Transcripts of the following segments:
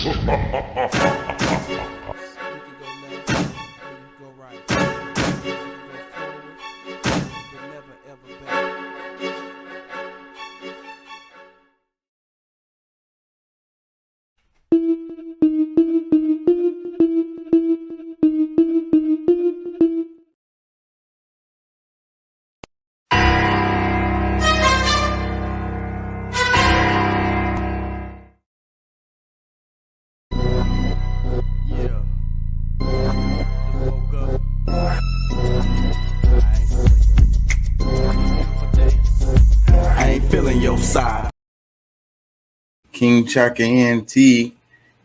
go right. You can go forward, but never ever back. Yeah, just woke up. I ain't wake up. Beautiful day. I ain't feeling your side. King Chaka ENT.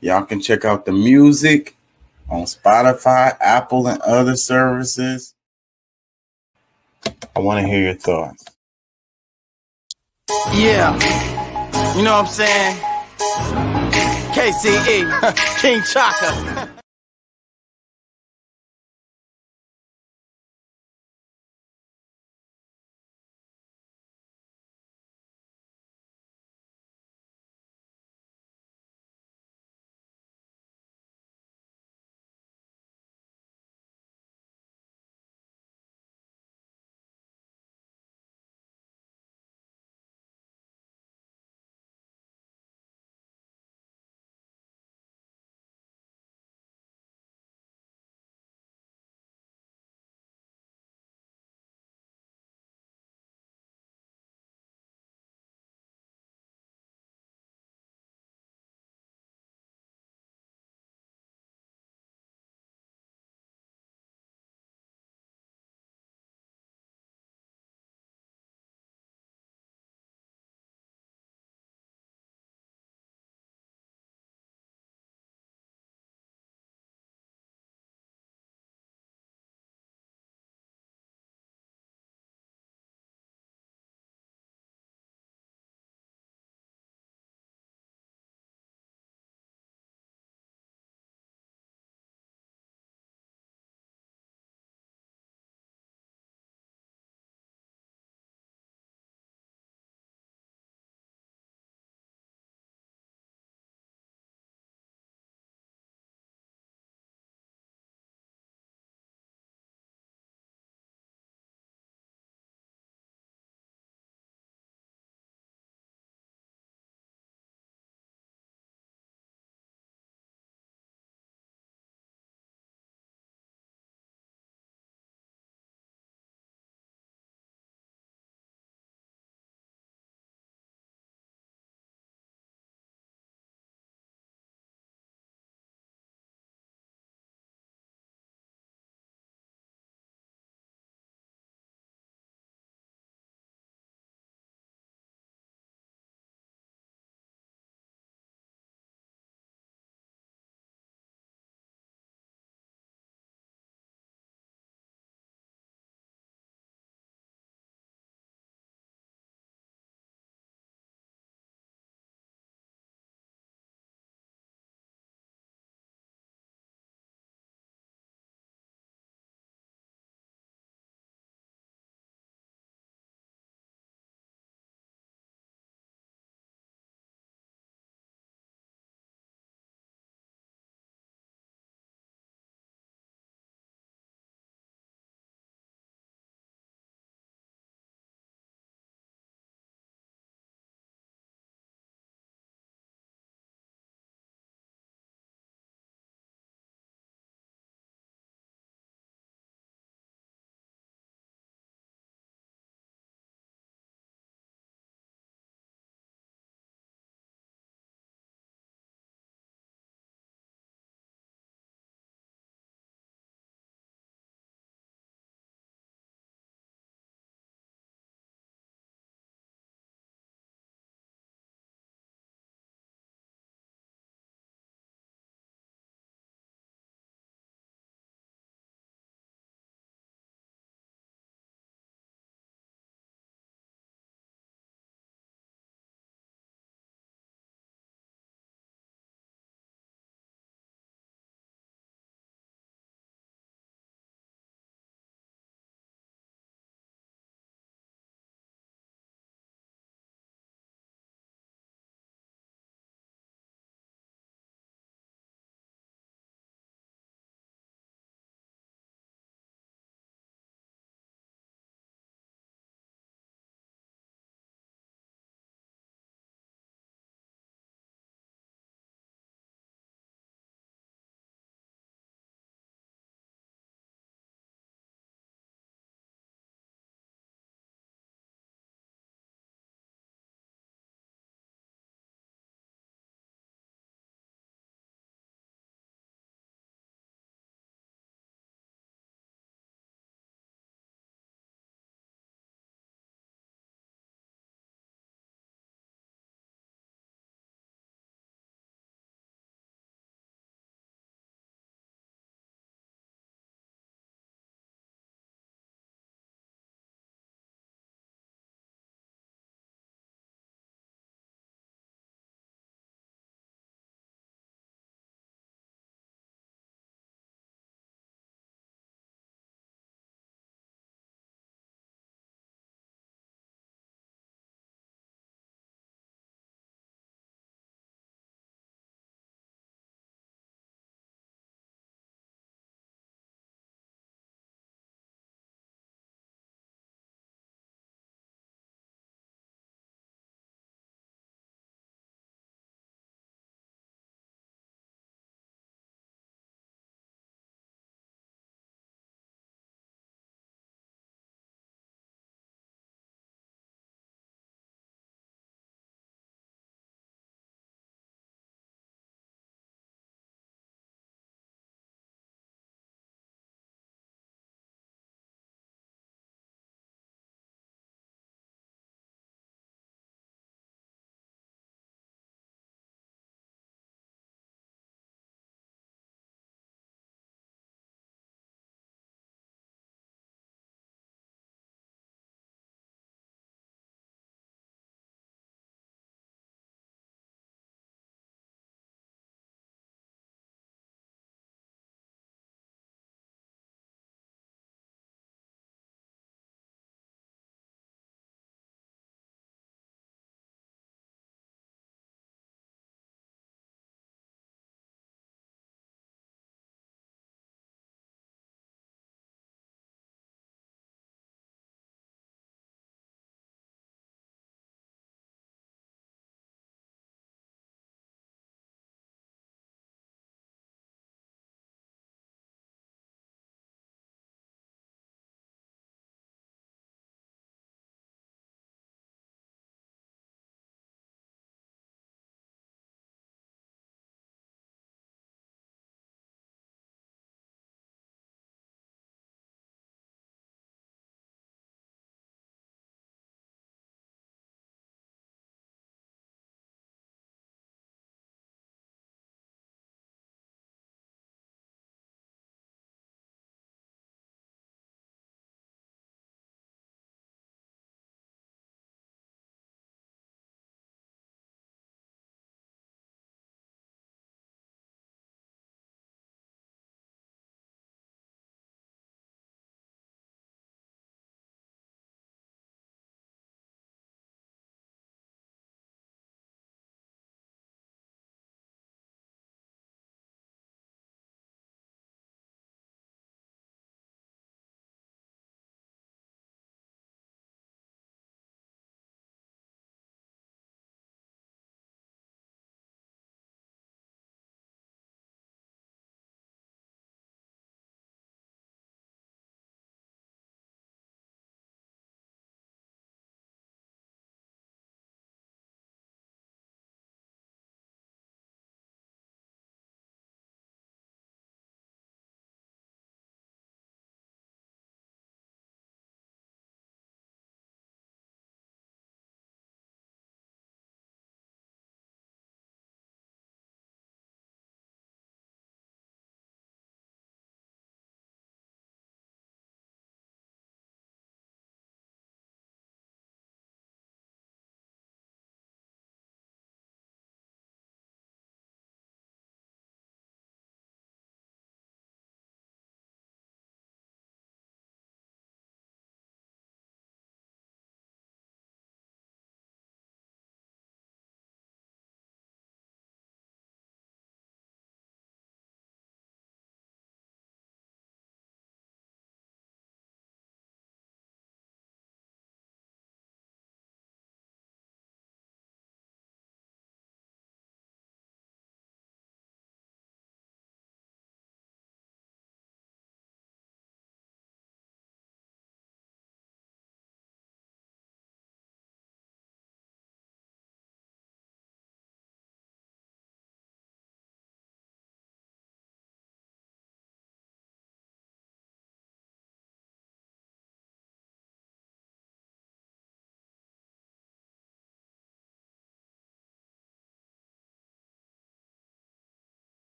Y'all can check out the music on Spotify, Apple, and other services. I want to hear your thoughts. Yeah, you know what I'm saying? KCE, King Chaka.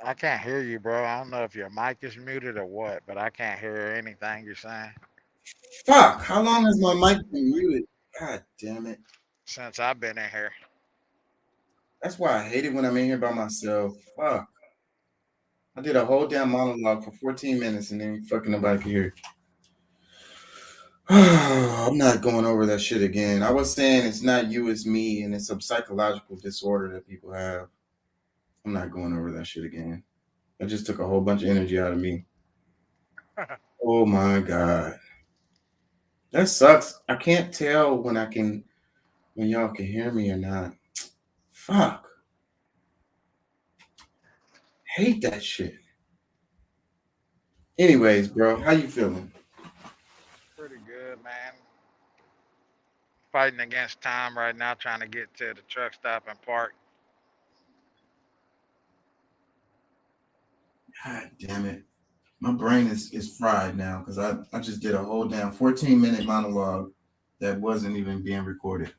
I can't hear you, bro. I don't know if your mic is muted or what, but I can't hear anything you're saying Fuck, how long has my mic been muted? God damn it. since I've been in here. That's why I hate it when I'm in here by myself. Fuck. I did a whole damn monologue for 14 minutes and then fucking nobody could hear it. I'm not going over that shit again. I was saying it's not you, it's me, and it's a psychological disorder that people have. I'm not going over that shit again. It just took a whole bunch of energy out of me. Oh my god. That sucks. I can't tell when y'all can hear me or not. Fuck. Hate that shit. Anyways, bro, how you feeling? Pretty good, man. Fighting against time right now, trying to get to the truck stop and park. God damn it. My brain is fried now because I just did a whole damn 14-minute monologue that wasn't even being recorded.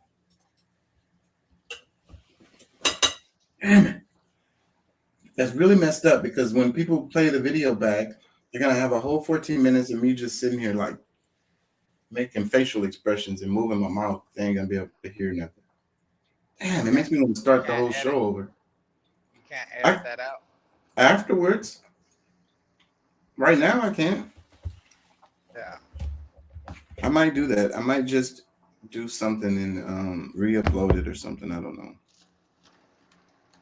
Damn it. That's really messed up because when people play the video back, they're gonna have a whole 14 minutes of me just sitting here like making facial expressions and moving my mouth. They ain't gonna be able to hear nothing. Damn, it Can't makes me want to start the can't whole edit. show over. You can't edit I that out. afterwards, right now I can't. Yeah, I might do that. I might just do something and re-upload it or something. I don't know.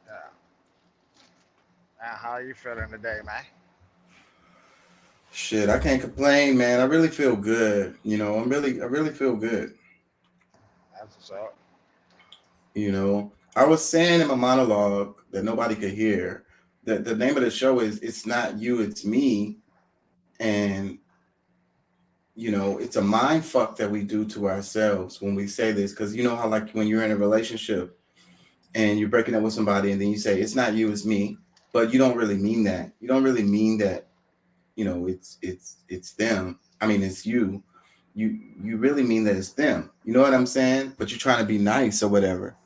yeah. Now, how you feeling today, man? Shit, I can't complain, man. I really feel good. I really feel good. That's what's up. I was saying in my monologue that nobody could hear that the name of the show is "It's Not You, It's Me," and it's a mind fuck that we do to ourselves when we say this because you know how like when you're in a relationship and you're breaking up with somebody and then you say it's not you, it's me, but you don't really mean that. You don't really mean that. It's them. I mean, it's you. You really mean that it's them. You know what I'm saying? But you're trying to be nice or whatever.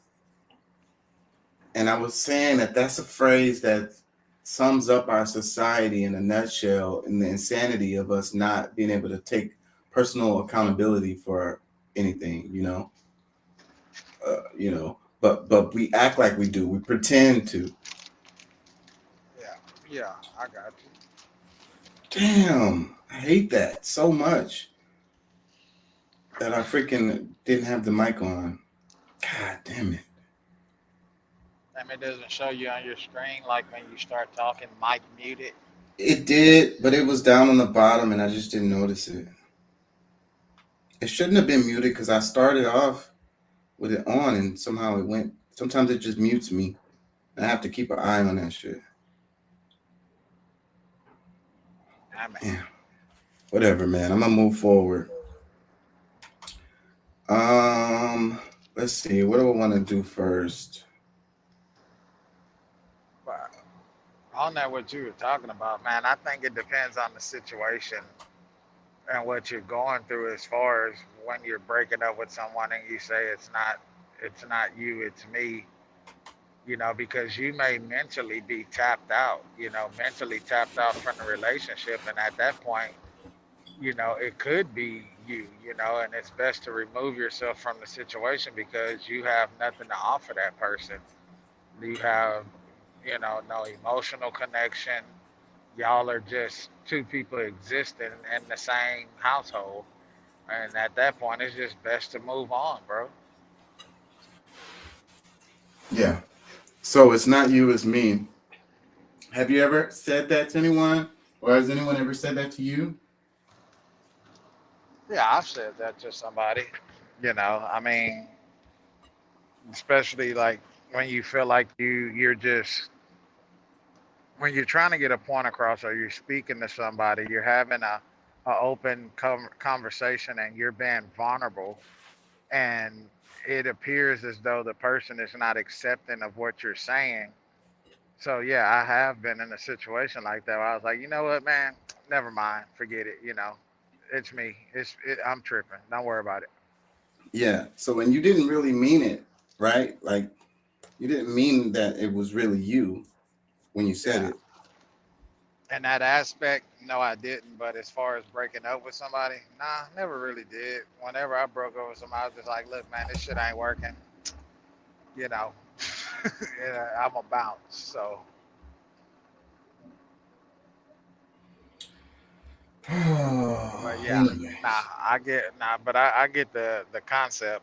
And I was saying that that's a phrase that sums up our society in a nutshell and the insanity of us not being able to take personal accountability for anything. But we act like we do. We pretend to. Yeah, yeah. I got you. Damn, I hate that so much that I freaking didn't have the mic on. God damn it. I mean, it doesn't show you on your screen like when you start talking, mic muted. It did, but it was down on the bottom and I just didn't notice it. It shouldn't have been muted because I started off with it on and somehow it went. Sometimes it just mutes me. I have to keep an eye on that shit. I mean, Yeah, whatever, man. I'm gonna move forward. Um, let's see. What do I want to do first? but on that, what you were talking about, man, I think it depends on the situation and what you're going through as far as when you're breaking up with someone and you say it's not you, it's me, because you may mentally be tapped out, mentally tapped out from the relationship. And at that point, it could be you, and it's best to remove yourself from the situation because you have nothing to offer that person. You have, no emotional connection. Y'all are just two people existing in the same household. And at that point, it's just best to move on, bro. Yeah. So it's not you, it's me. Have you ever said that to anyone? Or has anyone ever said that to you? Yeah, I've said that to somebody. I mean, especially like when you feel like you're just when you're trying to get a point across or you're speaking to somebody, you're having a open conversation and you're being vulnerable, and it appears as though the person is not accepting of what you're saying. So yeah, I have been in a situation like that where I was like, you know what, man, never mind, forget it. It's me. I'm tripping. Don't worry about it. Yeah. So when you didn't really mean it, right? Like you didn't mean that it was really you when you said Yeah, it. In that aspect, no, I didn't. But as far as breaking up with somebody, nah, never really did. Whenever I broke up with somebody, I was just like, look, man, this shit ain't working. You know, yeah, I'm a bounce. So, but yeah, nah, Anyways, but I get the concept,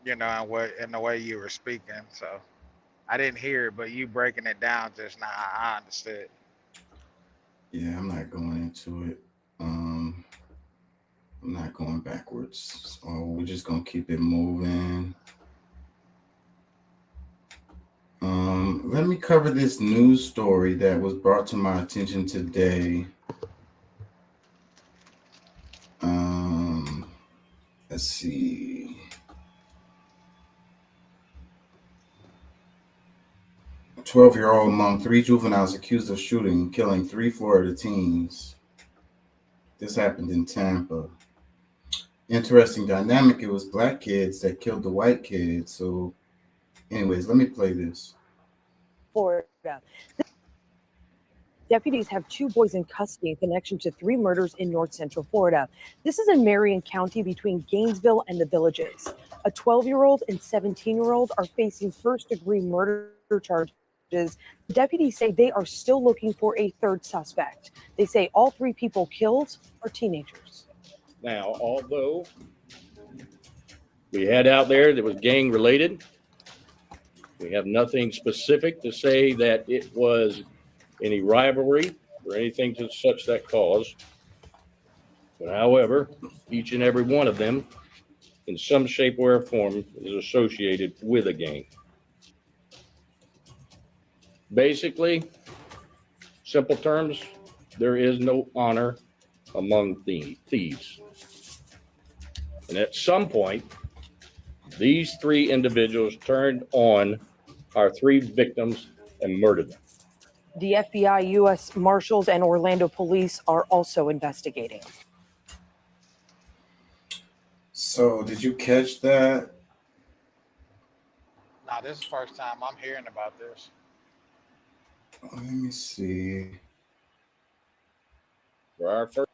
and what and the way you were speaking. So I didn't hear it, but you breaking it down just now, I understood. yeah, I'm not going into it. Um, I'm not going backwards. So we're just gonna keep it moving. Let me cover this news story that was brought to my attention today. Um, let's see. 12-year-old among three juveniles accused of shooting and killing three Florida teens. This happened in Tampa. Interesting dynamic. It was black kids that killed the white kids. So, anyways, let me play this. Florida. Deputies have two boys in custody in connection to three murders in north central Florida. This is in Marion County between Gainesville and the Villages. A 12-year-old and 17-year-old are facing first-degree murder charges. Deputies say they are still looking for a third suspect. They say all three people killed are teenagers. Now, although we had out there that was gang related, we have nothing specific to say that it was any rivalry or anything to such that cause. But however, each and every one of them, in some shape or form, is associated with a gang. Basically, simple terms, there is no honor among thieves. And at some point, these three individuals turned on our three victims and murdered them. The FBI, U.S. Marshals, and Orlando Police are also investigating. So, did you catch that? Nah, this is the first time I'm hearing about this. Let me see. For our first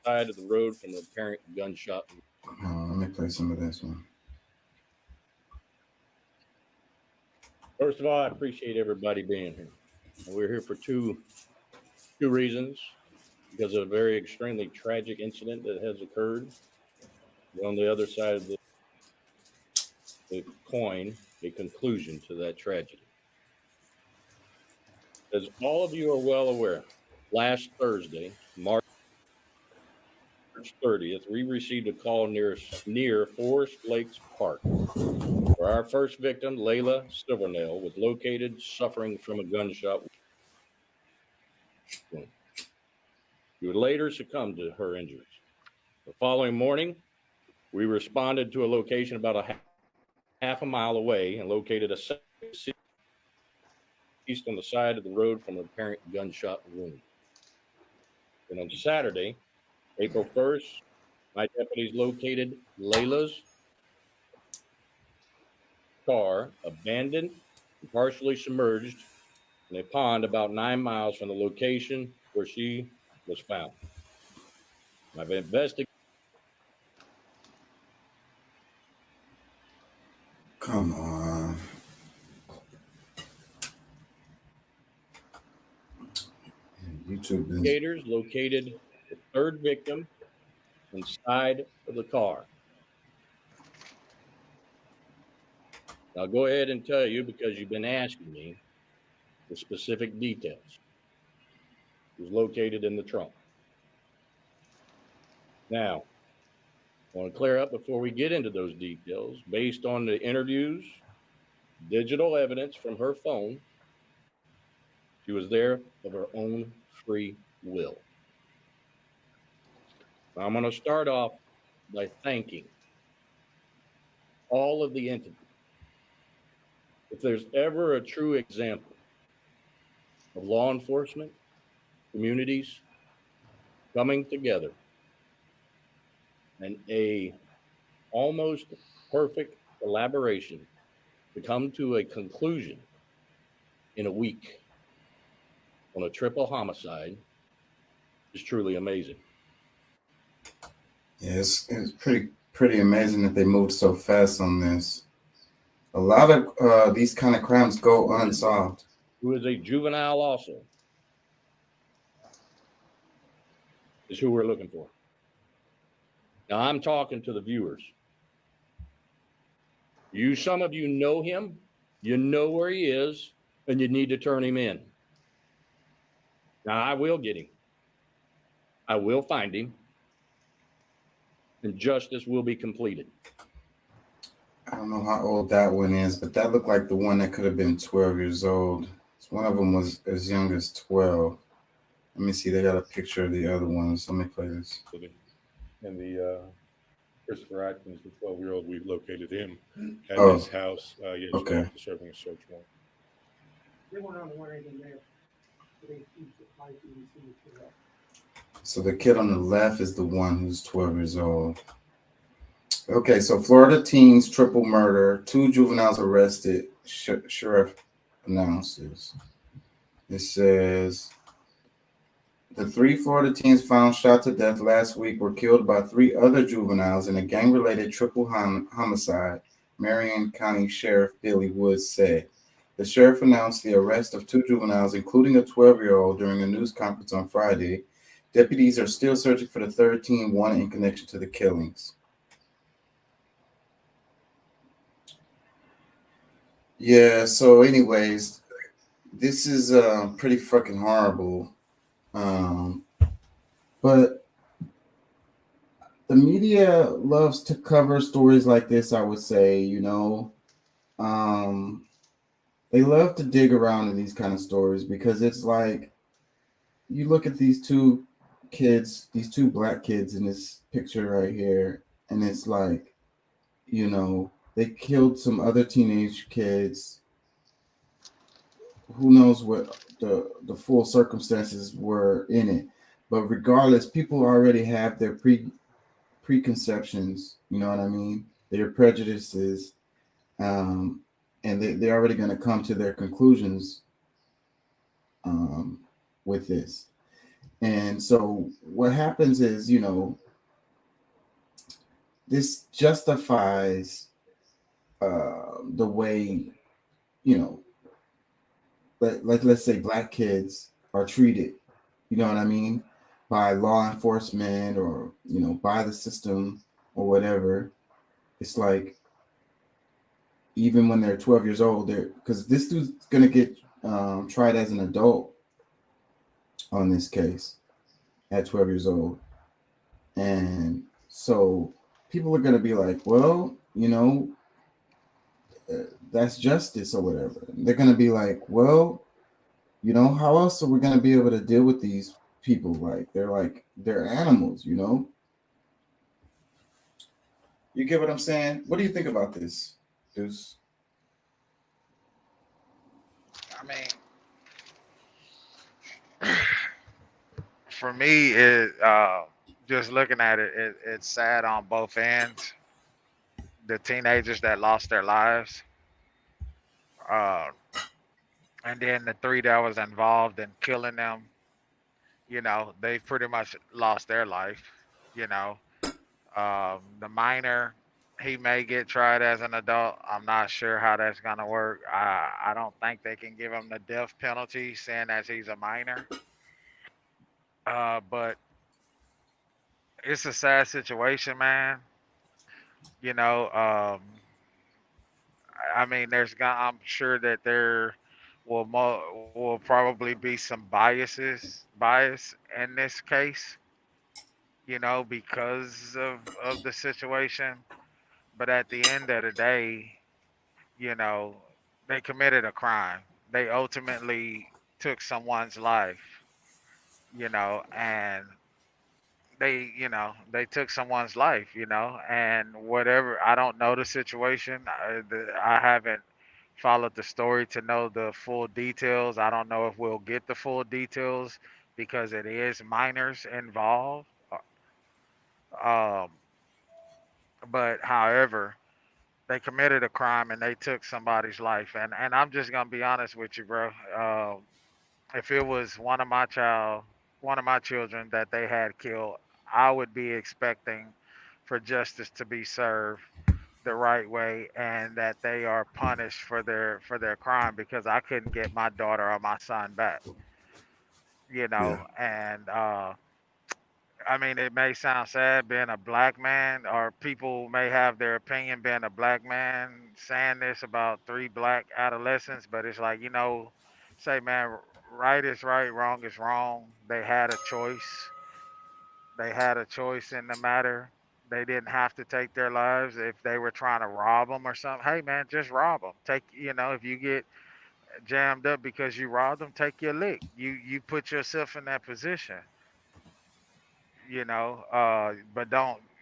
side of the road from the apparent gunshot. Let me play some of this one. First of all, I appreciate everybody being here. And we're here for two reasons. Because of a very extremely tragic incident that has occurred. On the other side of the coin, a conclusion to that tragedy. As all of you are well aware, last Thursday, March 30th, we received a call near Forest Lakes Park, where our first victim, Layla Silvernail, was located suffering from a gunshot wound. She would later succumb to her injuries. The following morning, we responded to a location about a half a mile away and located a east on the side of the road from an apparent gunshot wound. And on Saturday, April 1st, my deputies located Layla's car abandoned and partially submerged in a pond about 9 miles from the location where she was found. I've investigated. Come on. YouTube. Investigators located the third victim inside of the car. I'll go ahead and tell you, because you've been asking me, the specific details. It was located in the trunk. Now, I want to clear up before we get into those details. Based on the interviews, digital evidence from her phone, she was there of her own free will. Now, I'm going to start off by thanking all of the entities. If there's ever a true example of law enforcement, communities coming together and a almost perfect collaboration to come to a conclusion in a week, on a triple homicide is truly amazing. Yeah, it's pretty amazing that they moved so fast on this. A lot of these kind of crimes go unsolved. Who is a juvenile also is who we're looking for. Now I'm talking to the viewers. Some of you know him, you know where he is, and you need to turn him in. Now I will get him. I will find him, and justice will be completed. I don't know how old that one is, but that looked like the one that could have been 12 years old. One of them was as young as 12. Let me see. They got a picture of the other ones. Let me play this. And the Christopher Atkins, the 12-year-old, we've located him at Oh, his house yesterday okay. after serving a search warrant. They weren't on the warrant in there. They used the pipe and you see it to that. So the kid on the left is the one who's 12 years old. Okay, so Florida teens triple murder, 2 juveniles arrested, sheriff announces. It says the 3 Florida teens found shot to death last week were killed by 3 other juveniles in a gang-related triple homicide, Marion County Sheriff Billy Woods said. The sheriff announced the arrest of 2 juveniles, including a 12-year-old, during a news conference on Friday. Deputies are still searching for the third teen, one in connection to the killings. Yeah, so anyways, this is pretty fucking horrible. But the media loves to cover stories like this, I would say, you know. They love to dig around in these kind of stories because it's like you look at these 2 kids, these 2 black kids in this picture right here, and it's like, you know, they killed some other teenage kids. Who knows what the full circumstances were in it, but regardless, people already have their preconceptions, you know what I mean, their prejudices, and they're already going to come to their conclusions with this. And so what happens is, you know, this justifies the way, you know, like let's say black kids are treated, you know what I mean, by law enforcement or, you know, by the system or whatever. It's like even when they're 12 years old, because this dude's gonna get tried as an adult on this case at 12 years old, and so people are gonna be like, well, you know, that's justice or whatever. They're gonna be like, well, you know, how else are we gonna be able to deal with these people? Like they're animals, you know. You get what I'm saying? What do you think about this, Deuce? I mean, for me, just looking at it, it's sad on both ends. The teenagers that lost their lives, uh, and then the 3 that was involved in killing them. You know, they pretty much lost their life. You know, the minor, he may get tried as an adult. I'm not sure how that's gonna work. I don't think they can give him the death penalty, seeing as he's a minor. But it's a sad situation, man. You know, I mean, I'm sure that there will probably be some bias in this case. You know, because of the situation. But at the end of the day, you know, they committed a crime. They ultimately took someone's life, you know, and they took someone's life, you know, and whatever. I don't know the situation. I haven't followed the story to know the full details. I don't know if we'll get the full details because it is minors involved. Um, but however, they committed a crime and they took somebody's life, and I'm just gonna be honest with you, bro. if it was one of my children that they had killed, I would be expecting for justice to be served the right way and that they are punished for their crime because I couldn't get my daughter or my son back, you Yeah. know, and I mean, it may sound sad being a black man, or people may have their opinion being a black man saying this about three black adolescents, but it's like, say, man, right is right, wrong is wrong. They had a choice. They had a choice in the matter. They didn't have to take their lives if they were trying to rob them or something. Hey, man, just rob them. If you get jammed up because you robbed them, take your lick. You put yourself in that position, but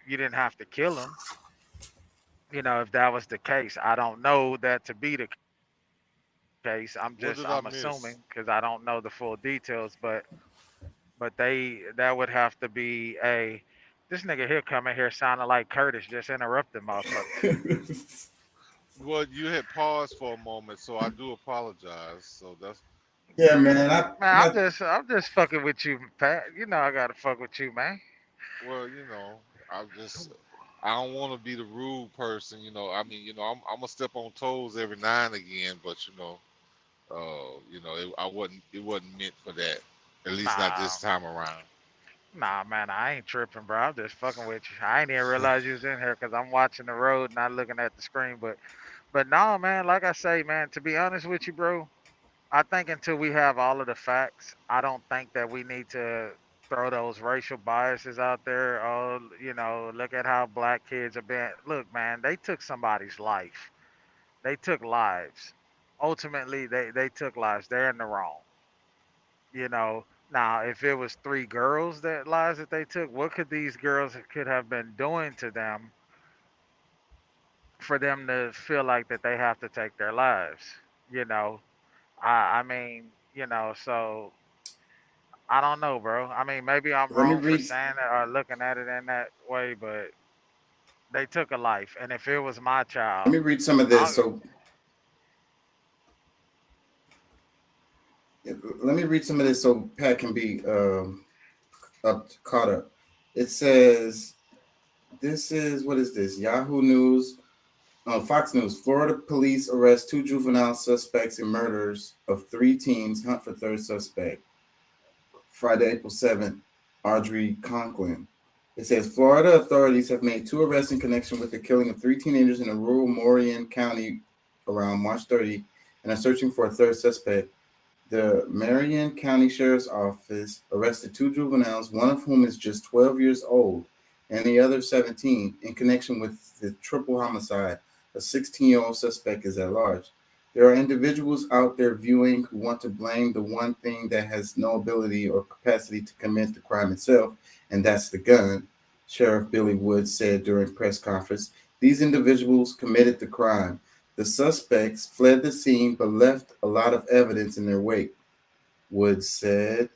you didn't have to kill them. If that was the case. I don't know that to be the case. What did I I'm miss? assuming because I don't know the full details, but that would have to be a this nigga here coming here sounding like Curtis just interrupted motherfuckers. Well, you had paused for a moment, so I do apologize. So that's Yeah, man. Man, I'm just fucking with you, Pat. You know I gotta fuck with you, man. well, I'm just I don't want to be the rude person. I mean, I'm gonna step on toes every now and again, but it wasn't meant for that. At least not Nah, this time around. nah, man, I ain't tripping, bro. I'm just fucking with you. I ain't even realize you was in here because I'm watching the road, not looking at the screen. But no, man, like I say, man, to be honest with you, bro, I think until we have all of the facts, I don't think that we need to throw those racial biases out there. Oh, look at how black kids are being. Look, man, they took somebody's life. They took lives. Ultimately, they took lives. They're in the wrong. You know. Now, if it was three girls that lives that they took, what could these girls could have been doing to them for them to feel like that they have to take their lives? You know. I mean, so I don't know, bro. I mean, maybe I'm Let me wrong for read. saying it or looking at it in that way, but they took a life, and if it was my Let child, me read some of this. I So let me read some of this so Pat can be caught up. It says this is what is this? Yahoo News. Fox News. Florida police arrest two juvenile suspects in murders of three teens. Hunt for third suspect. Friday, April 7th. Audrey Conklin. It says Florida authorities have made two arrests in connection with the killing of three teenagers in a rural Marion County around March 30 and are searching for a third suspect. The Marion County Sheriff's Office arrested two juveniles, one of whom is just 12 years old and the other 17, in connection with the triple homicide. A 16-year-old suspect is at large. There are individuals out there viewing who want to blame the one thing that has no ability or capacity to commit the crime itself, and that's the gun, Sheriff Billy Woods said during press conference. These individuals committed the crime. The suspects fled the scene but left a lot of evidence in their wake, Woods said.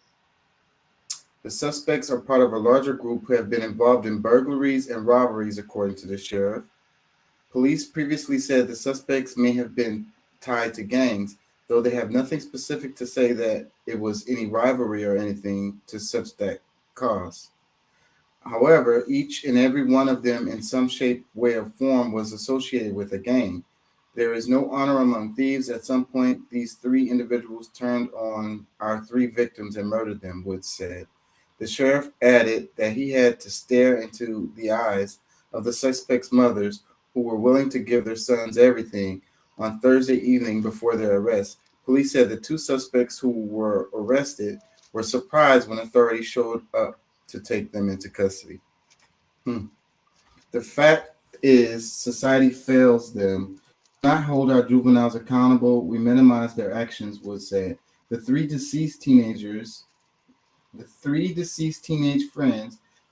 The suspects are part of a larger group who have been involved in burglaries and robberies, according to the sheriff. Police previously said the suspects may have been tied to gangs, though they have nothing specific to say that it was any rivalry or anything to such that cause. However, each and every one of them in some shape, way, or form was associated with a gang. There is no honor among thieves. At some point, these three individuals turned on our three victims and murdered them, Woods said. The sheriff added that he had to stare into the eyes of the suspects' mothers, who were willing to give their sons everything, on Thursday evening before their arrest. Police said the two suspects who were arrested were surprised when authorities showed up to take them into custody. The fact is, society fails them. We not hold our juveniles accountable. We minimize their actions, Woods said. The three deceased teenage friends, a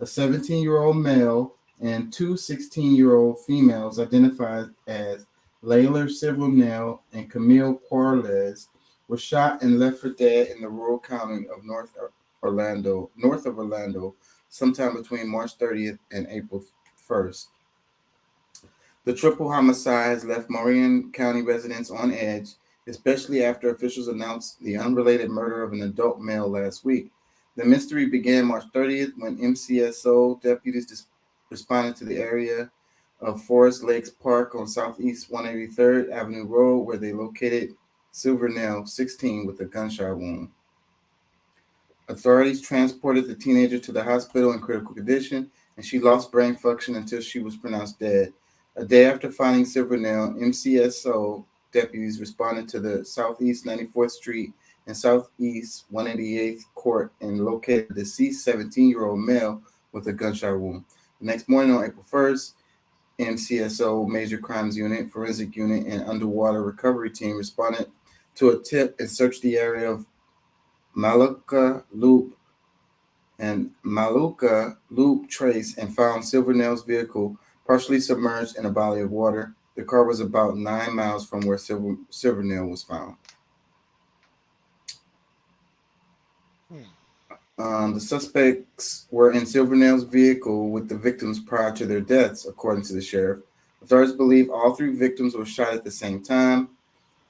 17-year-old male and two 16-year-old females identified as Layla Silvernail and Camille Quarles, were shot and left for dead in the rural county of north of Orlando, sometime between March 30th and April 1st. The triple homicides left Marion County residents on edge especially after officials announced the unrelated murder of an adult male last week. The mystery began March 30th when MCSO deputies responded to the area of Forest Lakes Park on Southeast 183rd Avenue Road, where they located Silvernell, 16, with a gunshot wound. Authorities transported the teenager to the hospital in critical condition, and she lost brain function until she was pronounced dead. A day after finding Silvernell, MCSO deputies responded to the Southeast 94th Street and Southeast 188th Court and located the deceased 17-year-old male with a gunshot wound. The next morning, on April 1st, MCSO Major Crimes Unit, Forensic Unit, and Underwater Recovery Team responded to a tip and searched the area of Maluka Loop Trace and found Silvernell's vehicle partially submerged in a body of water. The car was about 9 miles from where Silvernell was found. The suspects were in Silvernell's vehicle with the victims prior to their deaths, according to the sheriff. Authorities believe all 3 victims were shot at the same time.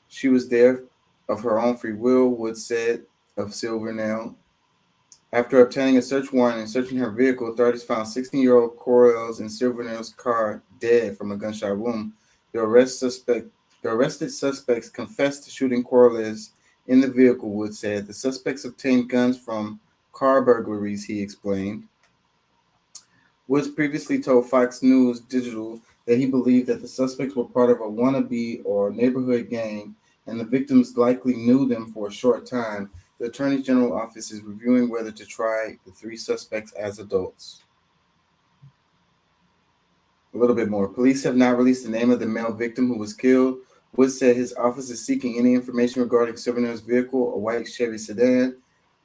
She was there of her own free will, Woods said of Silvernell. After obtaining a search warrant and searching her vehicle, authorities found 16-year-old Corrells in Silvernell's car dead from a gunshot wound. The arrested suspects confessed to shooting Corrells in the vehicle, Woods said. The suspects obtained guns from car burglaries, he explained. Woods previously told Fox News Digital that he believed that the suspects were part of a wannabe or neighborhood gang, and the victims likely knew them for a short time. The Attorney General office is reviewing whether to try the 3 suspects as adults. A little bit more. Police have not released the name of the male victim who was killed. Woods said his office is seeking any information regarding Silvernell's vehicle, a white Chevy sedan,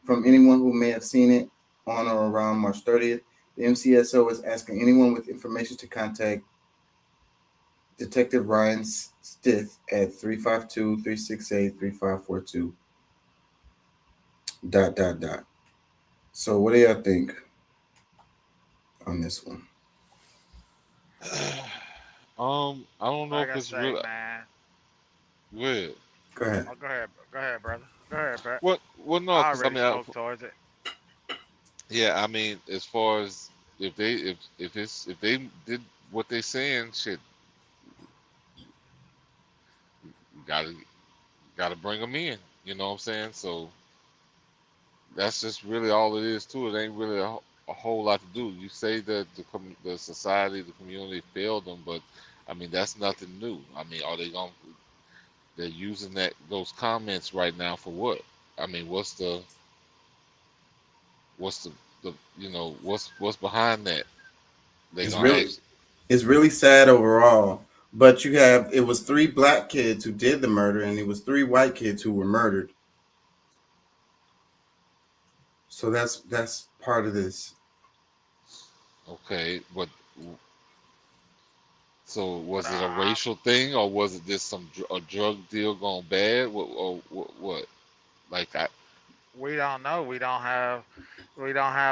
from anyone who may have seen it on or around March 30th. The MCSO is asking anyone with information to contact Detective Ryan Stith at 352-368-3542. ... So what do y'all think on this one? I don't know Like if I it's say, real. man. Go ahead. Go ahead. Oh, go ahead, brother. Go ahead, Brett. What? Well, no, I because I already mean, spoke towards it. yeah, I mean, as far as if they did what they saying, shit, you gotta bring them in. You know what I'm saying? So that's just really all it is to it. Ain't really a whole lot to do. You say that the society, the community failed them, but I mean that's nothing new. I mean, they're using those comments right now for what? I mean, what's the what's behind that? It's really sad overall. But it was 3 black kids who did the murder, and it was 3 white kids who were murdered. So that's part of this. Okay, but so was it a racial thing, or was it just a drug deal gone bad? What? Like We don't know. We don't have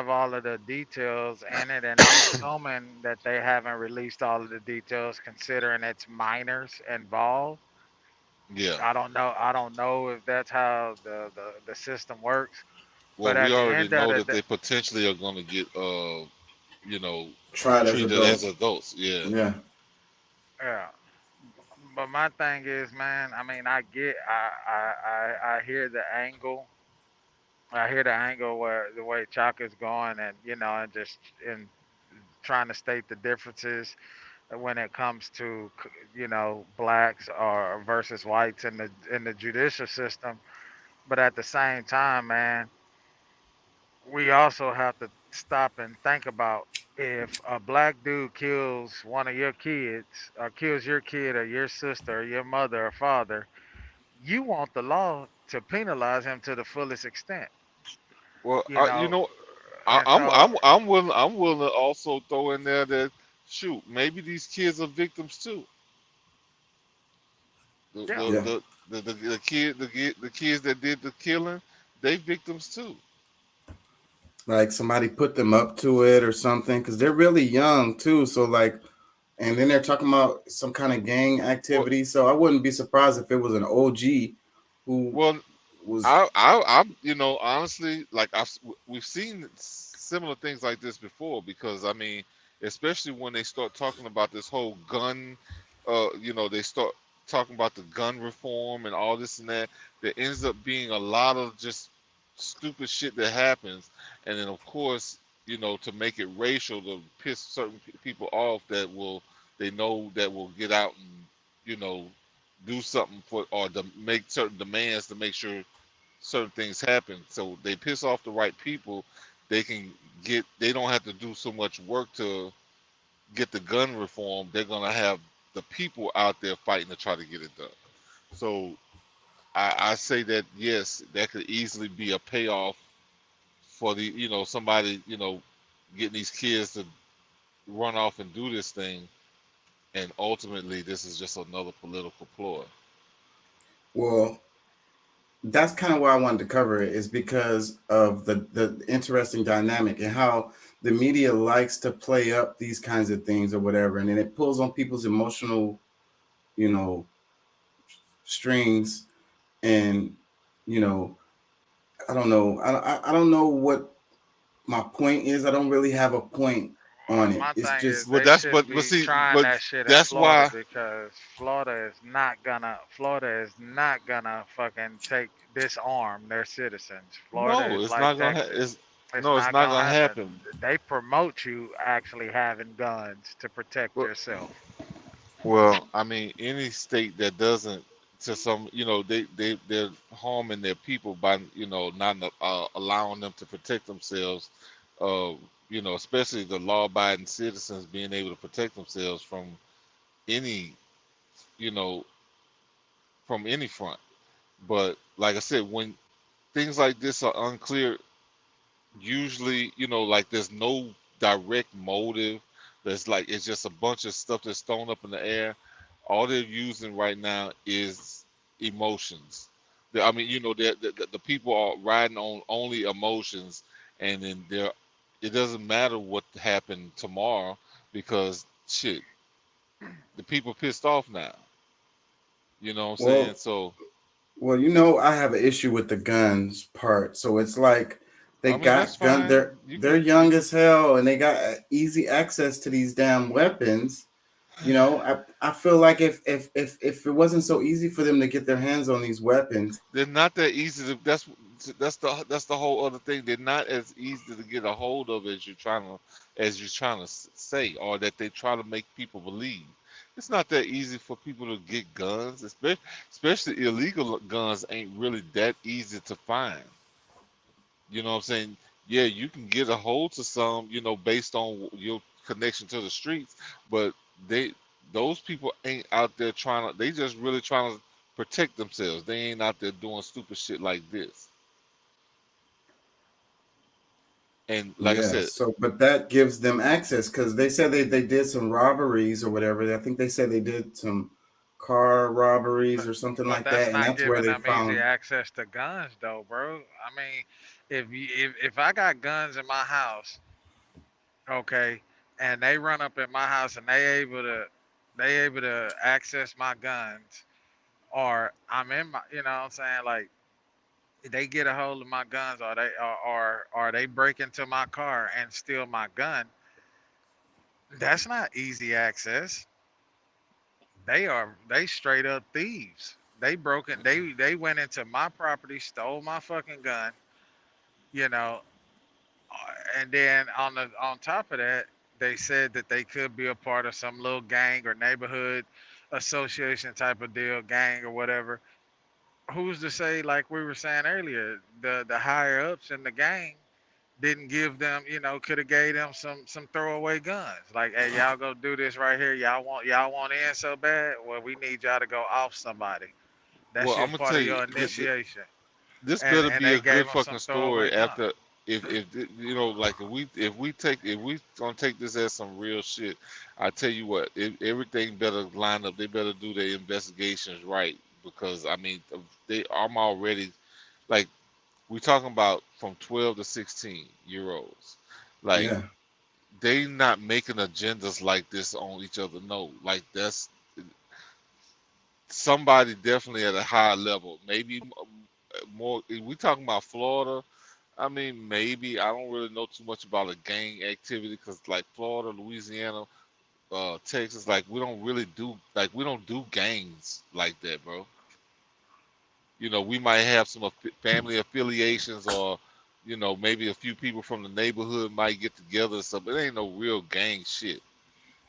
all of the details in it, and I'm assuming that they haven't released all of the details, considering it's minors involved. yeah. I don't know if that's how the system works. Well, But we at the already end of know the that day, they potentially are going to get Tried as treated adults. as adults. Yeah. Yeah. yeah. But my thing is, man. I mean, I hear the angle. I hear the angle where the way Chaka's going, and and just in trying to state the differences when it comes to blacks or versus whites in the judicial system. But at the same time, man, we also have to stop and think about if a black dude kills one of your kids or kills your kid or your sister or your mother or father, you want the law to penalize him to the fullest extent, Well, you know. And so, I'm willing to also throw in there that shoot, maybe these kids are victims too. The yeah, Yeah. the the the, the kids that did the killing, they victims too. Like somebody put them up to it or something, because they're really young too. So and then they're talking about some kind of gang Well, activity. So I wouldn't be surprised if it was an OG who Well, was you know, honestly, like we've seen similar things like this before because I mean, especially when they start talking about this whole gun, you know, they start talking about the gun reform and all this and that. There ends up being a lot of just stupid shit that happens, and then of course, you know, to make it racial to piss certain people off that will they know that will get out and you know do something for or to make certain demands to make sure certain things happen. So they piss off the right people. They can they don't have to do so much work to get the gun reform. They're gonna have the people out there fighting to try to get it done. So I say that yes, that could easily be a payoff for the you know somebody you know getting these kids to run off and do this thing, and ultimately this is just another political ploy. well. That's kind of why I wanted to cover it is because of the interesting dynamic and how the media likes to play up these kinds of things or whatever, and then it pulls on people's emotional, you know, strings, and you know, I don't know, I don't know what my point is. I don't really have a point on it. My It's thing is just Well, they that's shouldn't but be see, trying but that shit in that's Florida why. because Florida is not gonna fucking disarm their citizens. Florida No, is it's like not gonna. Texas. It's No, it's not not gonna gonna happen. happen. They promote you actually having guns to protect Well, yourself. well, I mean, any state that doesn't, to some, you know, they're harming their people by, you know, not allowing them to protect themselves. Uh, you know, especially the law-abiding citizens being able to protect themselves from any, you know, from any front. But like I said, when things like this are unclear, usually, you know, like there's no direct motive. There's like it's just a bunch of stuff that's thrown up in the air. All they're using right now is emotions. I mean, you know, the people are riding on only emotions, and then it doesn't matter what happened tomorrow because shit, the people pissed off now. You know what I'm saying? well, So well, you know, I have an issue with the guns part. So it's like they I mean that's got gun. fine. You They're can young as hell, and they got easy access to these damn weapons. You know, I feel like if it wasn't so easy for them to get their hands on these weapons, they're not that easy to. That's the whole other thing. They're not as easy to get a hold of as you're trying to say, or that they try to make people believe. It's not that easy for people to get guns, especially illegal guns. Ain't really that easy to find. You know what I'm saying? Yeah, you can get a hold to some, you know, based on your connection to the streets, but they those people ain't out there trying to. They just really trying to protect themselves. They ain't out there doing stupid shit like this. And like I yeah. said, So, but that gives them access because they said they did some robberies or whatever. I think they said they did some car robberies But or something but like that's that, and not that's where giving they them easy found. access to guns though, bro. I mean, if I got guns in my house, okay, and they run up in my house and they able to access my guns, or I'm in my, you know what I'm saying, like they get a hold of my guns, or they break into my car and steal my gun. That's not easy access. They straight up thieves. They went into my property, stole my fucking gun, you know, and then on top of that, they said that they could be a part of some little gang or neighborhood association type of deal, gang or whatever. Who's to say, like we were saying earlier, the higher ups in the gang didn't give them, could have gave them some throwaway guns. Like, hey, y'all go do this right here. Y'all want in so bad. Well, we need y'all to go off somebody. That's well, I'm just gonna part tell of you, your initiation. this And better and be they a gave good them some fucking throwaway story. guns. After if you know, like if we gonna take this as some real shit, I tell you what, everything better line up. They better do their investigations right because I mean, I'm already like we talking about from 12 to 16-year olds. Like Yeah, they not making agendas like this on each other. No, like somebody definitely at a higher level. Maybe more. If we talking about Florida, I mean, maybe I don't really know too much about a gang activity because like Florida, Louisiana, Texas, like we don't really do we don't do gangs like that, bro. You know, we might have some family affiliations or, you know, maybe a few people from the neighborhood might get together or something. It ain't no real gang shit.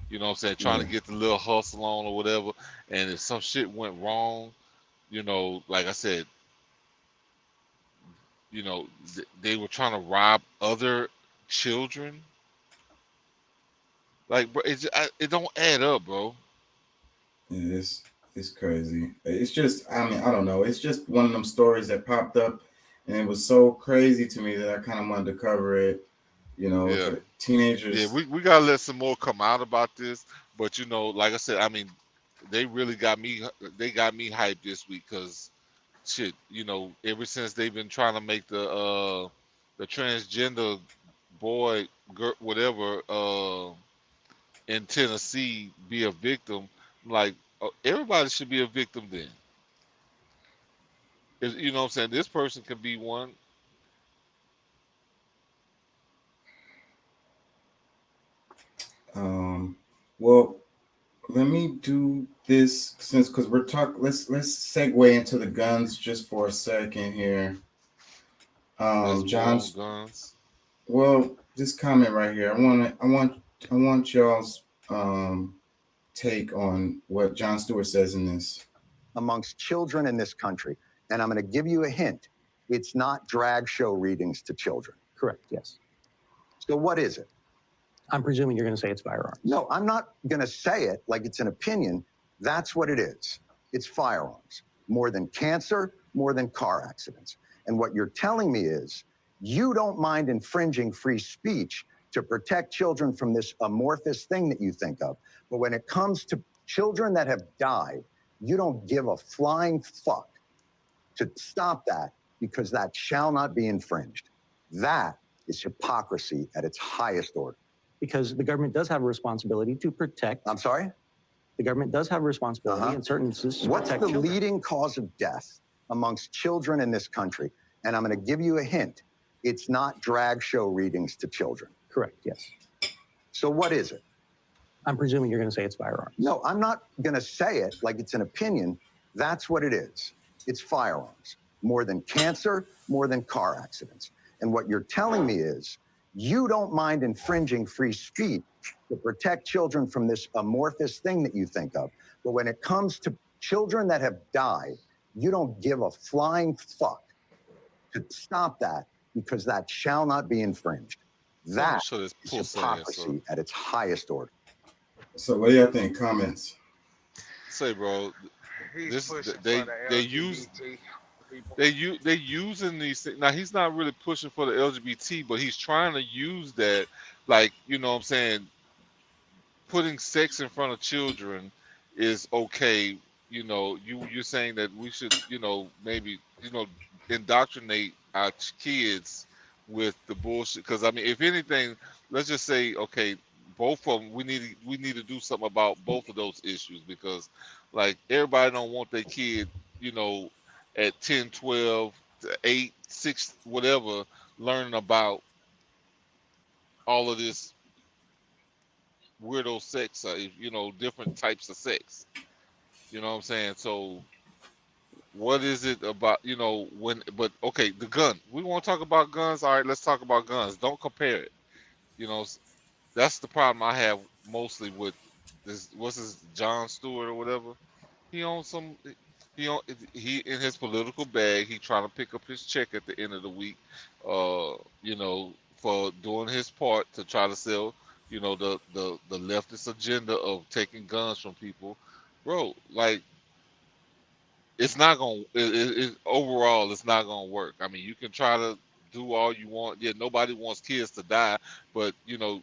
You know what I'm saying? Trying to Yeah. get the little hustle on or whatever. And if some shit went wrong, you know, like I said, you know, they were trying to rob other children. Like, bro, it don't add up, bro. Yeah, it's crazy. It's just, I mean, I don't know. It's just one of them stories that popped up, and it was so crazy to me that I kind of wanted to cover it. You know, Yeah. for teenagers. We gotta let some more come out about this. But you know, like I said, I mean, they really got me. They got me hyped this week because shit. You know, ever since they've been trying to make the transgender boy, girl, whatever, in Tennessee be a victim, like everybody should be a victim then. You know what I'm saying? This person can be one. Well, let me do this since because we're talking. Let's segue into the guns just for a second here. Let's move on, John's. guns. Well, this comment right here. I want y'all's take on what John Stewart says in this. Amongst children in this country, and I'm going to give you a hint. It's not drag show readings to children. Correct, yes. So what is it? I'm presuming you're going to say it's firearms. No, I'm not going to say it like it's an opinion. That's what it is. It's firearms. More than cancer, more than car accidents. And what you're telling me is you don't mind infringing free speech to protect children from this amorphous thing that you think of. But when it comes to children that have died, you don't give a flying fuck to stop that because that shall not be infringed. That is hypocrisy at its highest order. Because the government does have a responsibility to protect. I'm sorry? The government does have a responsibility in certain instances to What's protect the children. leading cause of death amongst children in this country? And I'm going to give you a hint. It's not drag show readings to children. Correct, yes. So what is it? I'm presuming you're going to say it's firearms. No, I'm not going to say it like it's an opinion. That's what it is. It's firearms. More than cancer, more than car accidents. And what you're telling me is you don't mind infringing free speech to protect children from this amorphous thing that you think of. But when it comes to children that have died, you don't give a flying fuck to stop that because that shall not be infringed. That is hypocrisy at its highest order. So what do y'all think? Comments? Say, bro, He's pushing they for the use LGBT people. they using these things. Now he's not really pushing for the LGBT, but he's trying to use that, like, you know what I'm saying, putting sex in front of children is okay. You know, you're saying that we should, you know, maybe, you know, indoctrinate our kids with the bullshit. Because I mean, if anything, let's just say, okay, both of them, we need to do something about both of those issues, because like everybody don't want their kid, you know, at 10, 12, 8, 6, whatever, learning about all of this weirdo sex, you know, different types of sex. You know what I'm saying? So what is it about, you know, but okay, the gun. We want to talk about guns. All right, let's talk about guns. Don't compare it. You know, that's the problem I have mostly with this. What's his, John Stewart or whatever? He owns some. He in his political bag. He trying to pick up his check at the end of the week. You know, for doing his part to try to sell, you know, the leftist agenda of taking guns from people, bro. Like, it's not gonna. Overall, it's not gonna work. I mean, you can try to do all you want. Yeah, nobody wants kids to die, but you know,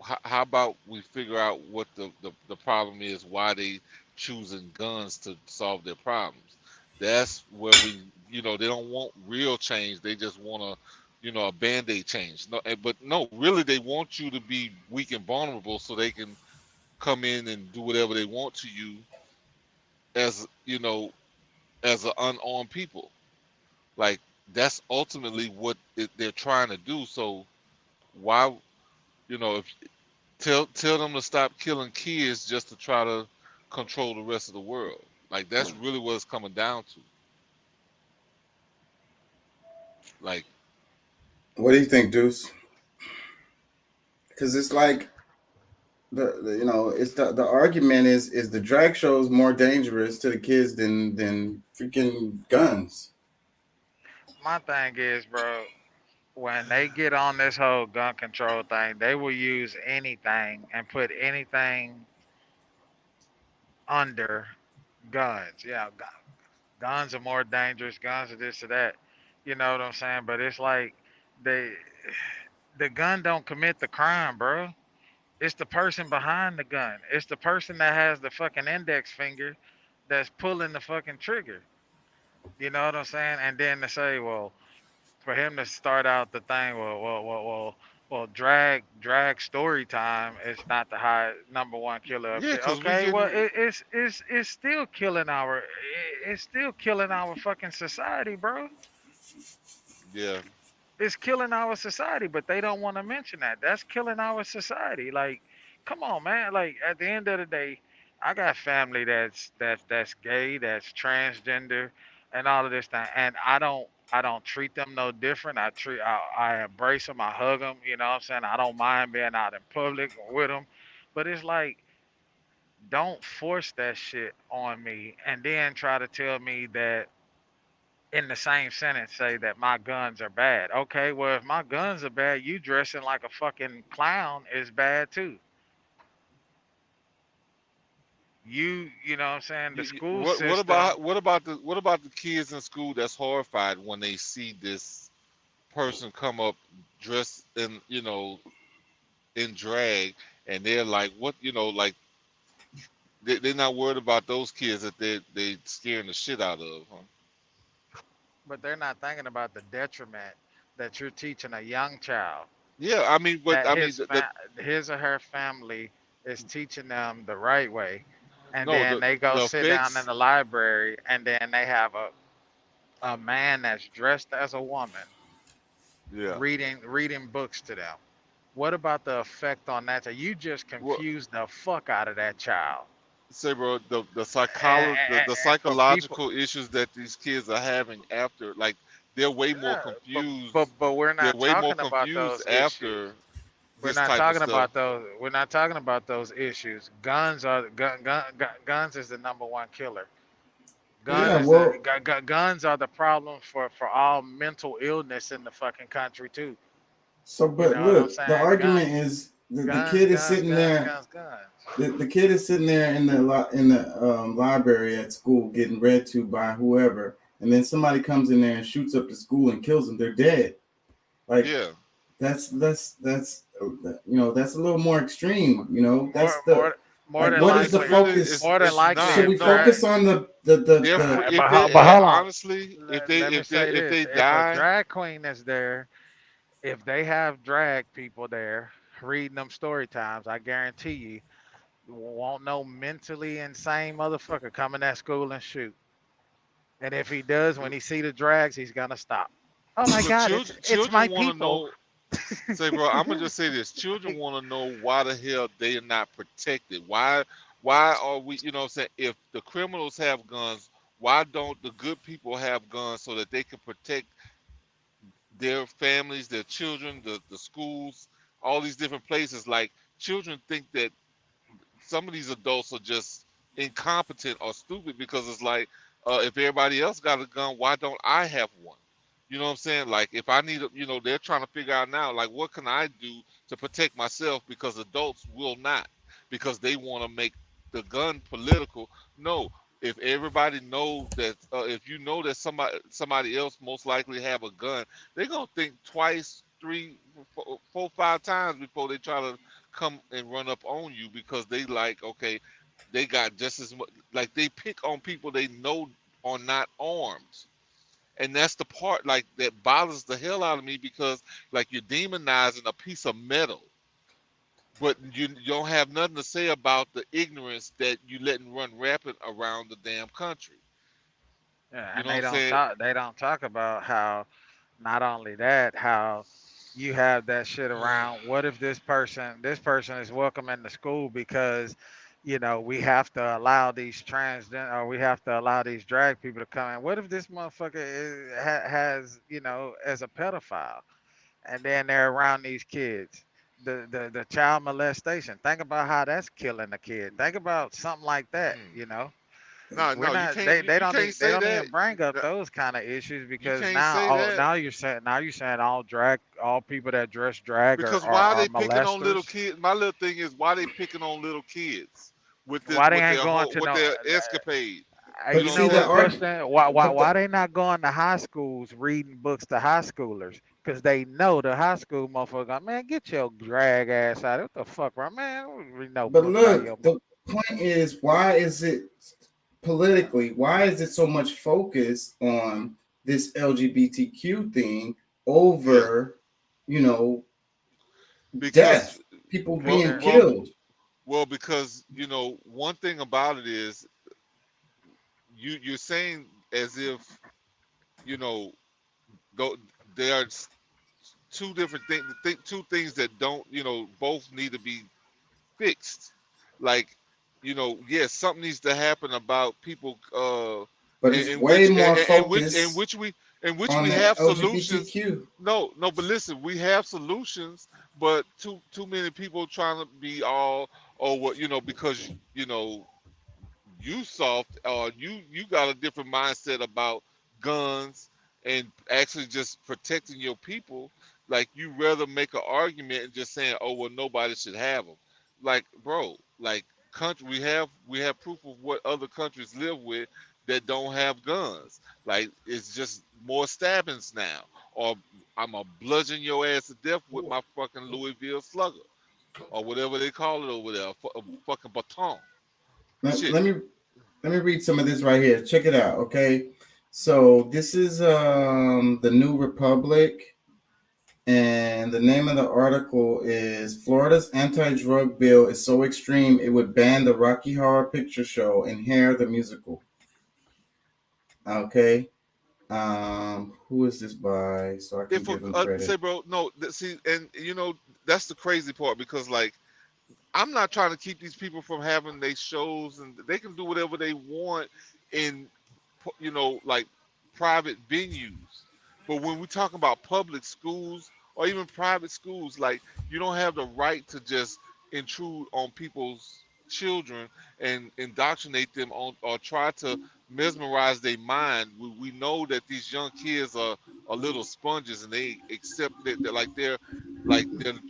how about we figure out what the problem is, why they choosing guns to solve their problems. That's where we, you know, they don't want real change. They just want to, you know, a band-aid change. No, but no, really, they want you to be weak and vulnerable so they can come in and do whatever they want to you as as an unarmed people. Like that's ultimately what they're trying to do. So why, if tell them to stop killing kids just to try to control the rest of the world. Like that's really what it's coming down to. Like, What do you think, Deuce? Because it's like it's the argument is the drag shows more dangerous to the kids than freaking guns. My thing is, bro, when they get on this whole gun control thing, they will use anything and put anything under guns. Yeah, guns are more dangerous. Guns are this or that. You know what I'm saying? But it's like they, the gun don't commit the crime, bro. It's the person behind the gun. It's the person that has the fucking index finger that's pulling the fucking trigger. You know what I'm saying? And then to say, well, for him to start out the thing, drag story time is not the high number one killer of yeah, kids. because we Okay, well, getting it's still killing it's still killing our fucking society, bro. yeah. It's killing our society, but they don't want to mention that. That's killing our society. Like, come on, man. Like at the end of the day, I got family that's gay, that's transgender, and all of this thing, and I don't treat them no different. I embrace them, I hug them. You know what I'm saying? I don't mind being out in public with them, but it's like don't force that shit on me, and then try to tell me that in the same sentence say that my guns are bad. Okay, well if my guns are bad, you dressing like a fucking clown is bad too. You know what I'm saying? The school system. What about the kids in school that's horrified when they see this person come up dressed in in drag, and they're like, what, like they're not worried about those kids that they scaring the shit out of, huh? But they're not thinking about the detriment that you're teaching a young child. Yeah, I mean, but That I mean, his or her family is teaching them the right way, and no, then they go the sit down in effects. the library, and then they have a man that's dressed as a woman Yeah. reading books to them. What about the effect on that? So you just Well, confused the fuck out of that child. say, bro, And, the and for people, psychological issues that these kids are having after, like, they're way more yeah, confused. but we're They're not way more talking about confused those issues. after this type of stuff. We're not talking about those issues. Guns is the number one killer. Yeah, well, Guns are the problem for all mental illness in the fucking country too. so You but know what I'm look, the saying? argument is the Guns, kid is guns, sitting guns, there. guns, guns. The kid is sitting there in the library at school getting read to by whoever, and then somebody comes in there and shoots up the school and kills them. They're dead. Like Yeah. that's that's a little more extreme. That's More the more than what is It's the likely, really, focus? more than it's likely, not. Should we if No, focus on the if But hold on. honestly, let me say if this: they if a die, drag queen is there, if they have drag people there reading them story times, I guarantee you, won't no mentally insane motherfucker come in that school and shoot. And if he does, when he see the drags, he's gonna stop. Oh my because God, it's my children want to people. know. Say, bro, I'm gonna just say this: children want to know why the hell they are not protected. Why are we? You know what I'm saying? If the criminals have guns, why don't the good people have guns so that they can protect their families, their children, the schools, all these different places? Like, children think that some of these adults are just incompetent or stupid because it's like, if everybody else got a gun, why don't I have one? You know what I'm saying? Like, if I need, they're trying to figure out now, like, what can I do to protect myself, because adults will not, because they want to make the gun political. No, if everybody knows that, if you know that somebody else most likely have a gun, they're gonna think twice, three, four, 5 times before they try to come and run up on you, because they like, okay, they got just as much, like, they pick on people they know are not armed. And that's the part, like, that bothers the hell out of me, because, like, you're demonizing a piece of metal but you don't have nothing to say about the ignorance that you letting run rampant around the damn country. Yeah, You and know what I'm saying? they don't talk about how not only that, how you have that shit around. What if this person is welcome in the school because, you know, we have to allow these transgender or we have to allow these drag people to come in. What if this motherfucker has, you know, as a pedophile, and then they're around these kids? The child molestation. Think about how that's killing a kid. Think about something like that. You know. No, We're no, you not. can't. They You don't. can't They say don't that. even bring up That- those kind of issues You because can't now, say that now you're saying all people that dress drag because why are are they picking on little molesters. kids? My little thing is why they picking on little kids with this Why they with ain't their going whole to with no? their escapade. But You You know what see know I'm the what, saying? art, Preston? but Why they not going to high schools reading books to high schoolers? Because they know the high school motherfucker. Man, get your drag ass out. What the fuck, right, man? I don't read no but book by your look, the point is, why is it politically? Why is it so much focus on this LGBTQ thing Yeah, over, you know, because death, people well, being because well, killed? well, because you know one thing about it is you're saying as if you know go there are two different things, two things that don't both need to be fixed. Like, yes, something needs to happen about people But it's way more in focus which on we the have solutions. LGBTQ. No, but listen, we have solutions, but too many people trying to be all what because you soft or you got a different mindset about guns and actually just protecting your people. Like you rather make an argument and just saying, oh well, nobody should have them. Like, bro, like country, we have proof of what other countries live with that don't have guns. Like it's just more stabbings now, or I'm a bludgeon your ass to death with my fucking Louisville Slugger or whatever they call it over there, a fucking baton. Let, Shit. let me let me read some of this right here. Check it out, okay? So this is the New Republic, and the name of the article is Florida's anti-drug bill is so extreme it would ban the Rocky Horror Picture Show and Hair the musical. Okay. Who is this by? So I can If give him say, credit. bro, no, see, and that's the crazy part because like I'm not trying to keep these people from having their shows and they can do whatever they want in like private venues. But when we talk about public schools or even private schools, like you don't have the right to just intrude on people's children and indoctrinate them on or try to mesmerize their mind. We know that these young kids are little sponges and they accept that they're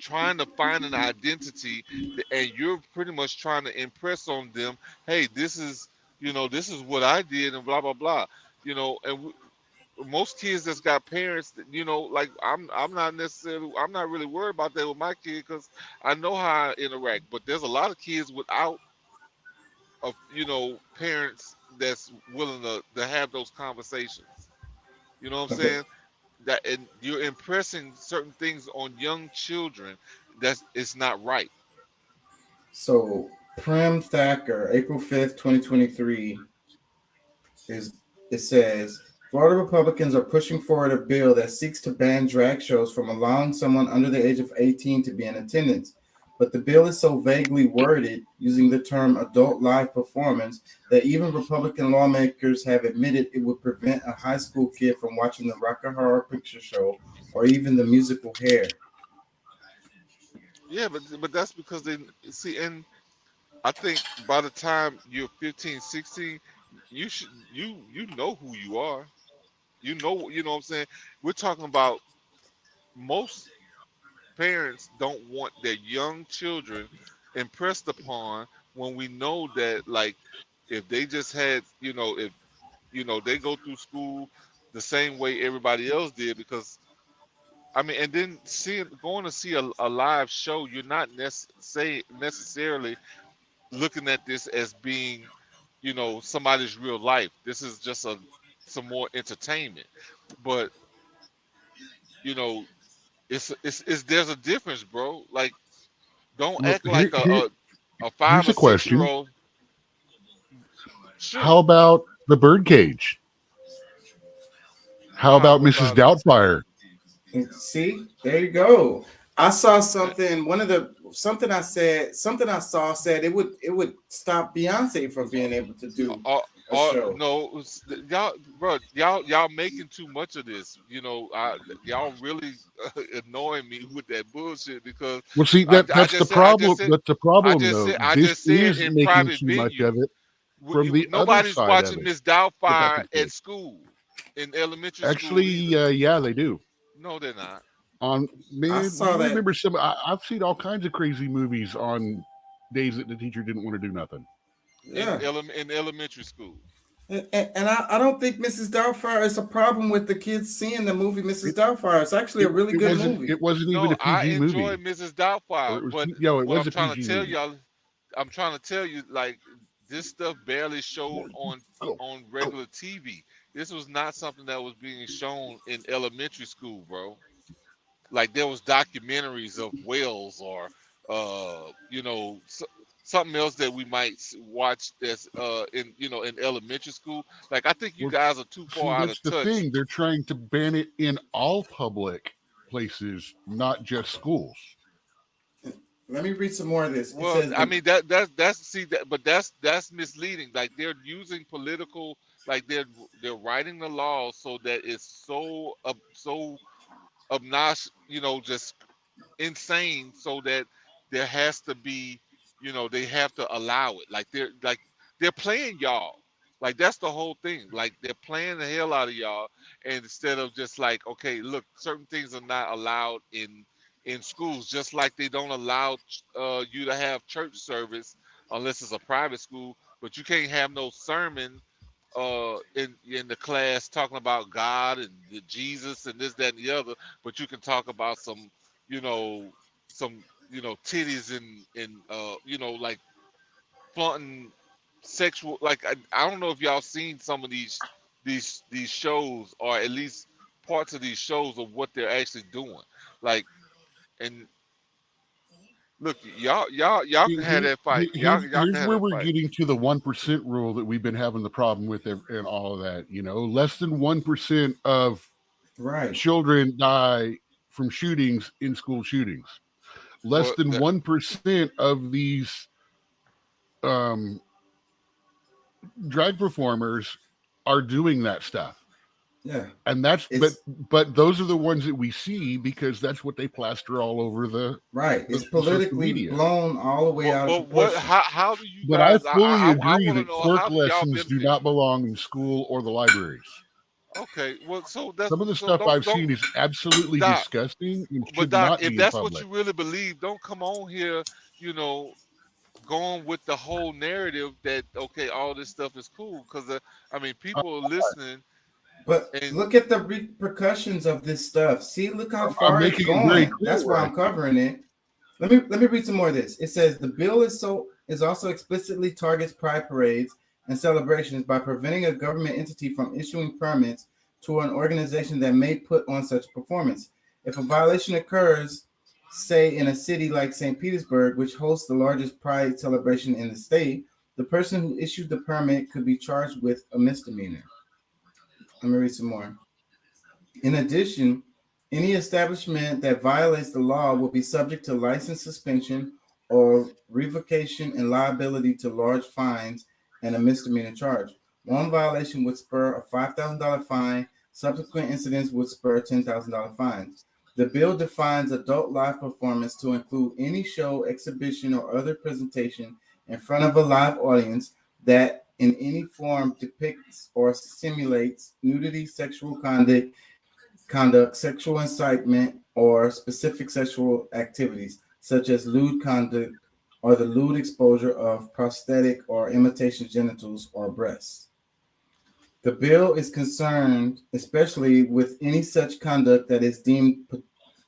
trying to find an identity and you're pretty much trying to impress on them, hey, this is what I did and blah blah blah. And most kids that's got parents that like I'm not really worried about that with my kid because I know how I interact. But there's a lot of kids without parents that's willing to have those conversations. You know what I'm Okay. saying? That and you're impressing certain things on young children that's it's not right. So Prem Thacker, April 5th, 2023, is it says Florida Republicans are pushing forward a bill that seeks to ban drag shows from allowing someone under the age of 18 to be in attendance. But the bill is so vaguely worded, using the term adult live performance, that even Republican lawmakers have admitted it would prevent a high school kid from watching the Rocky Horror Picture Show or even the musical Hair. Yeah, but that's because they see, and I think by the time you're 15, 16, you should you know who you are. You know what I'm saying? We're talking about most parents don't want their young children impressed upon when we know that like if they just had, if they go through school the same way everybody else did because I mean, and then going to see a live show, you're not necessarily looking at this as being, somebody's real life. This is just some more entertainment. But you know, it's there's a difference, bro. Like Don't Look, act like a here's 5 a or 6 year question. old. Sure. How about the birdcage? How Nah, about what Mrs. about it? Doubtfire? And see, there you go. I saw Eh, something. Something I saw said it would stop Beyonce from being able to do a show. No, y'all, bro, y'all making too much of this. You know, y'all really annoying me with that bullshit because Well, see, I that's the just said, I just problem. said, That's the problem, though. I This just said is in making private too much venue, of it from the other nobody's side of watching it. Miss Get back Doubtfire in the at cage. school, in elementary school Actually, either. yeah, they do. No, they're not. On I man, saw you that. remember some? I've seen all kinds of crazy movies on days that the teacher didn't want to do nothing. Yeah. In elementary school. And I don't think Mrs. Doubtfire is a problem with the kids seeing the movie Mrs. Doubtfire. It's actually a really good movie. It wasn't even No, a I PG enjoy movie. Mrs. Or Doubtfire, it was, but yo, it what was I'm a trying to PG tell movie. y'all, I'm trying to tell you, like, this stuff barely showed on regular TV. This was not something that was being shown in elementary school, bro. Like there was documentaries of whales or something else that we might watch that's in elementary school. Like I think you Well, guys are too see, far out that's of the touch. thing. They're trying to ban it in all public places, not just schools. Let me read some more of this. It Well, says I mean that's misleading. Like they're using political, like they're writing the law so that it's so obnoxious, just insane, so that there has to be, they have to allow it. Like they're playing y'all. Like that's the whole thing. Like they're playing the hell out of y'all, and instead of just like, okay, look, certain things are not allowed in schools, just like they don't allow you to have church service unless it's a private school, but you can't have no sermon in the class talking about God and Jesus and this, that, and the other, but you can talk about some, titties and like flaunting sexual. Like I don't know if y'all seen some of these shows, or at least parts of these shows of what they're actually doing. Like, and look, y'all can have that fight. Y'all can Here's have where that we're fight. getting to the 1% rule that we've been having the problem with and all of that. Less than 1% of right children die from shootings in school shootings. Less than 1% of these drag performers are doing that stuff. Yeah. And but those are the ones that we see because that's what they plaster all over the right. It's social politically media. blown all the way out of But what? proportion. How do you But I guys? fully I agree want to that know, clerk how do y'all lessons do benefit not from it? belong in school or the libraries. Okay, well, so that's Some of the so stuff I've don't seen is absolutely Doc. disgusting and But should Doc, not if be in that's what public. you really believe, don't come on here, going with the whole narrative that okay, all this stuff is cool, because I mean, people are listening. But And look at the repercussions of this stuff. See, look how I'm far it's making it very going. clear That's why where I'm covering it. Let me read some more of this. It says the bill is also explicitly targets pride parades and celebrations by preventing a government entity from issuing permits to an organization that may put on such performance. If a violation occurs, say in a city like St. Petersburg, which hosts the largest pride celebration in the state, the person who issued the permit could be charged with a misdemeanor. Let me read some more. In addition, any establishment that violates the law will be subject to license suspension or revocation and liability to large fines and a misdemeanor charge. One violation would spur a $5,000 fine. Subsequent incidents would spur $10,000 fines. The bill defines adult live performance to include any show, exhibition, or other presentation in front of a live audience that in any form depicts or simulates nudity, sexual conduct, sexual incitement, or specific sexual activities, such as lewd conduct or the lewd exposure of prosthetic or imitation genitals or breasts. The bill is concerned especially with any such conduct that is deemed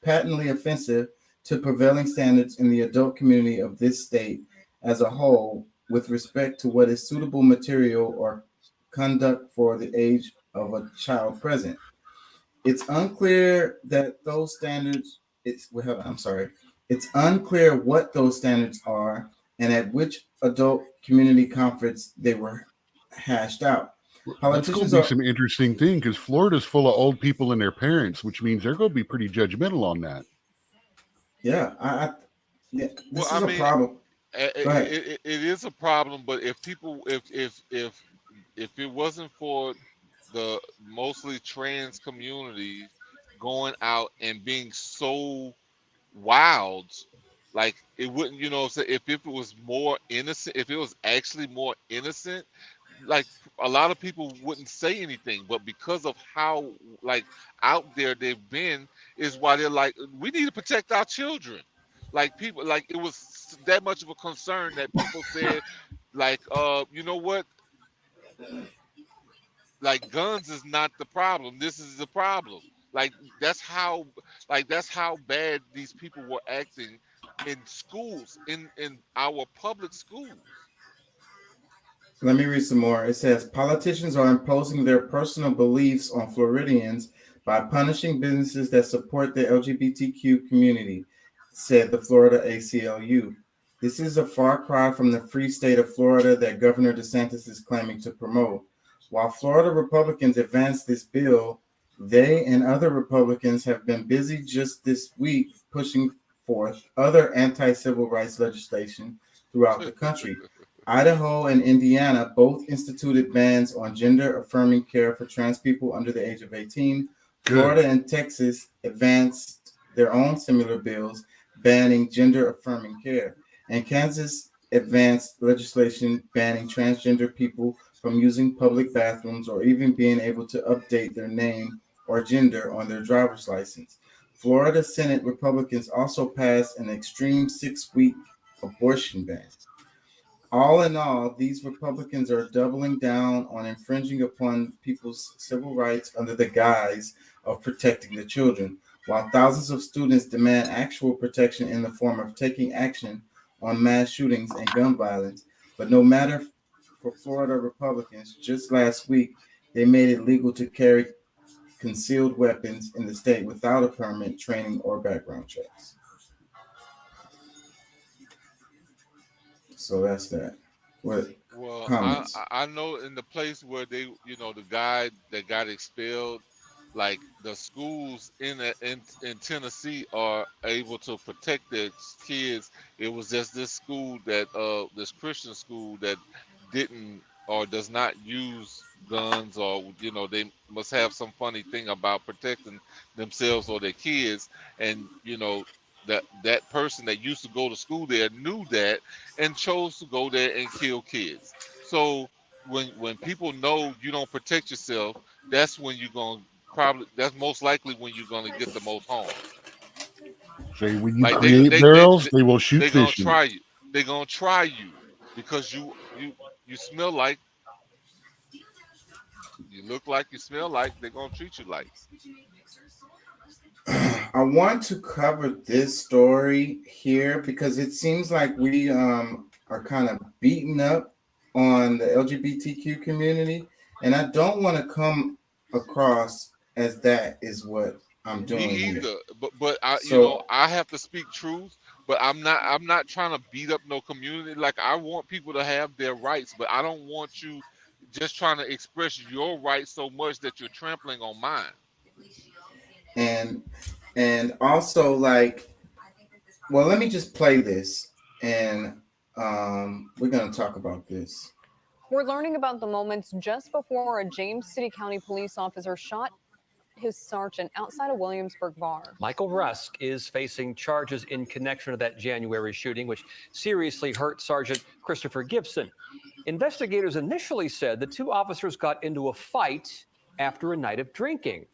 patently offensive to prevailing standards in the adult community of this state as a whole, with respect to what is suitable material or conduct for the age of a child present. It's unclear that those standards. It's unclear what those standards are and at which adult community conference they were hashed out. That's going Politicians to be are, some interesting thing because Florida's full of old people and their parents, which means they're going to be pretty judgmental on that. yeah, yeah, Well, this I is a mean, problem. Go ahead. it is a problem, but if people, if it wasn't for the mostly trans community going out and being so wild, like it wouldn't, you know, so if it was more innocent, if it was actually more innocent, like a lot of people wouldn't say anything, but because of how like out there they've been is why they're like, we need to protect our children. Like people, like it was that much of a concern that people said, like, you know what, like guns is not the problem, this is the problem. Like that's how, like that's how bad these people were acting in schools, in our public schools. Let me read some more. It says politicians are imposing their personal beliefs on Floridians by punishing businesses that support the LGBTQ community, said the Florida ACLU. This is a far cry from the free state of Florida that Governor DeSantis is claiming to promote. While Florida Republicans advanced this bill, they and other Republicans have been busy just this week pushing forth other anti-civil rights legislation throughout the country. Idaho and Indiana both instituted bans on gender-affirming care for trans people under the age of 18. Florida and Texas advanced their own similar bills banning gender-affirming care. And Kansas advanced legislation banning transgender people from using public bathrooms or even being able to update their name or gender on their driver's license. Florida Senate Republicans also passed an extreme 6-week abortion ban. All in all, these Republicans are doubling down on infringing upon people's civil rights under the guise of protecting the children, while thousands of students demand actual protection in the form of taking action on mass shootings and gun violence. But no matter for Florida Republicans, just last week, they made it legal to carry concealed weapons in the state without a permit, training, or background checks. So that's that. What comments? I know in the place where they, you know, the guy that got expelled, like the schools in Tennessee are able to protect their kids. It was just this school that this Christian school that didn't or does not use guns, or you know, they must have some funny thing about protecting themselves or their kids, and you know, that person that used to go to school there knew that and chose to go there and kill kids. So when people know you don't protect yourself, that's when you're going to probably, that's most likely when you're going to get the most harm. Say when you Like create barrels, they will shoot they're fish. Gonna try you. They're gonna try you because you smell like, you look like, you smell like. They're gonna treat you like. I want to cover this story here because it seems like we are kind of beaten up on the LGBTQ community, and I don't want to come across as that is what I'm doing. Me either, here. but you know, I have to speak truth. But I'm not trying to beat up no community. Like I want people to have their rights, but I don't want you just trying to express your rights so much that you're trampling on mine. And also, like, well, let me just play this, and we're gonna talk about this. We're learning about the moments just before a James City County police officer shot his sergeant outside a Williamsburg bar. Michael Rusk is facing charges in connection to that January shooting, which seriously hurt Sergeant Christopher Gibson. Investigators initially said the two officers got into a fight after a night of drinking.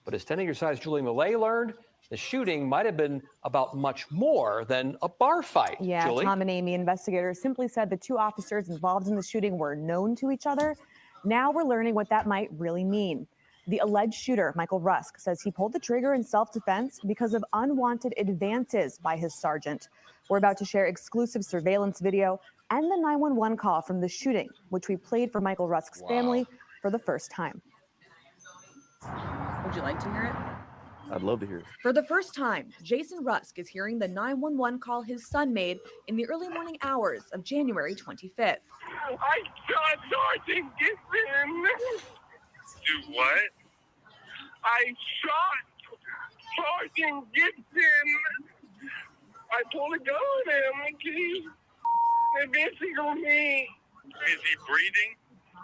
But as 10 Exercise Julie Millay learned, the shooting might have been about much more than a bar fight. Yeah, Julie? Tom and Amy, investigators simply said the two officers involved in the shooting were known to each other. Now we're learning what that might really mean. The alleged shooter, Michael Rusk, says he pulled the trigger in self-defense because of unwanted advances by his sergeant. We're about to share exclusive surveillance video and the 911 call from the shooting, which we played for Michael Rusk's family for the first time. Would you like to hear it? I'd love to hear it. For the first time, Jason Rusk is hearing the 911 call his son made in the early morning hours of January 25th. I shot Sergeant Gibson. Do what? I shot Sergeant Gibson. I pulled a gun on him. He's advancing on me. Is he breathing?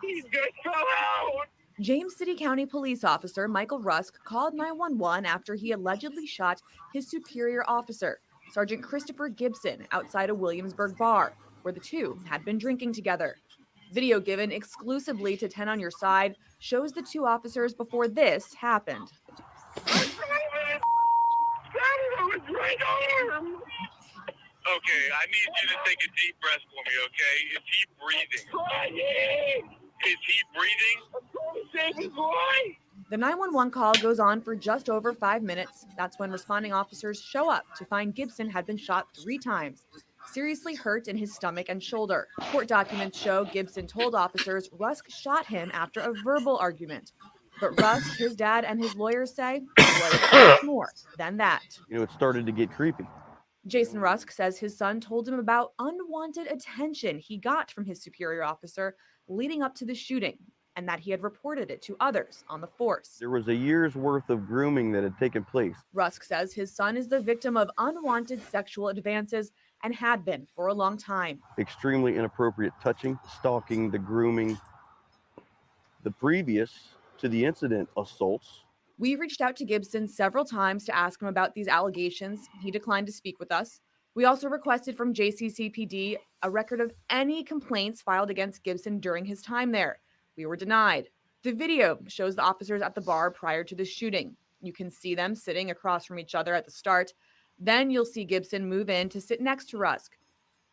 He just fell out. James City County police officer Michael Rusk called 911 after he allegedly shot his superior officer, Sergeant Christopher Gibson, outside a Williamsburg bar, where the two had been drinking together. Video given exclusively to 10 on Your Side shows the two officers before this happened. Okay, I need you to take a deep breath for me, okay? Is he breathing? Is he breathing? Save his life! The 911 call goes on for just over 5 minutes. That's when responding officers show up to find Gibson had been shot 3 times, seriously hurt in his stomach and shoulder. Court documents show Gibson told officers Rusk shot him after a verbal argument. But Rusk, his dad, and his lawyers say it was much more than that. You know, it started to get creepy. Jason Rusk says his son told him about unwanted attention he got from his superior officer leading up to the shooting, and that he had reported it to others on the force. There was a year's worth of grooming that had taken place. Rusk says his son is the victim of unwanted sexual advances and had been for a long time. Extremely inappropriate touching, stalking, the grooming, the previous to the incident assaults. We reached out to Gibson several times to ask him about these allegations. He declined to speak with us. We also requested from JCCPD a record of any complaints filed against Gibson during his time there. We were denied. The video shows the officers at the bar prior to the shooting. You can see them sitting across from each other at the start. Then you'll see Gibson move in to sit next to Rusk.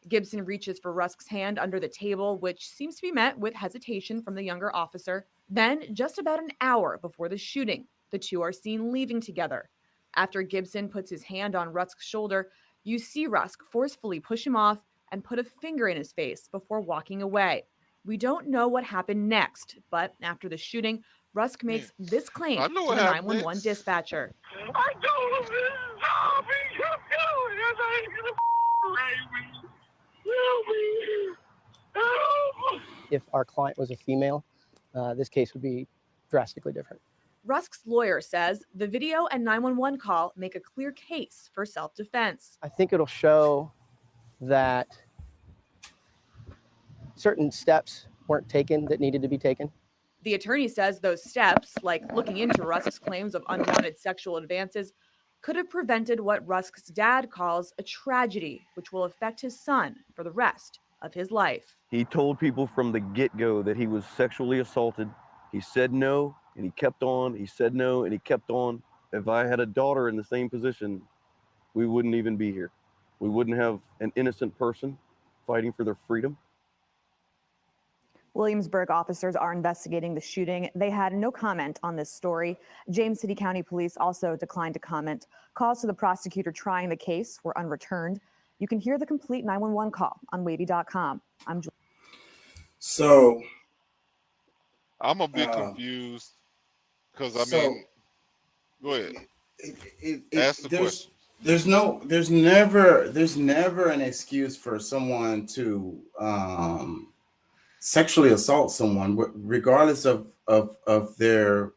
Gibson reaches for Rusk's hand under the table, which seems to be met with hesitation from the younger officer. Then, just about an hour before the shooting, the two are seen leaving together. After Gibson puts his hand on Rusk's shoulder, you see Rusk forcefully push him off and put a finger in his face before walking away. We don't know what happened next, but after the shooting, Rusk makes this claim to the 911 dispatcher. I told him this zombie kept going. I thought he was gonna rape me. Help me. Help. If our client was a female, this case would be drastically different. Rusk's lawyer says the video and 911 call make a clear case for self-defense. I think it'll show that certain steps weren't taken that needed to be taken. The attorney says those steps, like looking into Rusk's claims of unwanted sexual advances, could have prevented what Rusk's dad calls a tragedy, which will affect his son for the rest of his life. He told people from the get-go that he was sexually assaulted. He said no, and he kept on. He said no, and he kept on. If I had a daughter in the same position, we wouldn't even be here. We wouldn't have an innocent person fighting for their freedom. Williamsburg officers are investigating the shooting. They had no comment on this story. James City County Police also declined to comment. Calls to the prosecutor trying the case were unreturned. You can hear the complete 911 call on wavy.com. I'm Julie. So I'm a bit confused because I mean, go ahead. Ask the question. There's never an excuse for someone to sexually assault someone, regardless of their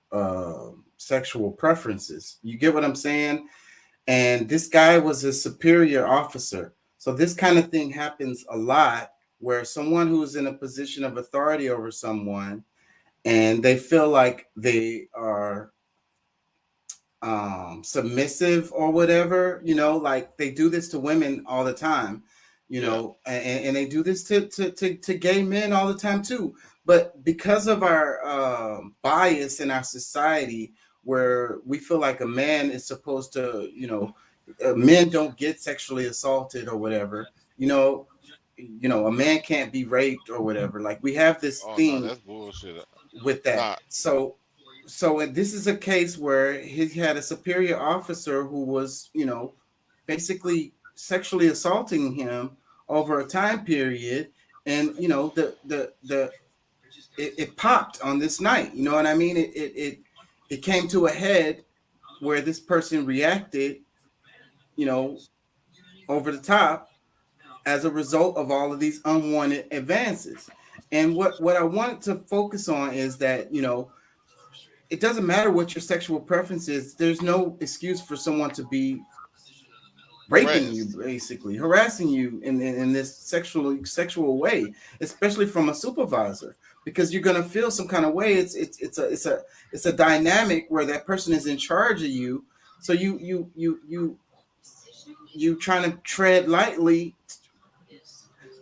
sexual preferences. You get what I'm saying? And this guy was a superior officer. So this kind of thing happens a lot, where someone who is in a position of authority over someone and they feel like they are submissive or whatever, you know, like they do this to women all the time, you know, and they do this to gay men all the time too. But because of our bias in our society, where we feel like a man is supposed to, you know, men don't get sexually assaulted or whatever, you know, a man can't be raped or whatever. Like we have this thing that's bullshit. With that. So this is a case where he had a superior officer who was, you know, basically sexually assaulting him over a time period, and you know it popped on this night. You know what I mean? It came to a head where this person reacted, you know, over the top as a result of all of these unwanted advances. And what I wanted to focus on is that, you know, it doesn't matter what your sexual preference is. There's no excuse for someone to be raping you, basically harassing you in this sexual way, especially from a supervisor, because you're gonna feel some kind of way. It's a dynamic where that person is in charge of you, so you trying to tread lightly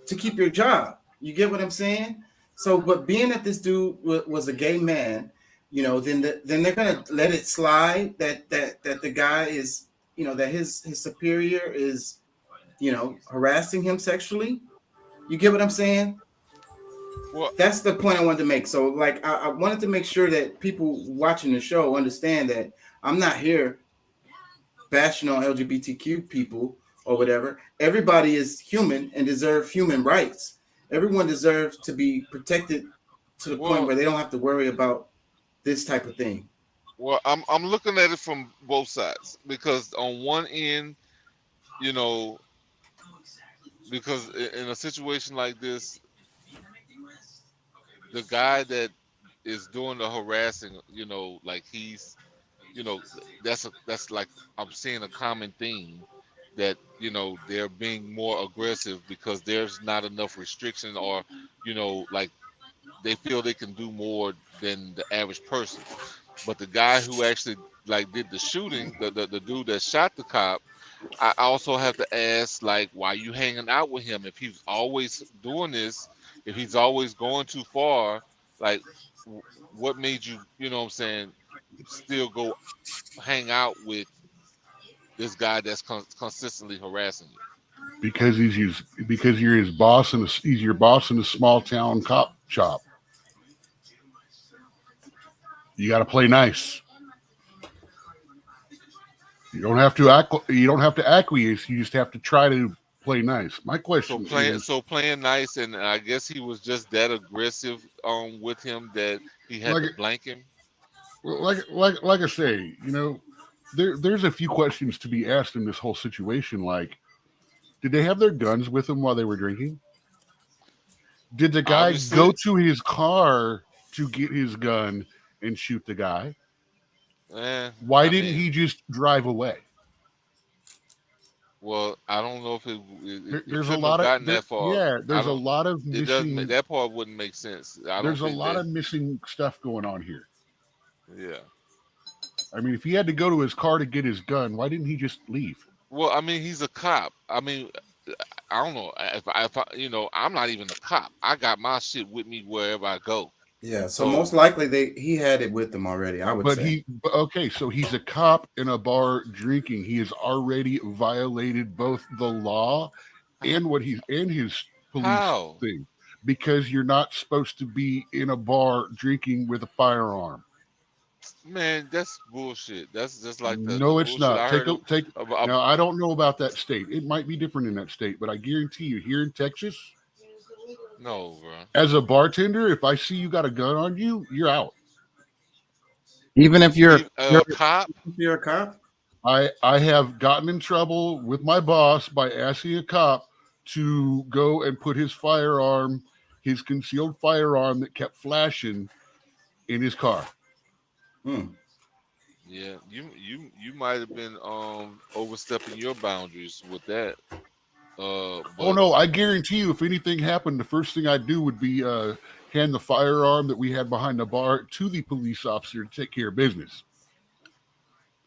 to keep your job. You get what I'm saying? So, but being that this dude was a gay man, you know, then they're gonna let it slide that the guy is, you know, that his superior is, you know, harassing him sexually. You get what I'm saying? Well, that's the point I wanted to make. So, like, I wanted to make sure that people watching the show understand that I'm not here bashing on LGBTQ people or whatever. Everybody is human and deserve human rights. Everyone deserves to be protected to the point where they don't have to worry about this type of thing. Well, I'm looking at it from both sides, because on one end, you know, because in a situation like this, the guy that is doing the harassing, you know, like he's, you know, that's like I'm seeing a common theme that, you know, they're being more aggressive because there's not enough restriction, or, you know, like they feel they can do more than the average person. But the guy who actually like did the shooting, the dude that shot the cop, I also have to ask, like, why you hanging out with him if he's always doing this, if he's always going too far, like what made you, you know what I'm saying, still go hang out with this guy that's consistently harassing you? Because because you're his boss and he's your boss in a small town cop shop. You got to play nice. You don't have to acquiesce. You just have to try to play nice. My question is, playing nice, and I guess he was just that aggressive with him that he had to blank him. Like I say, you know, there's a few questions to be asked in this whole situation. Like, did they have their guns with them while they were drinking? Did the guy go to his car to get his gun and shoot the guy? Why didn't he just drive away? Well, I don't know if there's a lot of that far. Yeah, there's a lot of missing. That part wouldn't make sense. There's a lot of missing stuff going on here. Yeah. I mean, if he had to go to his car to get his gun, why didn't he just leave? Well, I mean, he's a cop. I mean, I don't know if I you know, I'm not even a cop. I got my shit with me wherever I go. Yeah, so most likely he had it with them already, I would say. Okay, so he's a cop in a bar drinking. He has already violated both the law and his police thing, because you're not supposed to be in a bar drinking with a firearm. Man, that's bullshit. That's just like no, it's not. Now, I don't know about that state. It might be different in that state, but I guarantee you, here in Texas, no, bro. As a bartender, if I see you got a gun on you, you're out. Even if you're a cop? You're a cop? I have gotten in trouble with my boss by asking a cop to go and put his concealed firearm that kept flashing in his car. Yeah, you might have been overstepping your boundaries with that. Oh no, I guarantee you, if anything happened, the first thing I'd do would be hand the firearm that we had behind the bar to the police officer to take care of business.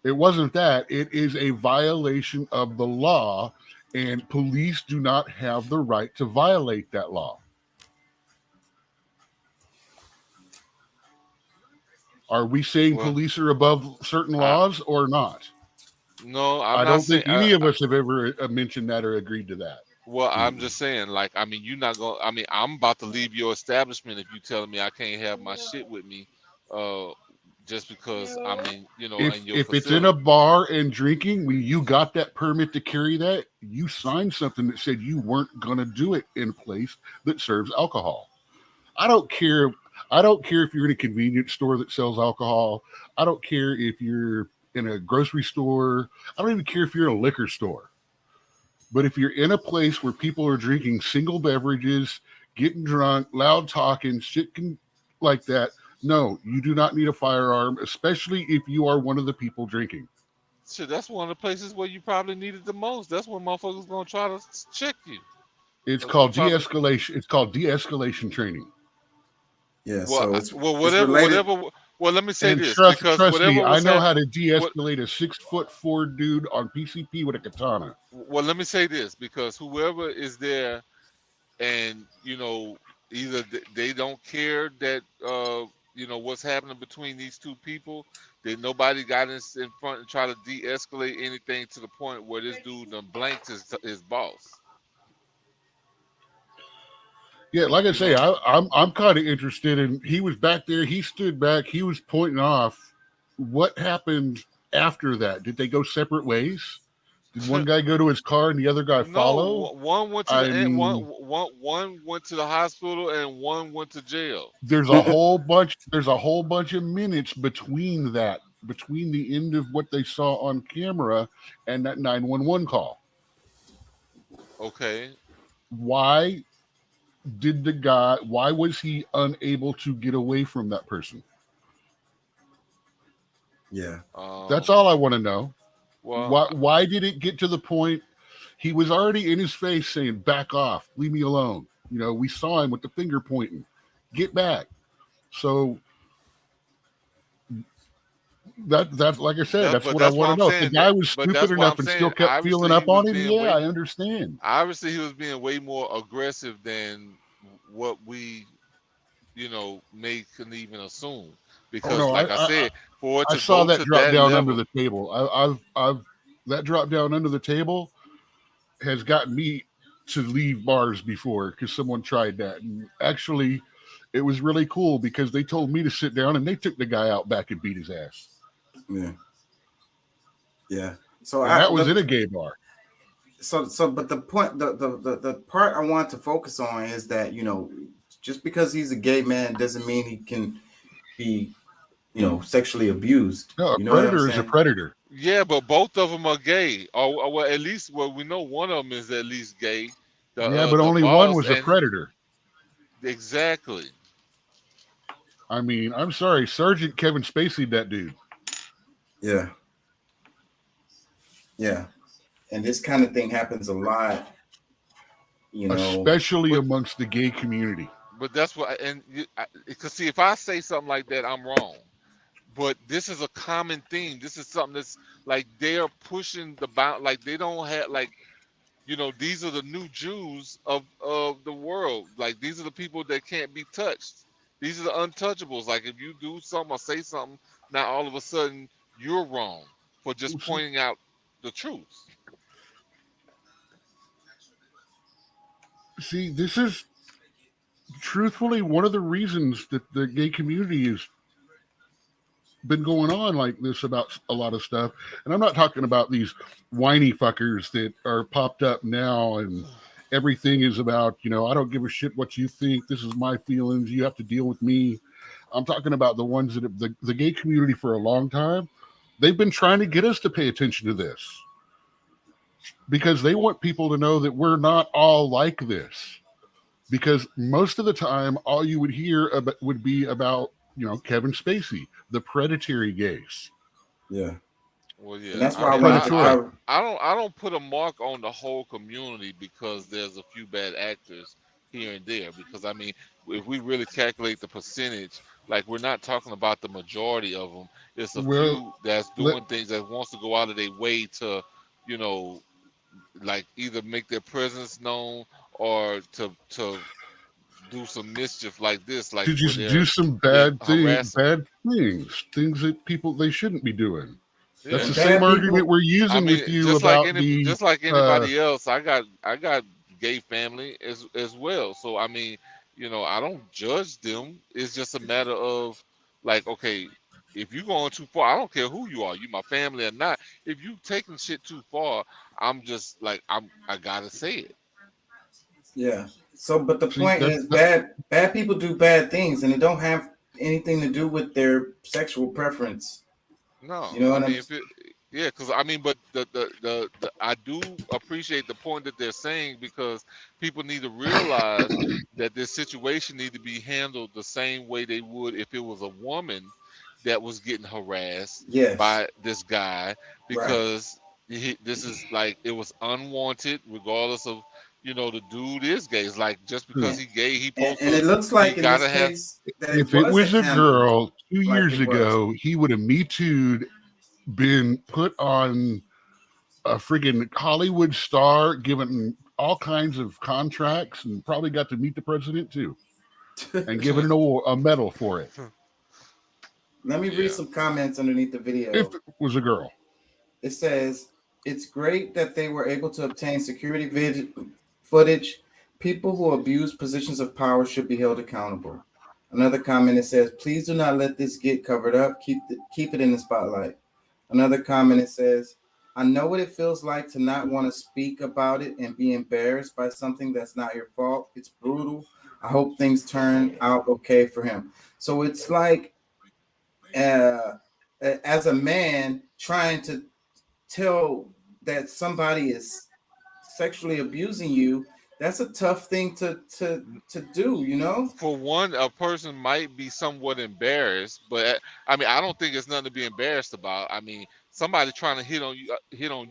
It wasn't that. It is a violation of the law, and police do not have the right to violate that law. Are we saying police are above certain laws or not? No, I don't think any of us have ever mentioned that or agreed to that. Well, I'm just saying, like, I mean, you're not going to, I mean, I'm about to leave your establishment if you're telling me I can't have my shit with me just because, I mean, you know, if it's in a bar and drinking, when you got that permit to carry that, you signed something that said you weren't going to do it in a place that serves alcohol. I don't care if you're in a convenience store that sells alcohol. I don't care if you're in a grocery store. I don't even care if you're in a liquor store. But if you're in a place where people are drinking single beverages, getting drunk, loud talking, shit like that, no, you do not need a firearm, especially if you are one of the people drinking. Shit, that's one of the places where you probably need it the most. That's when motherfuckers gonna try to check you. It's called de-escalation. It's called de-escalation training. Yeah. Well, So whatever. Well, let me say And this trust because me, I know how to what, de-escalate a 6'4" dude on PCP with a katana. well, let me say this because whoever is there, and either they don't care that what's happening between these two people, that nobody got in front and try to de-escalate anything to the point where this dude done blanked his boss. Yeah, like I say, I'm kind of interested in. He was back there. He stood back. He was pointing off. What happened after that? Did they go separate ways? Did one guy go to his car and the other guy follow? No, one went to one went to the hospital and one went to jail. There's a whole bunch. There's a whole bunch of minutes between that, between the end of what they saw on camera and that 911 call. Okay. Why was he unable to get away from that person? Yeah. That's all I want to know. Well, why did it get to the point he was already in his face saying, back off, leave me alone? We saw him with the finger pointing, get back. So that's like I said, that's what I want to know. If the guy was stupid enough and still kept feeling up on him, I understand. Obviously, he was being way more aggressive than what we, may couldn't even assume. Because, I said, for it to I saw go that to drop that down level, under the table. I've that drop down under the table has gotten me to leave bars before because someone tried that, and actually, it was really cool because they told me to sit down and they took the guy out back and beat his ass. Yeah. Yeah. So that was in a gay bar. But the point, the part I want to focus on is that, just because he's a gay man doesn't mean he can be, sexually abused. No, a predator is a predator. Yeah, but both of them are gay, or well, at least, we know one of them is at least gay. Yeah, but only one was a predator. Exactly. I mean, I'm sorry, Sergeant Kevin Spacey, that dude. Yeah. Yeah. And this kind of thing happens a lot, especially amongst the gay community. But that's what, because see, if I say something like that, I'm wrong. But this is a common theme. This is something that's like they are pushing the bound. Like they don't have these are the new Jews of the world. Like these are the people that can't be touched. These are the untouchables. Like if you do something or say something, now all of a sudden you're wrong for just pointing out the truth. See, this is truthfully one of the reasons that the gay community has been going on like this about a lot of stuff. And I'm not talking about these whiny fuckers that are popped up now and everything is about, I don't give a shit what you think. This is my feelings. You have to deal with me. I'm talking about the ones that have, the gay community for a long time. They've been trying to get us to pay attention to this because they want people to know that we're not all like this. Because most of the time, all you would hear about would be about, Kevin Spacey, the predatory gays. Yeah. Well, yeah. And that's why I don't put a mark on the whole community because there's a few bad actors here and there. Because I mean, if we really calculate the percentage, like we're not talking about the majority of them. It's a few that's doing things that wants to go out of their way to, like either make their presence known or to do some mischief like this, like to just do some bad things that people they shouldn't be doing. Yeah. That's the same argument we're using with you just about like just like anybody else. I got gay family as well. So I mean, I don't judge them. It's just a matter of like, okay, if you're going too far, I don't care who you are, you my family or not. If you taking shit too far, I'm just like I gotta say it. Yeah. So, but the point is, bad people do bad things, and it don't have anything to do with their sexual preference. No, You know I what mean, I'm if it, yeah, because I mean, but the I do appreciate the point that they're saying because people need to realize that this situation need to be handled the same way they would if it was a woman that was getting harassed Yes. by this guy, Right. because this is like it was unwanted, regardless of the dude is gay. It's like just because he gay, he And, supposed and it to looks he like in this gotta have. case that it If it was wasn't a handled girl 2 like years it was. ago, he would have Me Too'd, been put on a friggin' Hollywood star, given all kinds of contracts, and probably got to meet the president too, and given an award, a medal for it. Let me read some comments underneath the video. If it was a girl. It says, it's great that they were able to obtain security footage. People who abuse positions of power should be held accountable. Another comment, it says, please do not let this get covered up. Keep it in the spotlight. Another comment, it says, I know what it feels like to not want to speak about it and be embarrassed by something that's not your fault. It's brutal. I hope things turn out okay for him. So it's like, as a man trying to tell that somebody is sexually abusing you, that's a tough thing to do, you know? For one, a person might be somewhat embarrassed, but I mean, I don't think it's nothing to be embarrassed about. I mean, somebody trying to hit on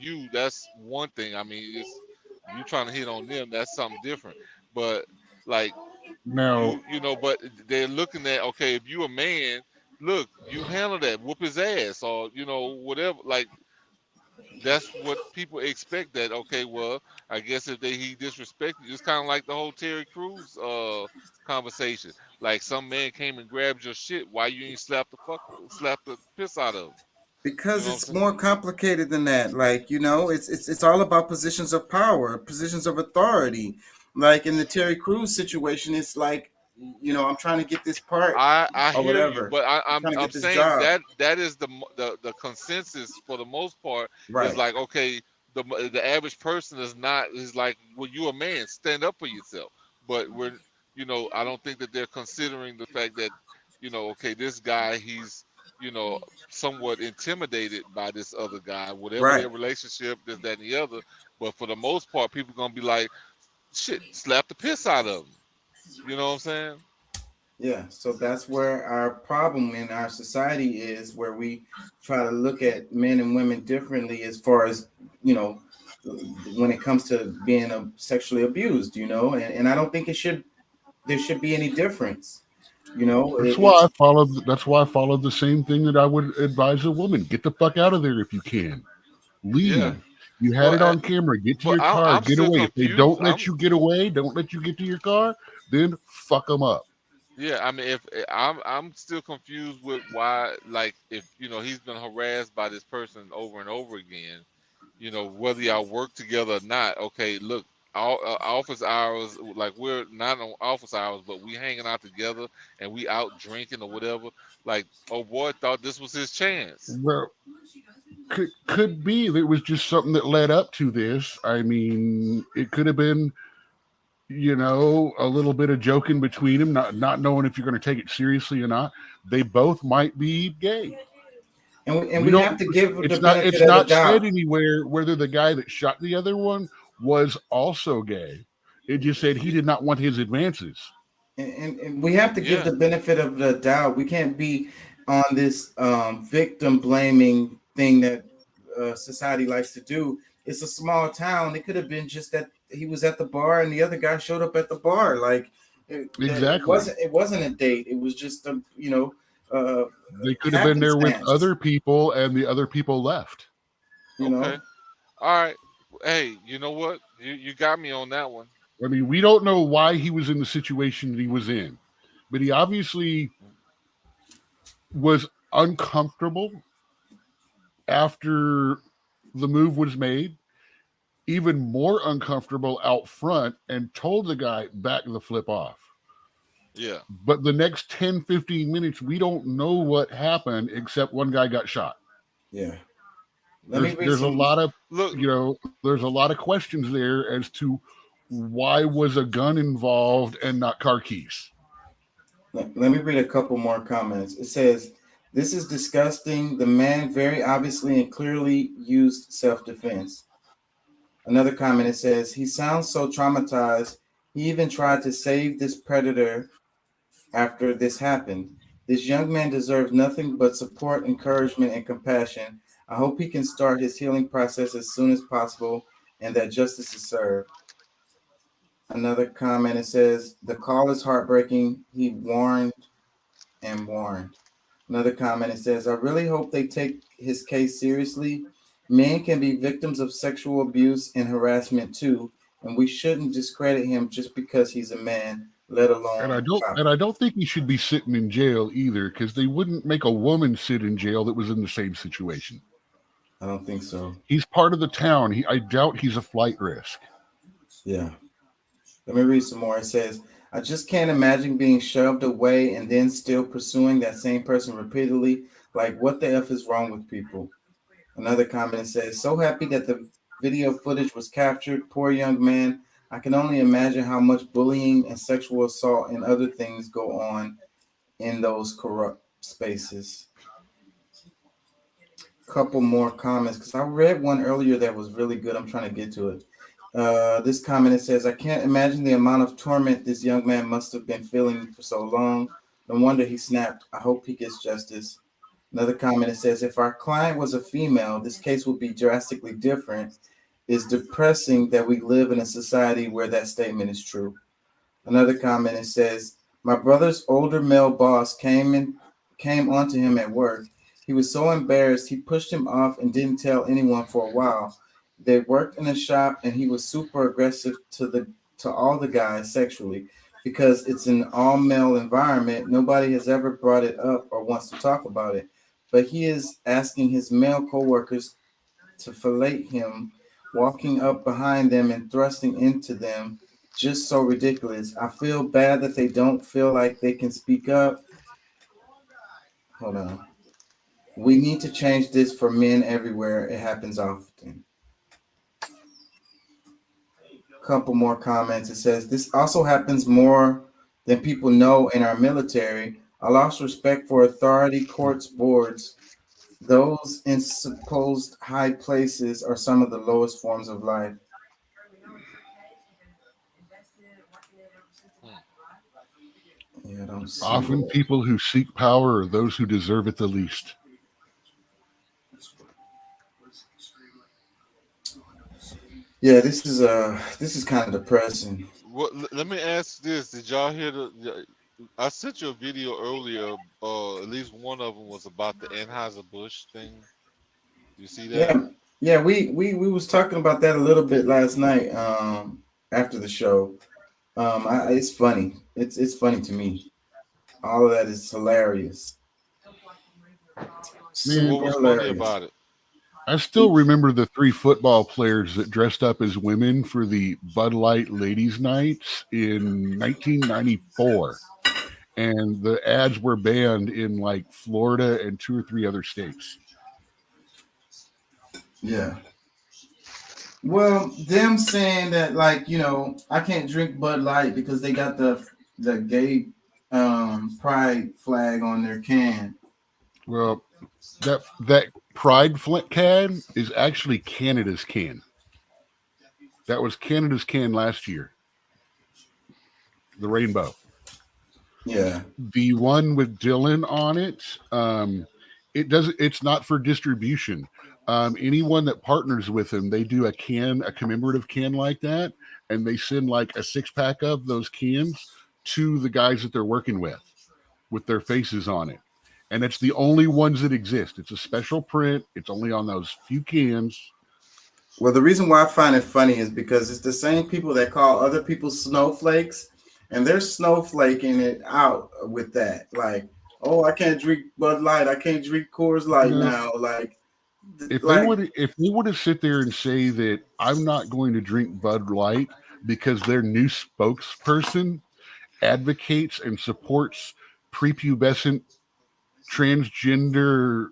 you, that's one thing. I mean, it's you trying to hit on them, that's something different. But like, No. but they're looking at, okay, if you a man, look, you handle that, whoop his ass, or whatever. Like, that's what people expect. That okay, well, I guess if he disrespected you, it's kind of like the whole Terry Crews conversation. Like some man came and grabbed your shit, why you ain't slap the piss out of him? Because it's more complicated than that. Like, it's all about positions of power, positions of authority. Like in the Terry Crews situation, it's like, I'm trying to get this part. I or hear whatever. you, but trying to I'm get this saying job. that is the consensus for the most part. Right. Is like, okay, the average person is like, well, you a man, stand up for yourself. But I don't think that they're considering the fact that, okay, this guy, he's somewhat intimidated by this other guy, whatever Right. their relationship, this, that, and the other. But for the most part, people gonna be like, shit, slap the piss out of him. You know what I'm saying? Yeah, so that's where our problem in our society is, where we try to look at men and women differently as far as, when it comes to being sexually abused, and I don't think there should be any difference. That's why I followed the same thing that I would advise a woman. Get the fuck out of there if you can. Leave. Yeah. You had it on camera. Get to your car. I'm Get still away. If they confused. don't let you get away, don't let you get to your car, then fuck them up. Yeah, I mean, if I'm still confused with why, like, if he's been harassed by this person over and over again, whether y'all work together or not. Okay, look, all office hours, like we're not on office hours, but we hanging out together and we out drinking or whatever. Like, oh boy, thought this was his chance. Well, could be that it was just something that led up to this. I mean, it could have been, a little bit of joking between them, not knowing if you're going to take it seriously or not. They both might be gay. And we have to give it's the not benefit it's of the not doubt. said anywhere whether the guy that shot the other one was also gay. It just said he did not want his advances. And we have to give the benefit of the doubt. We can't be on this victim blaming thing that society likes to do. It's a small town. It could have been just that he was at the bar and the other guy showed up at the bar. Like, Exactly. It wasn't a date. It was just they could have been there with other people and the other people left. Okay. All right. Hey, you know what? You got me on that one. I mean, we don't know why he was in the situation that he was in, but he obviously was uncomfortable after the move was made, even more uncomfortable out front, and told the guy, back the flip off. Yeah. But the next 10, 15 minutes, we don't know what happened except one guy got shot. Yeah. There's a lot of there's a lot of questions there as to why was a gun involved and not car keys. Let me read a couple more comments. It says, This is disgusting. The man very obviously and clearly used self-defense. Another comment, it says, he sounds so traumatized. He even tried to save this predator after this happened. This young man deserves nothing but support, encouragement, and compassion. I hope he can start his healing process as soon as possible and that justice is served. Another comment, it says, the call is heartbreaking. He warned and warned. Another comment, it says, I really hope they take his case seriously. Men can be victims of sexual abuse and harassment too, and we shouldn't discredit him just because he's a man, let alone. And I don't think he should be sitting in jail either, because they wouldn't make a woman sit in jail that was in the same situation. I don't think so. He's part of the town. I doubt he's a flight risk. Yeah. Let me read some more. It says, I just can't imagine being shoved away and then still pursuing that same person repeatedly. Like, what the F is wrong with people? Another comment says, so happy that the video footage was captured. Poor young man. I can only imagine how much bullying and sexual assault and other things go on in those corrupt spaces. Couple more comments, because I read one earlier that was really good. I'm trying to get to it. This comment, it says, I can't imagine the amount of torment this young man must have been feeling for so long. No wonder he snapped. I hope he gets justice. Another comment, it says, if our client was a female, this case would be drastically different. It's depressing that we live in a society where that statement is true. Another comment, it says, my brother's older male boss came onto him at work. He was so embarrassed, he pushed him off and didn't tell anyone for a while. They worked in a shop and he was super aggressive to all the guys sexually because it's an all-male environment. Nobody has ever brought it up or wants to talk about it. But he is asking his male coworkers to fillet him, walking up behind them and thrusting into them. Just so ridiculous. I feel bad that they don't feel like they can speak up. Hold on. We need to change this for men everywhere. It happens often. Couple more comments. It says, this also happens more than people know in our military. I lost respect for authority, courts, boards. Those in supposed high places are some of the lowest forms of life. Yeah, I don't see Often that. people who seek power are those who deserve it the least. Yeah, this is kind of depressing. Well, let me ask this: did y'all hear I sent you a video earlier. At least one of them was about the Anheuser-Busch thing. You see that? Yeah. We was talking about that a little bit last night. After the show, it's funny. It's funny to me. All of that is hilarious. What was funny about it? I still remember the 3 football players that dressed up as women for the Bud Light Ladies Nights in 1994. And the ads were banned in like Florida and 2 or 3 other states. Yeah. Well, them saying that, like, I can't drink Bud Light because they got the gay pride flag on their can. Well, that Pride can is actually Canada's can. That was Canada's can last year. The rainbow. Yeah. The one with Dylan on it, it's not for distribution. Anyone that partners with him, they do a commemorative can like that, and they send like a 6-pack of those cans to the guys that they're working with their faces on it. And it's the only ones that exist. It's a special print. It's only on those few cans. Well, the reason why I find it funny is because it's the same people that call other people snowflakes, and they're snowflaking it out with that. Like, oh, I can't drink Bud Light. I can't drink Coors Light now. Like, if they would have sit there and say that I'm not going to drink Bud Light because their new spokesperson advocates and supports prepubescent transgender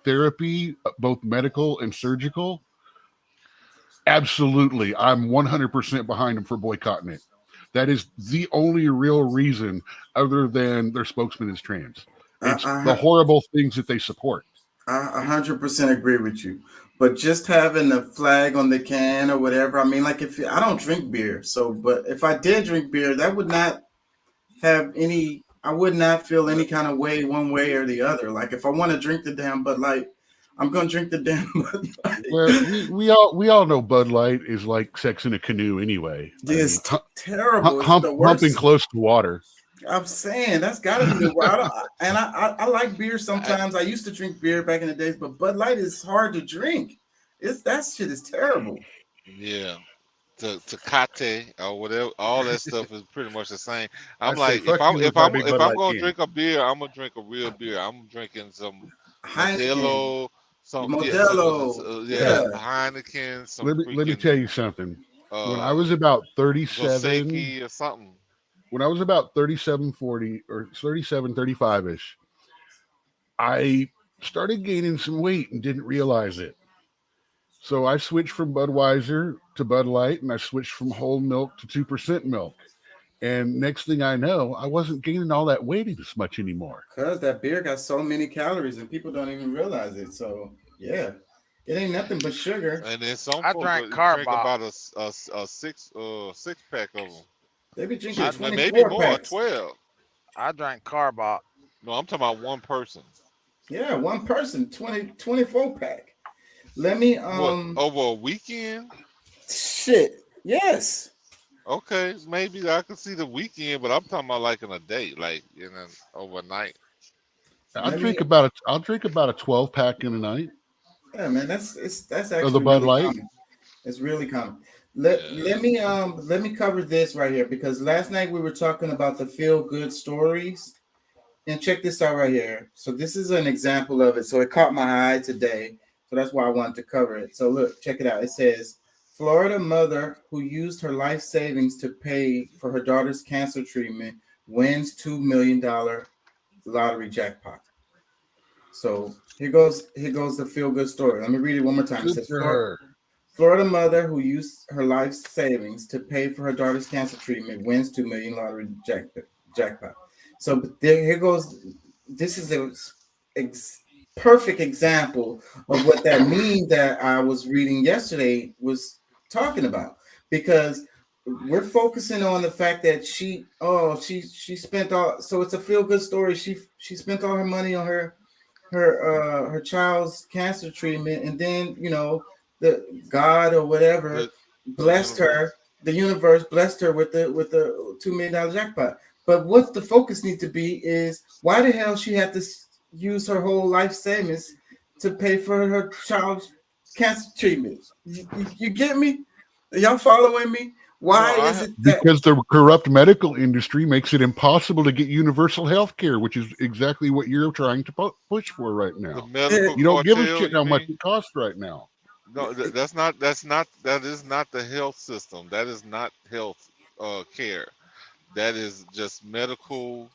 therapy, both medical and surgical, absolutely, I'm 100% behind them for boycotting it. That is the only real reason, other than their spokesman is trans. It's I the horrible things that they support. I 100% agree with you. But just having the flag on the can or whatever, I mean, like if I don't drink beer, so but if I did drink beer, that would not have any. I would not feel any kind of way one way or the other. Like if I want to drink the damn Bud Light, I'm gonna drink the damn Bud Light. Well, we all know Bud Light is like sex in a canoe anyway. It's terrible. It's the worst. Humping close to water. I'm saying that's got to be the word. And I like beer sometimes. I used to drink beer back in the days, but Bud Light is hard to drink. That shit is terrible. Yeah. Tecate or whatever, all that stuff is pretty much the same. I'm I like, say, if fuck I'm you if with my I'm big if Bud I'm Light gonna can. drink a beer, I'm gonna drink a real beer. I'm drinking some Heineken. Modelo, Yeah. Heineken. Some Let me freaking, tell you something. When I was about 37, Goseki or something. when I was about 37, 40 or 37, 35 ish, I started gaining some weight and didn't realize it. So I switched from Budweiser to Bud Light, and I switched from whole milk to 2% milk. And next thing I know, I wasn't gaining all that weight as much anymore. Cause that beer got so many calories and people don't even realize it. So yeah, it ain't nothing but sugar. And then some I folks drank drink Carbot. about a six pack of them. They be drinking Shit, 24 maybe more, packs. 12. I drank Carbot. No, I'm talking about one person. Yeah, one person, 24 pack. Let me What, over a weekend? shit. Yes. Okay, maybe I could see the weekend, but I'm talking about like in a day, like overnight. I'll drink about a 12 pack in a night. Yeah, man, that's actually Of the Bud really Light. common. It's really common. Let me cover this right here because last night we were talking about the feel good stories. And check this out right here. So this is an example of it. So it caught my eye today. So that's why I wanted to cover it. So look, check it out. It says Florida mother who used her life savings to pay for her daughter's cancer treatment wins $2 million lottery jackpot. So here goes the feel good story. Let me read it one more time. It says, Florida mother who used her life savings to pay for her daughter's cancer treatment wins $2 million lottery jackpot. So here goes. This is a perfect example of what that meme that I was reading yesterday was talking about, because we're focusing on the fact that she spent all. So it's a feel good story. She spent all her money on her child's cancer treatment, and then the God or whatever blessed her. The universe blessed her with the $2 million jackpot. But what the focus needs to be is why the hell she had to use her whole life savings to pay for her child's cancer treatment. You get me? Are y'all following me? Why is it that? Because the corrupt medical industry makes it impossible to get universal health care, which is exactly what you're trying to push for right now. You don't give a shit how much it costs right now. No, that is not the health system. That is not health care. That is just medical,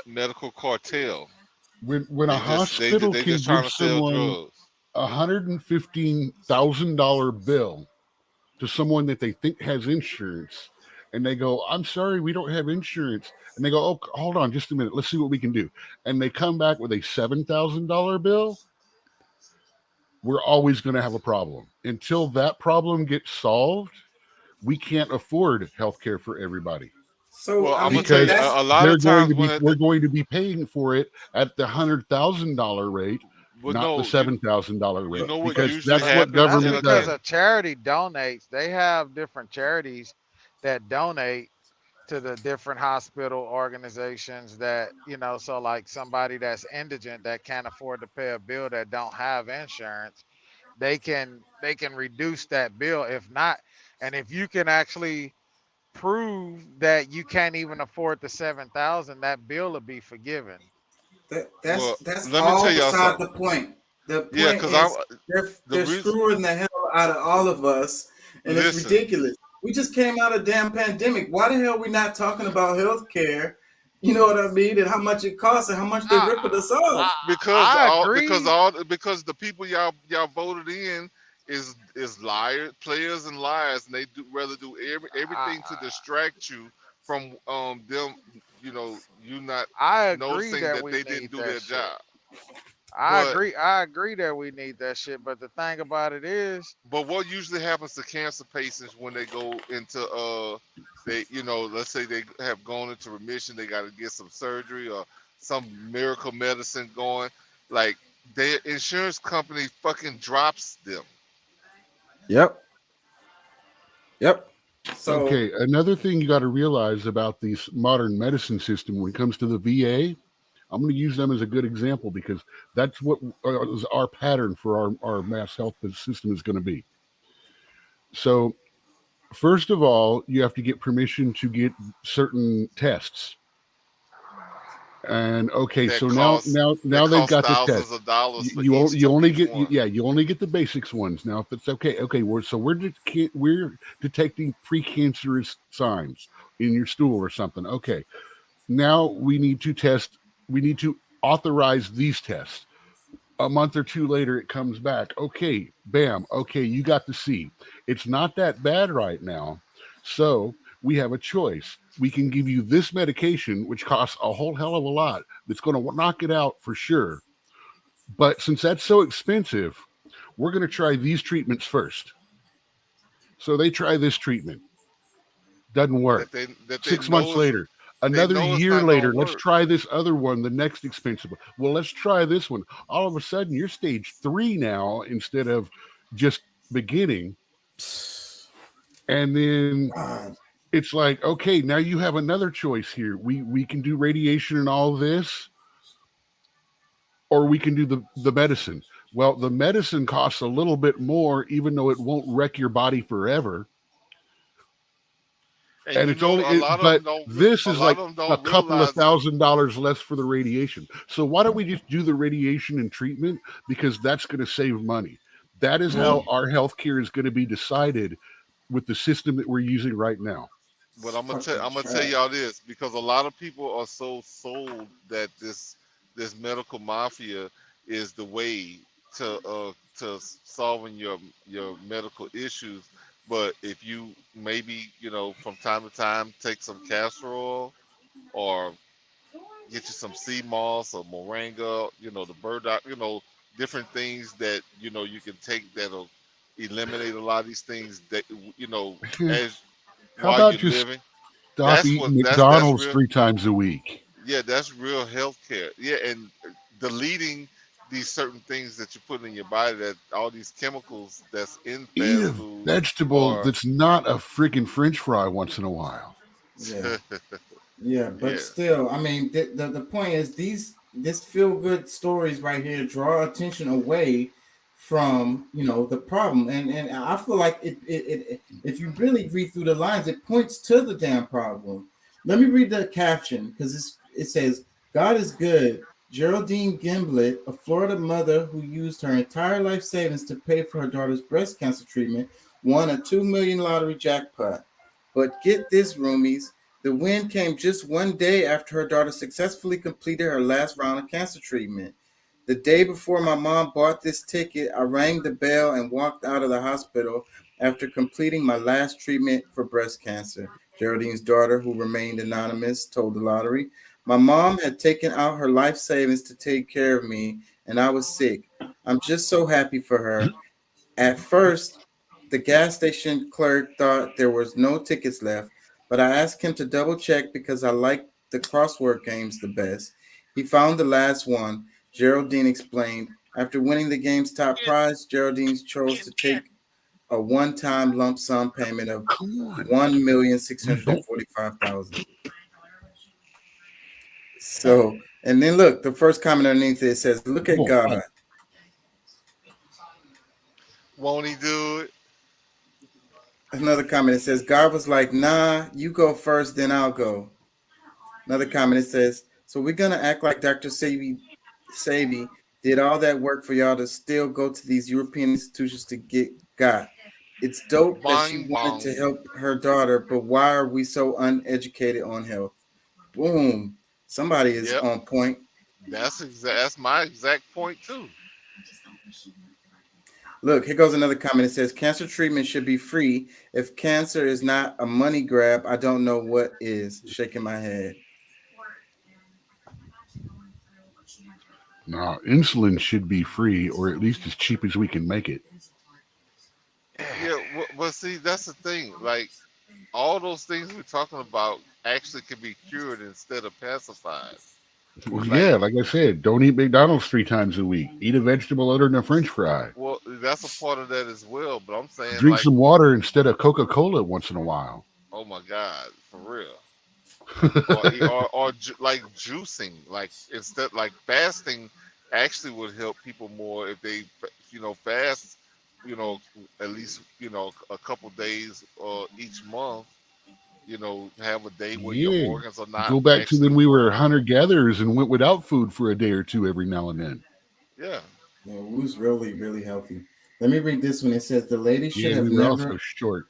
medical cartel. When a hospital they can just trying give to sell someone drugs. a $115,000 bill to someone that they think has insurance, and they go, "I'm sorry, we don't have insurance," and they go, "Oh, hold on, just a minute, let's see what we can do," and they come back with a $7,000 bill, we're always going to have a problem. Until that problem gets solved, we can't afford health care for everybody. So I'm gonna tell you, a lot of times we're going to be paying for it at the $100,000 rate, not the $7,000 rate, because that's what government because does. a charity donates. They have different charities that donate to the different hospital organizations that, so like somebody that's indigent that can't afford to pay a bill that don't have insurance, they can reduce that bill. If not, and if you can actually prove that you can't even afford the $7,000, that bill will be forgiven. That's let me all tell y'all beside something. the point. The point Yeah, because they're screwing the hell out of all of us, and it's ridiculous. We just came out of a damn pandemic. Why the hell are we not talking about health care? You know what I mean? And how much it costs and how much they ripping us off. Because the people y'all voted in is liars, players and liars, and they rather do everything to distract you from them, you know, you not I agree noticing that that we they need didn't do that their shit. job. I But agree. I agree that we need that shit. But the thing about it is, but what usually happens to cancer patients when they go into they, you know, let's say they have gone into remission, they got to get some surgery or some miracle medicine going, like their insurance company fucking drops them. Yep. So Okay, another thing you got to realize about this modern medicine system when it comes to the VA, I'm going to use them as a good example because that's what is our pattern for our mass health system is going to be. So, first of all, you have to get permission to get certain tests. And okay, That so costs now they've got the thousands test. of dollars for You each only get one. you only get the basics ones. Now, if it's okay, we're detecting precancerous signs in your stool or something. Okay, now we need to authorize these tests. A month or two later, it comes back. Okay, bam. Okay, you got the C. It's not that bad right now. So we have a choice. We can give you this medication, which costs a whole hell of a lot. That's going to knock it out for sure. But since that's so expensive, we're going to try these treatments first. So they try this treatment. Doesn't work. That they 6 months later. Another know it's year not later, gonna let's work. try this other one, the next expensive one. Well, let's try this one. All of a sudden, you're stage 3 now instead of just beginning. And then it's like, okay, now you have another choice here. We can do radiation and all this, or we can do the medicine. Well, the medicine costs a little bit more, even though it won't wreck your body forever. And you it's know, only, a lot of but them don't. this A is lot like of them a don't couple of realize. $1,000s less for the radiation. So why don't we just do the radiation and treatment? Because that's going to save money. That is how our healthcare is going to be decided with the system that we're using right now. But I'm gonna tell y'all this, because a lot of people are so sold that this medical mafia is the way to solving your medical issues. But if you maybe, you know, from time to time take some castor oil or get you some sea moss or moringa, you know, the burdock, you know, different things that, you know, you can take that'll eliminate a lot of these things that, you know, as How while about you're just living. stop eating McDonald's Real. 3 times a week? Yeah, that's real healthcare. Yeah, and deleting these certain things that you put in your body, that all these chemicals that's in Eat fast a food vegetable or that's not a freaking French fry once in a while. Yeah, but Yeah. still, I mean, the point is this feel good stories right here draw attention away from, you know, the problem, and I feel like it if you really read through the lines, it points to the damn problem. Let me read the caption because it says, "God is good. Geraldine Gimblett, a Florida mother who used her entire life savings to pay for her daughter's breast cancer treatment, won a $2 million lottery jackpot. But get this, roomies." The win came just one day after her daughter successfully completed her last round of cancer treatment. The day before my mom bought this ticket, I rang the bell and walked out of the hospital after completing my last treatment for breast cancer. Geraldine's daughter, who remained anonymous, told the lottery. My mom had taken out her life savings to take care of me, and I was sick. I'm just so happy for her. At first, the gas station clerk thought there was no tickets left, but I asked him to double check because I like the crossword games the best. He found the last one. Geraldine explained. After winning the game's top prize, Geraldine chose to take a one-time lump sum payment of $1,645,000. So, and then look, the first comment underneath it says, "Look at God. Won't he do it?" Another comment, it says, "God was like, nah, you go first, then I'll go." Another comment, it says, "So we're going to act like Dr. Sebi did all that work for y'all to still go to these European institutions to get got. It's dope that she wanted to help her daughter, but why are we so uneducated on health?" Boom. Somebody is on point. That's my exact point too. Look, here goes another comment. It says cancer treatment should be free. If cancer is not a money grab, I don't know what is. Shaking my head. No, insulin should be free, or at least as cheap as we can make it. Yeah, but see, that's the thing. Like, all those things we're talking about actually can be cured instead of pacified. Well, yeah, like I said, don't eat McDonald's 3 times a week. Eat a vegetable other than a French fry. Well, that's a part of that as well. But I'm saying, Drink like, some water instead of Coca-Cola once in a while. oh my God, for real. or like juicing, like instead, like fasting actually would help people more if they, fast, at least, a couple days each month, have a day where your organs are not. Go back to when we were hunter-gatherers and went without food for a day or two every now and then. Yeah. Yeah, we was really, really healthy. Let me read this one. It says the lady should have we were never. also short.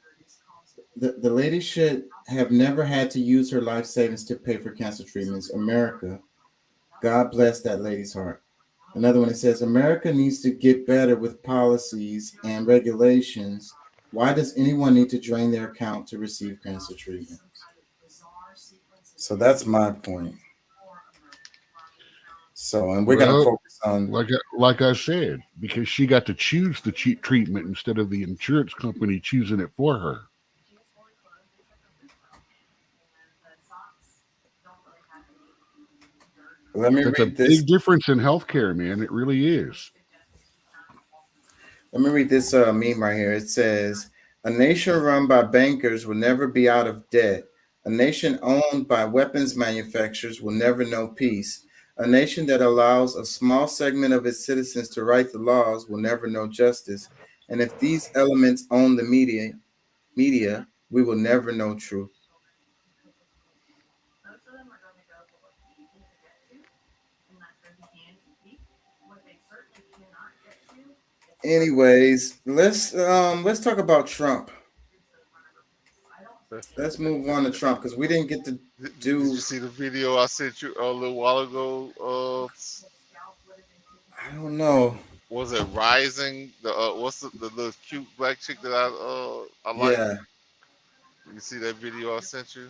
The lady should have never had to use her life savings to pay for cancer treatments. America, God bless that lady's heart. Another one, it says America needs to get better with policies and regulations. Why does anyone need to drain their account to receive cancer treatment? So that's my point. So, and we're going to focus on... Like I said, because she got to choose the cheap treatment instead of the insurance company choosing it for her. Let me That's a read this. big difference in healthcare, man. It really is. Let me read this meme right here. It says, a nation run by bankers will never be out of debt. A nation owned by weapons manufacturers will never know peace. A nation that allows a small segment of its citizens to write the laws will never know justice. And if these elements own the media, we will never know truth. Anyways, let's talk about Trump. Let's move on to Trump because we didn't get to do. Did you see the video I sent you a little while ago? I don't know. Was it Rising? What's the little cute black chick that I like? Yeah. You see that video I sent you?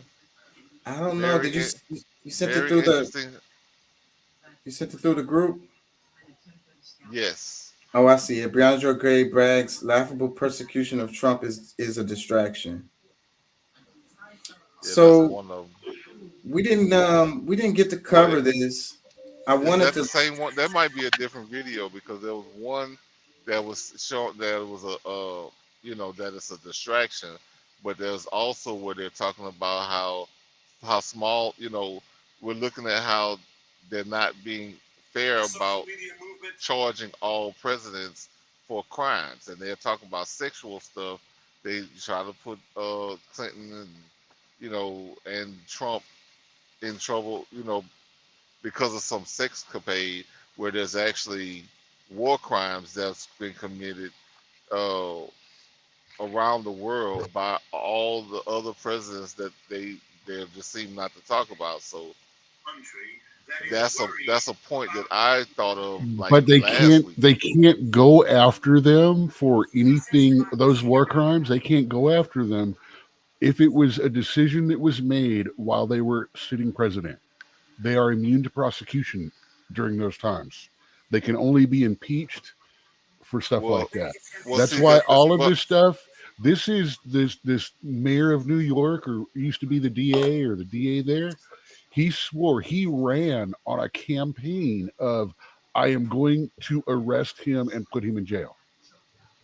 I don't know. Did you sent it through You sent it through the group? Yes. Oh, I see it. Breandra Gray brags laughable persecution of Trump is a distraction. Yeah, so we didn't get to cover this. I wanted to the same one. That might be a different video because there was one that was showing that it was that it's a distraction, but there's also where they're talking about how small, we're looking at how they're not being fair about charging all presidents for crimes, and they're talking about sexual stuff. They try to put Clinton and Trump in trouble, because of some sexcapade where there's actually war crimes that's been committed around the world by all the other presidents that they just seem not to talk about. So that's a point that I thought of. But they can't go after them for anything. Those war crimes, they can't go after them if it was a decision that was made while they were sitting president. They are immune to prosecution during those times. They can only be impeached for stuff like that. That's why all of this stuff. This is this mayor of New York, or used to be the DA or the DA there. He swore, he ran on a campaign of, I am going to arrest him and put him in jail.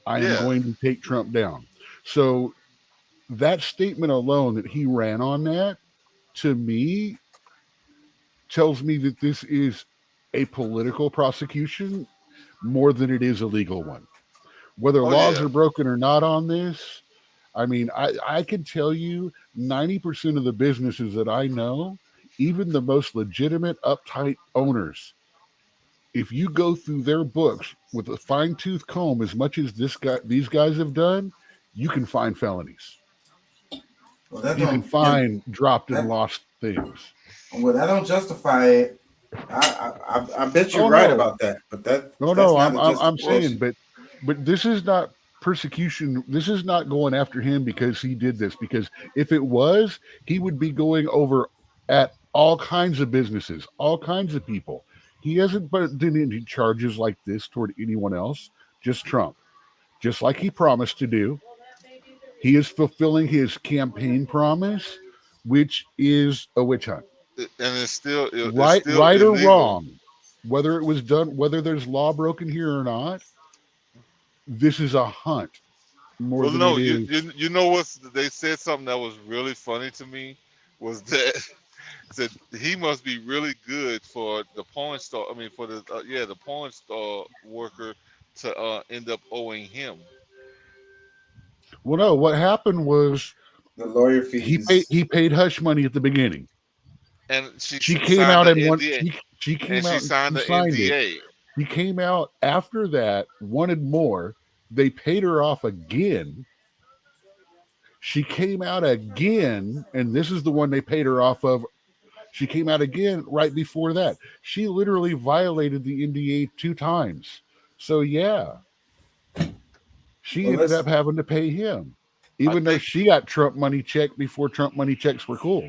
I am going to take Trump down. So that statement alone that he ran on that, to me, tells me that this is a political prosecution more than it is a legal one. Whether laws are broken or not on this, I mean, I can tell you 90% of the businesses that I know, even the most legitimate, uptight owners, if you go through their books with a fine-tooth comb, as much as these guys have done, you can find felonies. Well, you can find dropped and lost things. Well, that don't justify it. I bet you're right about that. But that I'm saying, but But this is not persecution. This is not going after him because he did this. Because if it was, he would be going over at all kinds of businesses, all kinds of people. He hasn't put any charges like this toward anyone else, just Trump. Just like he promised to do. He is fulfilling his campaign promise, which is a witch hunt. And it's still Right or illegal. Wrong, whether it was done, whether there's law broken here or not, this is a hunt. More Well, than no, it you, is. you know what? They said something that was really funny to me was that said he must be really good for the porn star. I mean, for the the porn star worker to end up owing him. Well, no, what happened was the lawyer fees. He paid hush money at the beginning. And she came signed out the and NDA. she came And out she and signed the signed it. NDA. He came out after that, wanted more. They paid her off again. She came out again, and this is the one they paid her off of. She came out again right before that. She literally violated the NDA 2 times. So yeah, she ended up having to pay him, even though she got Trump money check before Trump money checks were cool.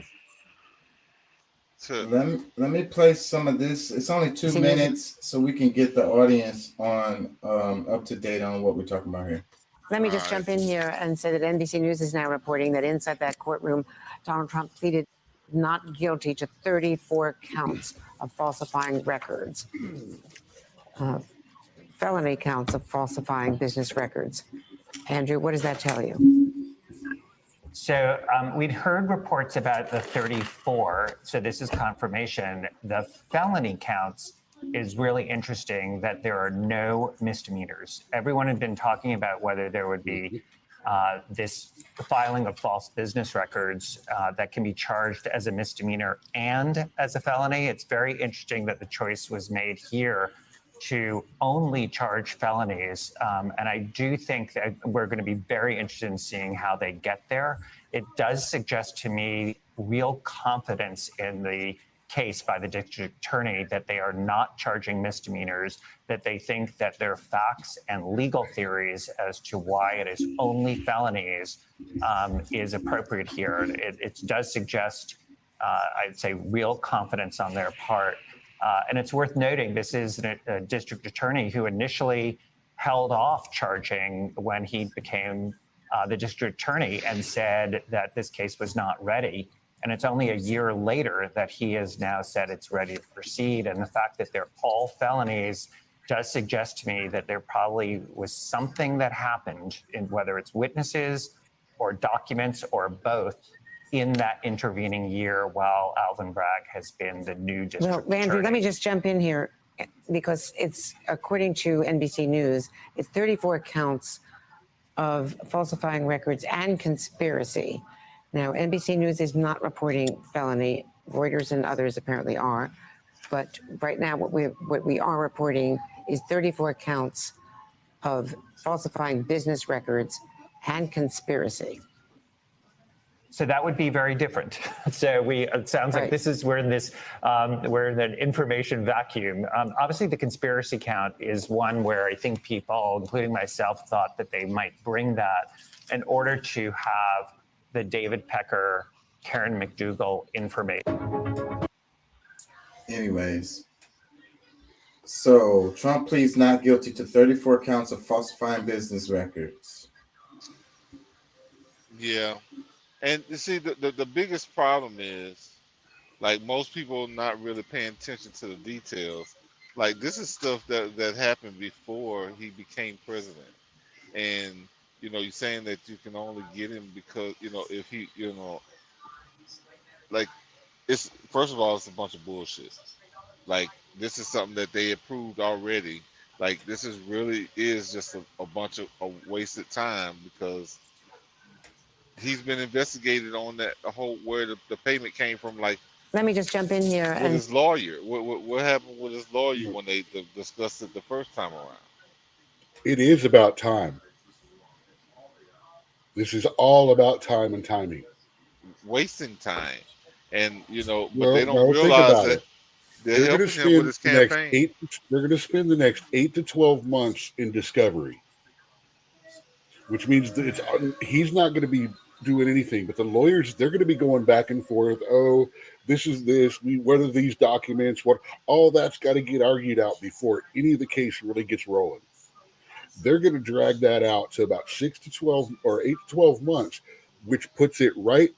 Let me play some of this. It's only 2 minutes, so we can get the audience on up to date on what we're talking about here. Let me just jump in here and say that NBC News is now reporting that inside that courtroom, Donald Trump pleaded not guilty to 34 counts of falsifying records, felony counts of falsifying business records. Andrew, what does that tell you? So we'd heard reports about the 34. So this is confirmation. The felony counts is really interesting that there are no misdemeanors. Everyone had been talking about whether there would be this filing of false business records that can be charged as a misdemeanor and as a felony. It's very interesting that the choice was made here to only charge felonies. And I do think that we're going to be very interested in seeing how they get there. It does suggest to me real confidence in the case by the district attorney that they are not charging misdemeanors, that they think that their facts and legal theories as to why it is only felonies is appropriate here. It does suggest, I'd say, real confidence on their part. And it's worth noting, this is a district attorney who initially held off charging when he became the district attorney and said that this case was not ready. And it's only a year later that he has now said it's ready to proceed. And the fact that they're all felonies does suggest to me that there probably was something that happened, in whether it's witnesses or documents or both, in that intervening year while Alvin Bragg has been the new district attorney. Andrew, let me just jump in here because it's, according to NBC News, it's 34 counts of falsifying records and conspiracy. Now, NBC News is not reporting felony. Reuters and others apparently are. But right now, what we are reporting is 34 counts of falsifying business records and conspiracy. So that would be very different. So it sounds like this is, we're in an information vacuum. Obviously the conspiracy count is one where I think people, including myself, thought that they might bring that in order to have the David Pecker, Karen McDougal information. Anyways, so Trump pleads not guilty to 34 counts of falsifying business records. Yeah. And you see, the biggest problem is, like, most people not really paying attention to the details. Like, this is stuff that happened before he became president. And, you know, you're saying that you can only get him because, you know, if he, you know, like, it's, first of all, it's a bunch of bullshit. Like, this is something that they approved already. Like, this is really is just a bunch of wasted time because he's been investigated on that whole where the payment came from. Like, let me just jump in here with his lawyer. What happened with his lawyer when they discussed it the first time around? It is about time. This is all about time and timing. Wasting time, and you know, but they don't realize that they're helping him with his campaign. They're going to spend the next 8 to 12 months in discovery. which means that he's not going to be doing anything. But the lawyers, they're going to be going back and forth. Oh, this is this. What are these documents? What? All that's got to get argued out before any of the case really gets rolling. They're going to drag that out to about 6 to 12 or 8 to 12 months, which puts it right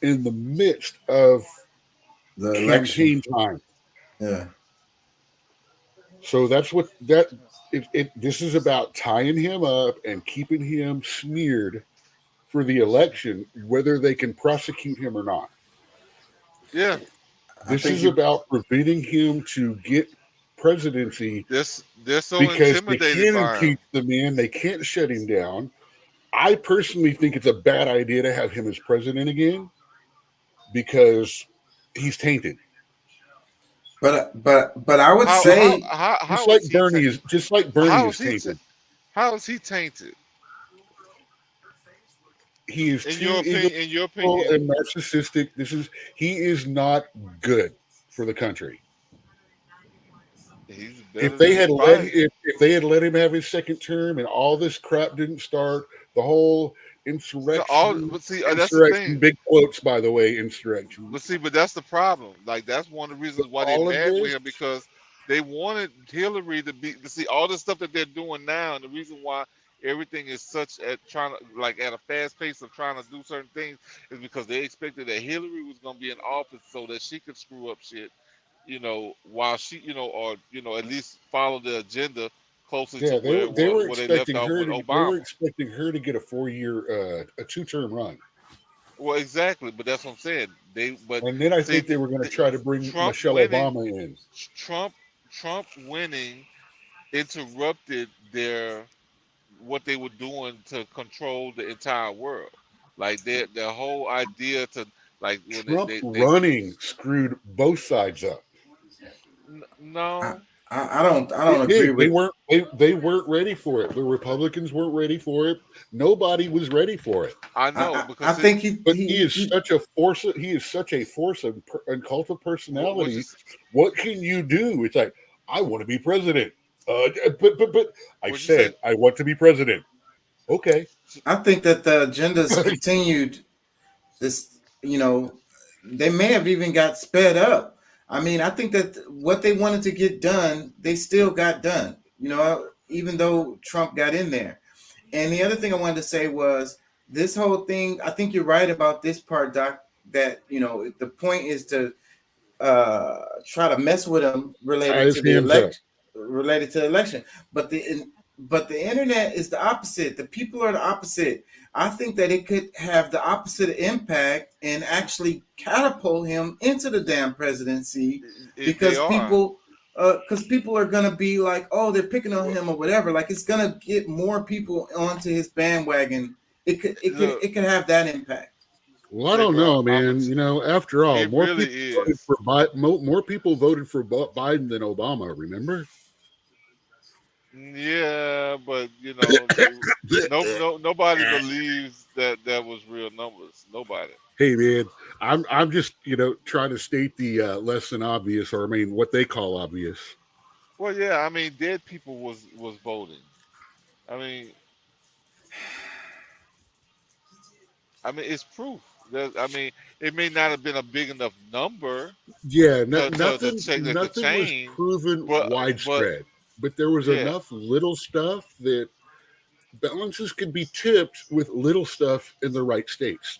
in the midst of the campaign election time. Yeah. So that's what this is about, tying him up and keeping him smeared for the election, whether they can prosecute him or not. Yeah. This is about preventing him to get presidency. They're so because they intimidated can't by him. impeach the man. They can't shut him down. I personally think it's a bad idea to have him as president again because he's tainted. But I would say just like Bernie is tainted. How is he tainted? He is In too your evil opinion, and narcissistic. He is not good for the country. If they had let him have his second term and all this crap didn't start, the whole insurrection. That's the thing. Big quotes, by the way, insurrection. But that's the problem. Like that's one of the reasons why they're mad with him, because they wanted Hillary to see all the stuff that they're doing now, and the reason why everything is such at a fast pace of trying to do certain things is because they expected that Hillary was going to be in office so that she could screw up shit, while she, or at least follow the agenda closely to where they left off with Obama. They were expecting her to get a 4-year, a 2-term run. Well, exactly, but that's what I'm saying. And then I think they were going to try to bring Michelle Obama in. Trump winning interrupted what they were doing to control the entire world. Like their whole idea to like when Trump running screwed both sides up. No, I don't agree with. They weren't ready for it. The Republicans weren't ready for it. Nobody was ready for it. I know because I think he is such a force. He is such a force and cult of personality. What can you do? It's like, I want to be president. But I want to be president. Okay. I think that the agenda's continued. This, they may have even got sped up. I mean, I think that what they wanted to get done, they still got done. Even though Trump got in there. And the other thing I wanted to say was this whole thing. I think you're right about this part, Doc. That the point is to try to mess with them related to the election. But the internet is the opposite. The people are the opposite. I think that it could have the opposite impact and actually catapult him into the damn presidency because people are gonna be like, oh, they're picking on him or whatever. Like it's gonna get more people onto his bandwagon. It could have that impact. Well, I don't know, man. After all, more people voted for Biden than Obama. Remember? Yeah, but nobody believes that was real numbers. Nobody. Hey, man, I'm just trying to state the less than obvious, or what they call obvious. Well, yeah, dead people was voting. It's proof. It may not have been a big enough number. Yeah, nothing was proven widespread. But there was enough little stuff that balances could be tipped with little stuff in the right states.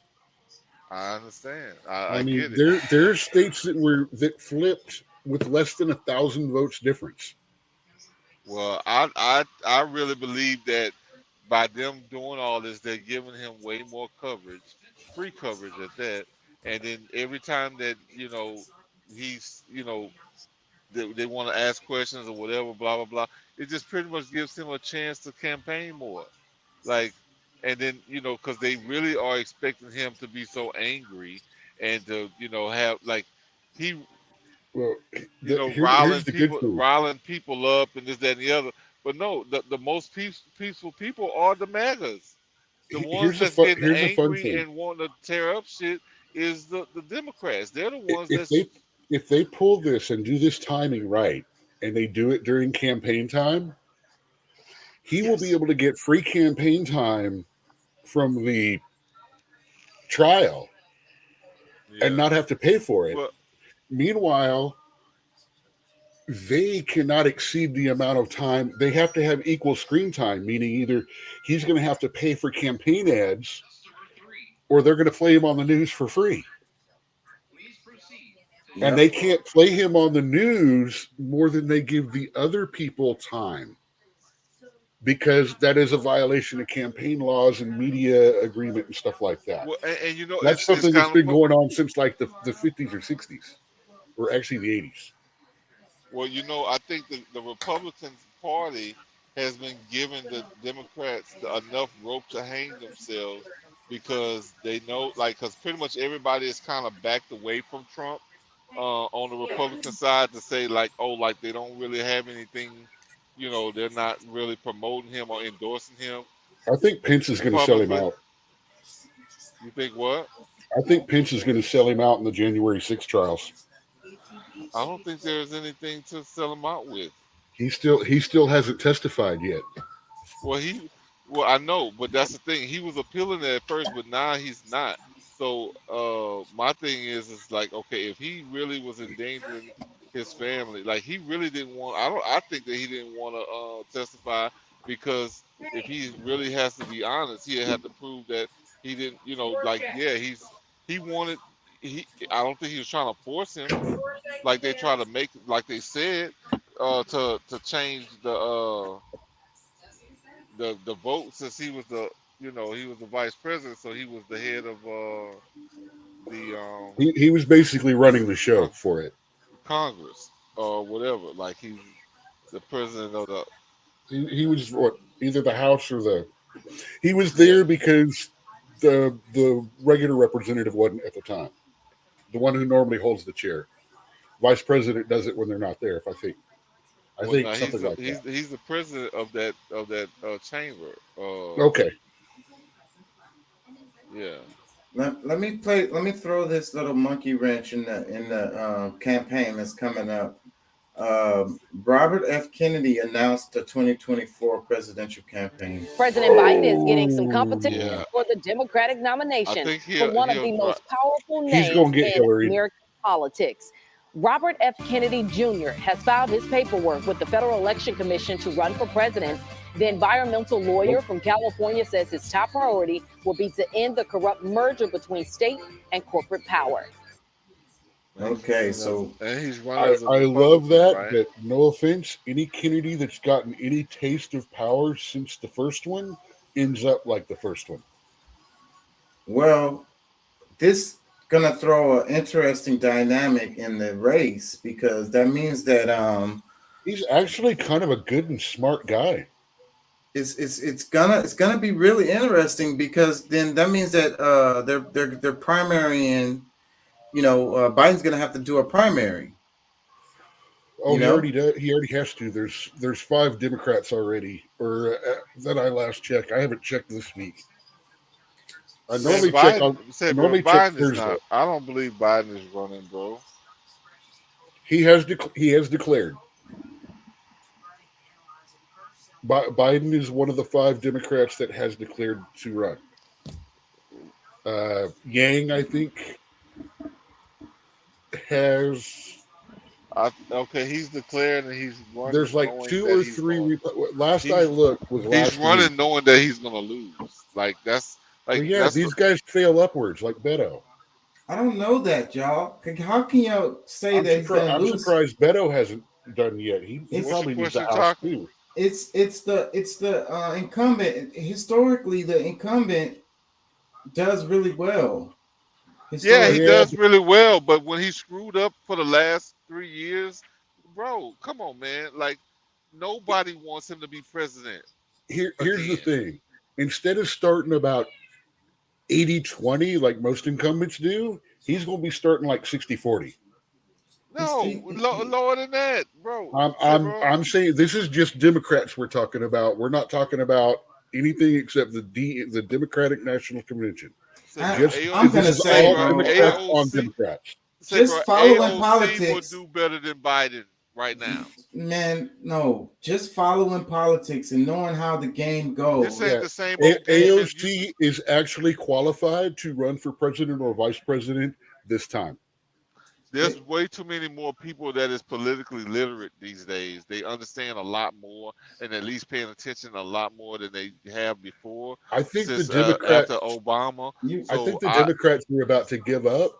I understand. I get it. There are states that flipped with less than 1,000 votes difference. Well, I really believe that by them doing all this, they're giving him way more coverage, free coverage at that. And then every time that he's they want to ask questions or whatever, blah blah blah. It just pretty much gives him a chance to campaign more, and then because they really are expecting him to be so angry and to have riling people up and this, that, and the other. But no, the most peaceful people are the MAGAs. The ones that's getting angry and wanting to tear up shit is the Democrats. They're the ones if they pull this and do this timing right, and they do it during campaign time, he will be able to get free campaign time from the trial and not have to pay for it. Well, Meanwhile, they cannot exceed the amount of time. They have to have equal screen time, meaning either he's going to have to pay for campaign ads or they're going to play him on the news for free. And they can't play him on the news more than they give the other people time, because that is a violation of campaign laws and media agreement and stuff like that. Well, and you know, That's something that's been going on since like the 50s or 60s, or actually the 80s. Well, you know, I think the Republican Party has been giving the Democrats enough rope to hang themselves, because they know, like, because pretty much everybody is kind of backed away from Trump on the Republican side, to say like, oh, like they don't really have anything, you know, they're not really promoting him or endorsing him. I think Pence is going to sell him out. You think what? I think Pence is going to sell him out in the January 6th trials. I don't think there's anything to sell him out with. He still hasn't testified yet. Well, I know, but that's the thing. He was appealing it at first, but now he's not. So my thing is like, okay, if he really was endangering his family, like he really didn't want. I think that he didn't want to testify, because if he really has to be honest, he had to prove that he didn't. You know, like he wanted. I don't think he was trying to force him, like they try to make, like they said, to change the vote, since he was the. You know, he was the vice president, so he was the head of the. He was basically running the show for it. Congress or whatever. Like he's the president of the. He was what, either the House or the. He was there because the regular representative wasn't at the time. The one who normally holds the chair. Vice president does it when they're not there. I think something like that. He's the president of that chamber. Okay. Yeah. Let me throw this little monkey wrench in the campaign that's coming up. Robert F. Kennedy announced the 2024 presidential campaign. President Biden is getting some competition for the Democratic nomination for one of the most powerful names in American politics. Robert F. Kennedy Jr. has filed his paperwork with the Federal Election Commission to run for president. The environmental lawyer from California says his top priority will be to end the corrupt merger between state and corporate power. Okay, so and he's running. I love that. Right? That no offense, any Kennedy that's gotten any taste of power since the first one ends up like the first one. Well, this gonna throw an interesting dynamic in the race, because that means that he's actually kind of a good and smart guy. It's gonna be really interesting, because then that means that they're primarying. You know, Biden's gonna have to do a primary. Oh, he already does. He already has to. There's 5 Democrats already, or that I last checked. I haven't checked this week. I normally check on. Check Thursday. I don't believe Biden is running, bro. He has declared. Biden is one of the 5 Democrats that has declared to run. Yang, I think, has. Okay, he's declared and he's running. There's like 2 or 3. Last I looked was last he's running week. knowing that he's gonna lose. Like that's like well, yeah. These guys fail upwards, like Beto. I don't know that, y'all. How can y'all say that he's gonna lose? I'm surprised Beto hasn't done yet. He probably needs to out too. It's the incumbent. Historically, the incumbent does really well. Yeah, he does really well, but when he screwed up for the last 3 years, bro, come on, man. Like, nobody wants him to be president. Here's the thing. Instead of starting about 80-20 like most incumbents do, he's going to be starting like 60-40. No, lower than that, bro. I'm saying this is just Democrats we're talking about. We're not talking about anything except the Democratic National Convention. I'm going to say, Democrats on Democrats. Just following politics would do better than Biden. right now. Man, no, just following politics and knowing how the game goes. This ain't the same old game as AOC is actually qualified to run for president or vice president this time. There's way too many more people that is politically literate these days. They understand a lot more and at least paying attention a lot more than they have before. I think since, the Democrats after Obama. I think the Democrats are about to give up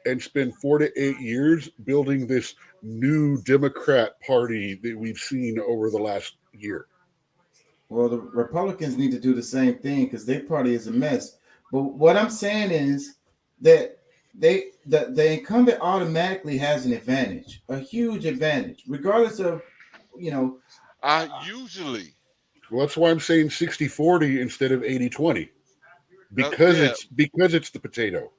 and spend 4 to 8 years building this new Democrat Party that we've seen over the last year. Well, the Republicans need to do the same thing because their party is a mess. But what I'm saying is that the incumbent automatically has an advantage, a huge advantage, regardless of, usually. Well, that's why I'm saying 60-40 instead of 80-20. Because it's the potato.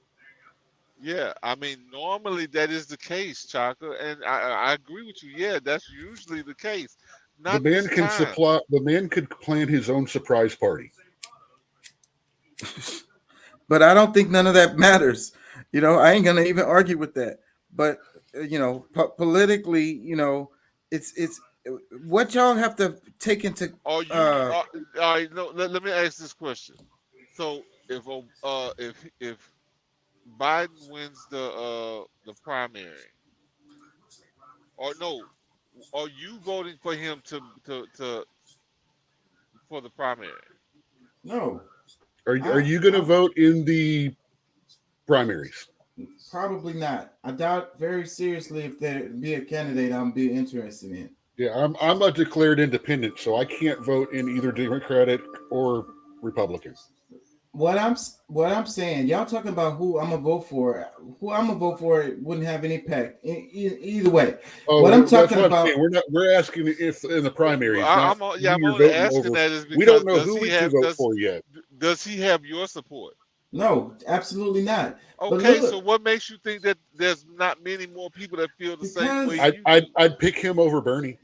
Yeah, I mean, normally that is the case, Chaka, and I agree with you. Yeah, that's usually the case. Not the man this can time. the man could plan his own surprise party. But I don't think none of that matters. I ain't gonna even argue with that. But politically, it's what y'all have to take into. All right, no, let me ask this question. So if Biden wins the primary, or no, are you voting for him for the primary? No. Are you going to vote in the primaries? Probably not. I doubt very seriously if there be a candidate I'm be interested in. Yeah, I'm a declared independent, so I can't vote in either Democratic or Republican. What I'm saying, y'all talking about who I'm gonna vote for. Who I'm gonna vote for wouldn't have any impact either way. Oh, what I'm talking about, we're asking if in the primaries. I'm only asking that is because we don't know who we can vote for yet. Does he have your support? No, absolutely not. Okay, so what makes you think that there's not many more people that feel the same way? I'd pick him over Bernie.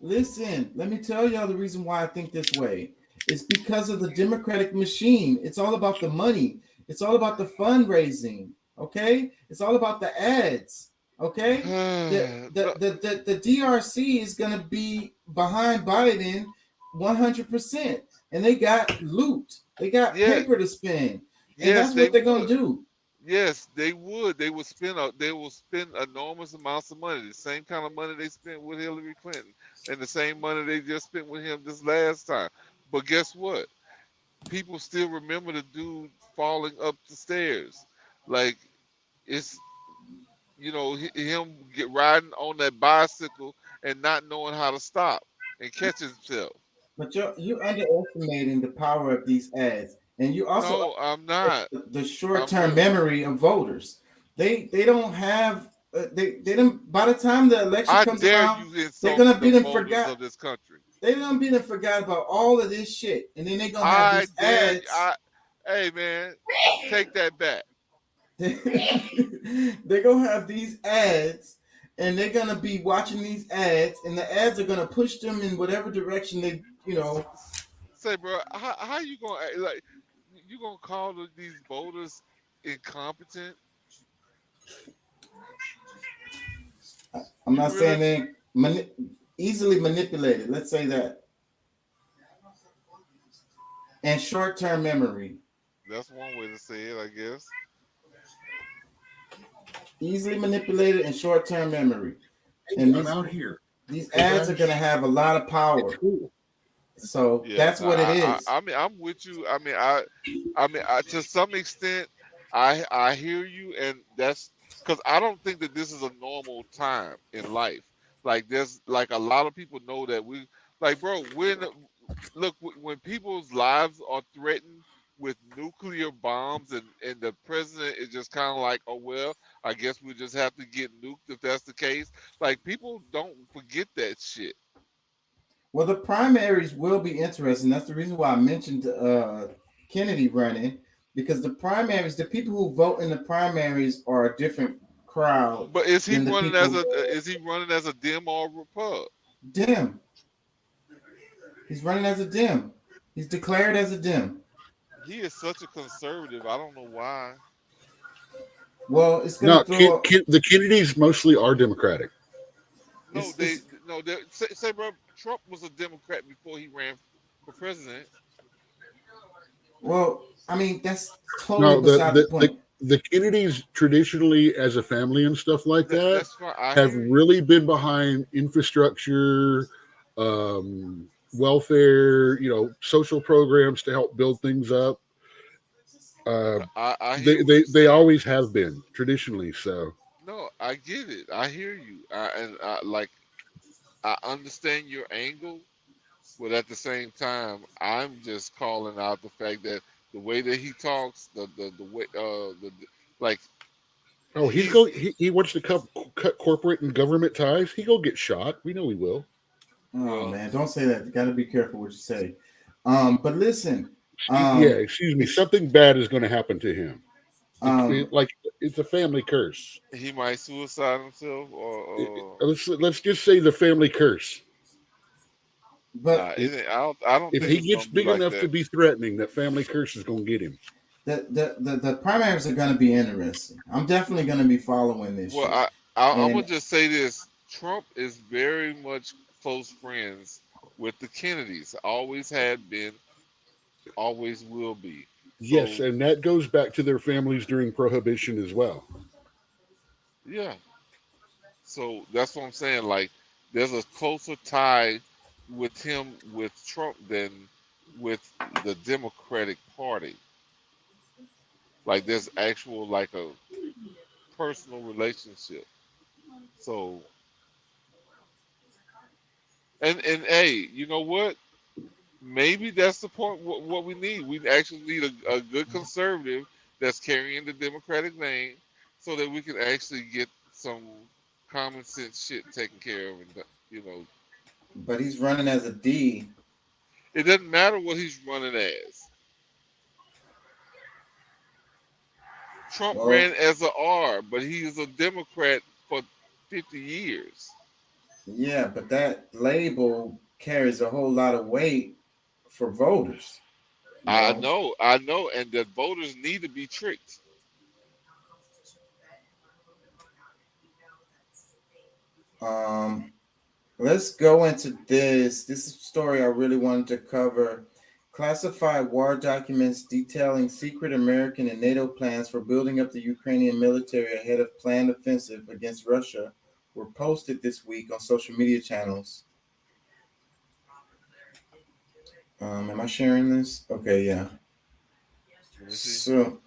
Listen, let me tell y'all the reason why I think this way. It's because of the Democratic machine. It's all about the money. It's all about the fundraising. Okay, it's all about the ads. Okay, the DRC is gonna be behind Biden 100%, and they got loot. They got paper to spend, and that's what they're gonna do. Yes, they would. They will spend enormous amounts of money. The same kind of money they spent with Hillary Clinton, and the same money they just spent with him this last time. But guess what? People still remember the dude falling up the stairs. Like, it's, him riding on that bicycle and not knowing how to stop and catch himself. But you're underestimating the power of these ads. And you also, no, I'm not. The short-term memory of voters. They don't have. They don't. By the time the election comes around, they're gonna be them forgot of this country. They're gonna be them forgot about all of this shit, and then they're gonna have these ads. Hey man, take that back. They're gonna have these ads, and they're gonna be watching these ads, and the ads are gonna push them in whatever direction they, Say, bro, how you gonna you gonna call these voters incompetent? I'm not saying they easily manipulated. Let's say that. And short-term memory. That's one way to say it, I guess. Easily manipulated and short-term memory. And I'm out here. These ads are going to have a lot of power. So that's what it is. I mean, I'm with you. I mean, to some extent, I hear you, and that's because I don't think that this is a normal time in life. Like, there's like a lot of people know that bro, when people's lives are threatened with nuclear bombs, and the president is just kind of like, oh well, I guess we just have to get nuked if that's the case. Like, people don't forget that shit. Well, the primaries will be interesting. That's the reason why I mentioned Kennedy running, because the primaries, the people who vote in the primaries are a different crowd. But is he running as a Dem or a Repub? Dem. He's running as a Dem. He's declared as a Dem. He is such a conservative. I don't know why. Well, it's gonna the Kennedys mostly are Democratic. No, say, bro, Trump was a Democrat before he ran for president. Well, I mean, that's totally No, beside the point. the Kennedys traditionally, as a family and stuff like that, That's fine. have really been behind infrastructure, welfare, social programs to help build things up. They always have been traditionally. So no, I get it. I hear you, I understand your angle, but at the same time, I'm just calling out the fact that the way that he talks, the way he wants to cut corporate and government ties. He go get shot. We know he will. Oh man, don't say that. You got to be careful what you say. But listen. Excuse me. Something bad is going to happen to him. It's a family curse. He might suicide himself, or let's just say the family curse. But I don't. If he gets big enough to be threatening, that family curse is going to get him. The primaries are going to be interesting. I'm definitely going to be following this. Well, I'm gonna just say this: Trump is very much close friends with the Kennedys. Always had been, always will be. Yes, and that goes back to their families during Prohibition as well. Yeah. So that's what I'm saying. Like, there's a closer tie with him with Trump than with the Democratic Party. Like, there's actual a personal relationship. So, and hey, you know what? Maybe that's the point. What we need, we actually need a good conservative that's carrying the Democratic name, so that we can actually get some common sense shit taken care of, and But he's running as a D. It doesn't matter what he's running as. Trump ran as an R, but he is a Democrat for 50 years. Yeah, but that label carries a whole lot of weight for voters. I know, and that voters need to be tricked. Let's go into this. This is a story I really wanted to cover. Classified war documents detailing secret American and NATO plans for building up the Ukrainian military ahead of planned offensive against Russia were posted this week on social media channels. Am I sharing this? Okay, yeah. So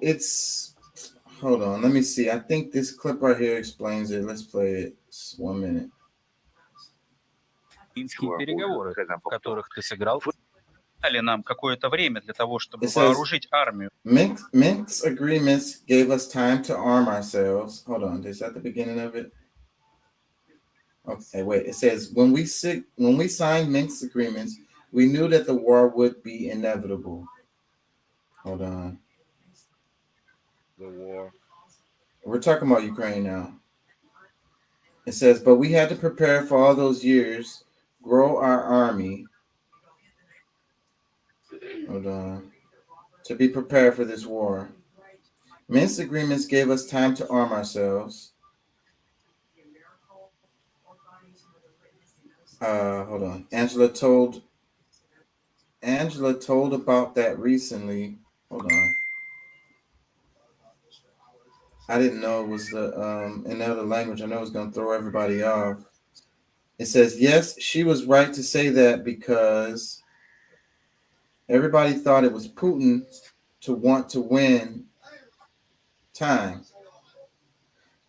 it's, hold on, let me see. I think this clip right here explains it. Let's play it. Just 1 minute. Минские переговоры, в которых ты сыграл, дали нам какое-то время для того, чтобы вооружить армию. Minsk agreements gave us time to arm ourselves. Hold on, is that the beginning of it? Okay, wait. It says when we signed Minsk agreements, we knew that the war would be inevitable. Hold on. The war. We're talking about Ukraine now. It says, but we had to prepare for all those years, grow our army. Hold on. To be prepared for this war. Minsk agreements gave us time to arm ourselves. Hold on. Angela told about that recently. Hold on. I didn't know it was in the other language. I know it was going to throw everybody off. It says, yes, she was right to say that because everybody thought it was Putin to want to win time.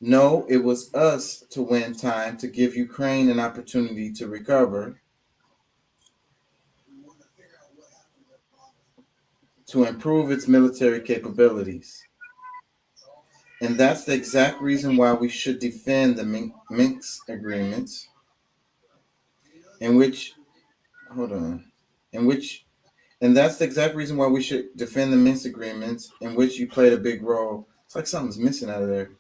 No, it was us to win time to give Ukraine an opportunity to recover, to improve its military capabilities. And that's the exact reason why we should defend the Minsk agreements, and that's the exact reason why we should defend the Minsk agreements, in which you played a big role. It's like something's missing out of there.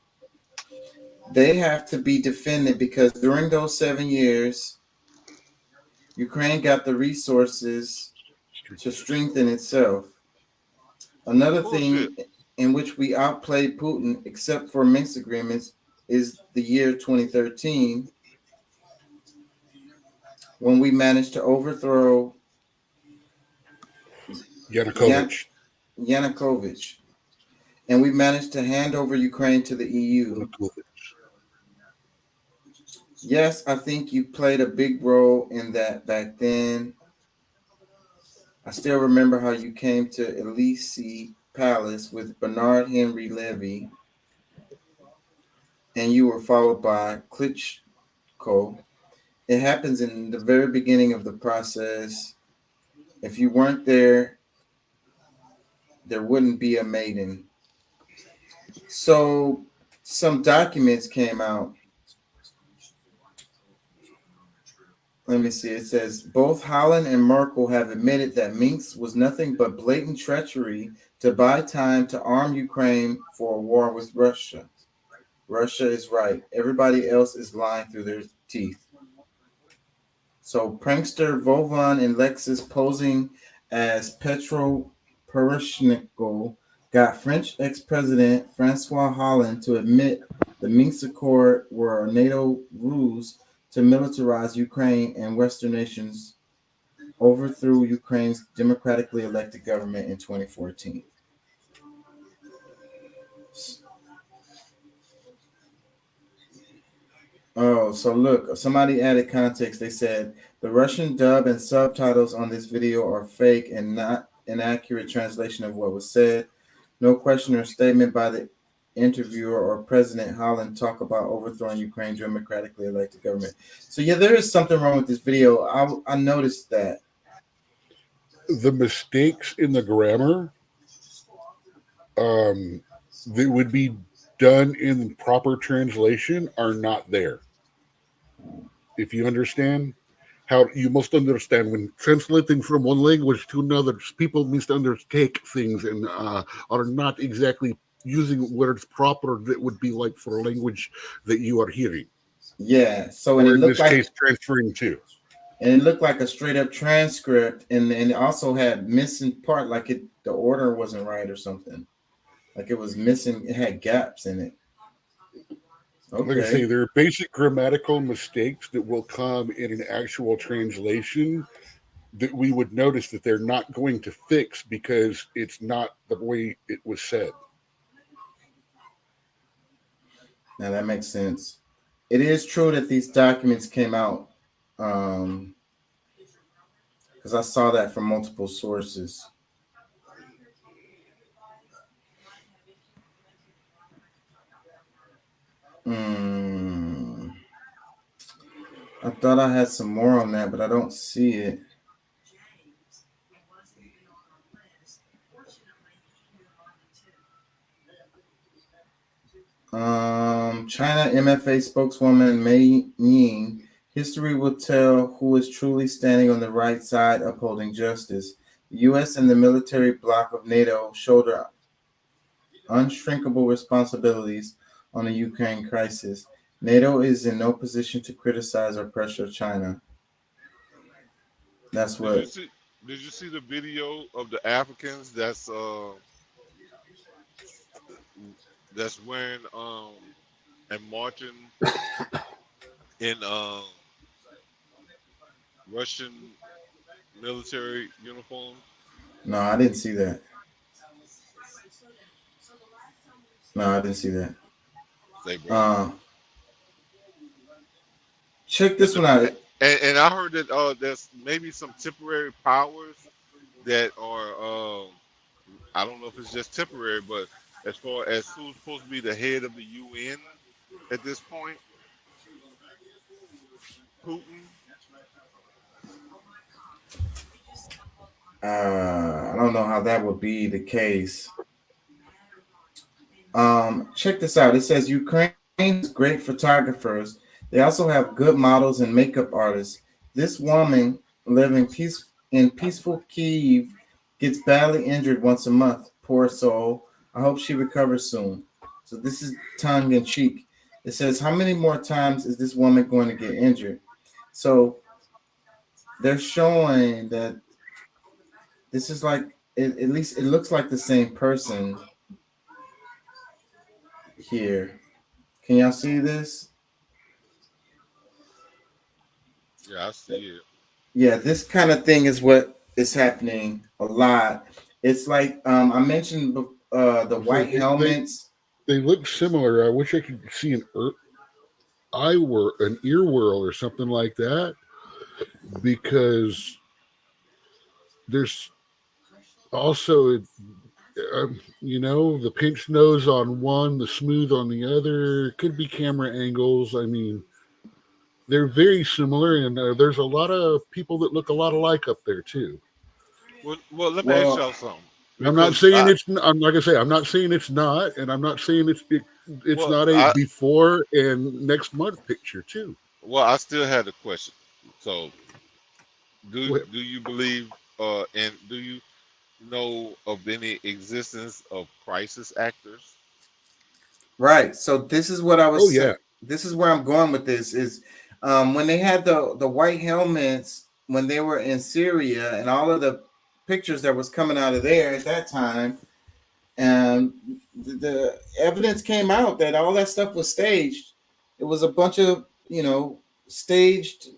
They have to be defended because during those 7 years, Ukraine got the resources to strengthen itself. Another thing in which we outplayed Putin, except for Minsk agreements, is the year 2013, when we managed to overthrow Yanukovych. Yanukovych, and we managed to hand over Ukraine to the EU. Yes, I think you played a big role in that back then. I still remember how you came to Elysee Palace with Bernard Henry Levy, and you were followed by Klitschko. It happens in the very beginning of the process. If you weren't there, there wouldn't be a maiden. So some documents came out. Let me see. It says both Holland and Merkel have admitted that Minsk was nothing but blatant treachery to buy time to arm Ukraine for a war with Russia. Russia is right. Everybody else is lying through their teeth. So prankster Vovan and Lexus posing as Petro Poroshenko got French ex-president Francois Hollande to admit the Minsk Accord were a NATO ruse to militarize Ukraine, and Western nations overthrew Ukraine's democratically elected government in 2014. Oh, so look, somebody added context. They said the Russian dub and subtitles on this video are fake and not an accurate translation of what was said. No question or statement by the interviewer or President Hollande talk about overthrowing Ukraine's democratically elected government. So yeah, there is something wrong with this video. I noticed that. The mistakes in the grammar that would be done in proper translation are not there. If you understand how you must understand when translating from one language to another, people must undertake things and are not exactly using words proper that would be like for a language that you are hearing. Yeah. So or it in looked this like case transferring to. And it looked like a straight up transcript, and it also had missing part, like the order wasn't right or something. Like it was missing, it had gaps in it. Okay. Like I say, there are basic grammatical mistakes that will come in an actual translation that we would notice that they're not going to fix because it's not the way it was said. Now that makes sense. It is true that these documents came out because I saw that from multiple sources. I thought I had some more on that, but I don't see it. China MFA spokeswoman Mei Ying, history will tell who is truly standing on the right side upholding justice. The U.S. and the military bloc of NATO shoulder unshrinkable responsibilities on the Ukraine crisis. NATO is in no position to criticize or pressure China. That's what. Did you see the video of the Africans that's wearing and marching in Russian military uniform? No, I didn't see that. No, I didn't see that. Check this one out. And I heard that there's maybe some temporary powers that are I don't know if it's just temporary, but as far as who's supposed to be the head of the UN at this point, Putin. I don't know how that would be the case. Check this out. It says Ukraine's great photographers. They also have good models and makeup artists. This woman living in peaceful Kyiv gets badly injured once a month. Poor soul. I hope she recovers soon. So this is tongue in cheek. It says, how many more times is this woman going to get injured? So they're showing that this is like, at least it looks like the same person. here. Can y'all see this? Yeah, I see it. Yeah, this kind of thing is what is happening a lot. It's like I mentioned the white helmets. They look similar. I wish I could see an ear whirl or something like that, because there's also the pinch nose on one, the smooth on the other. Could be camera angles. I mean, they're very similar, and there's a lot of people that look a lot alike up there too. Well, let me ask y'all something. I'm not saying it's. I'm like I say. I'm not saying it's not, and I'm not saying it's not a before and next month picture too. Well, I still had a question. So, do you believe and do you know of any existence of crisis actors? Right. So this is what I was. This is where I'm going with this. Is when they had the white helmets when they were in Syria and all of the pictures that was coming out of there at that time, and the evidence came out that all that stuff was staged. It was a bunch of staged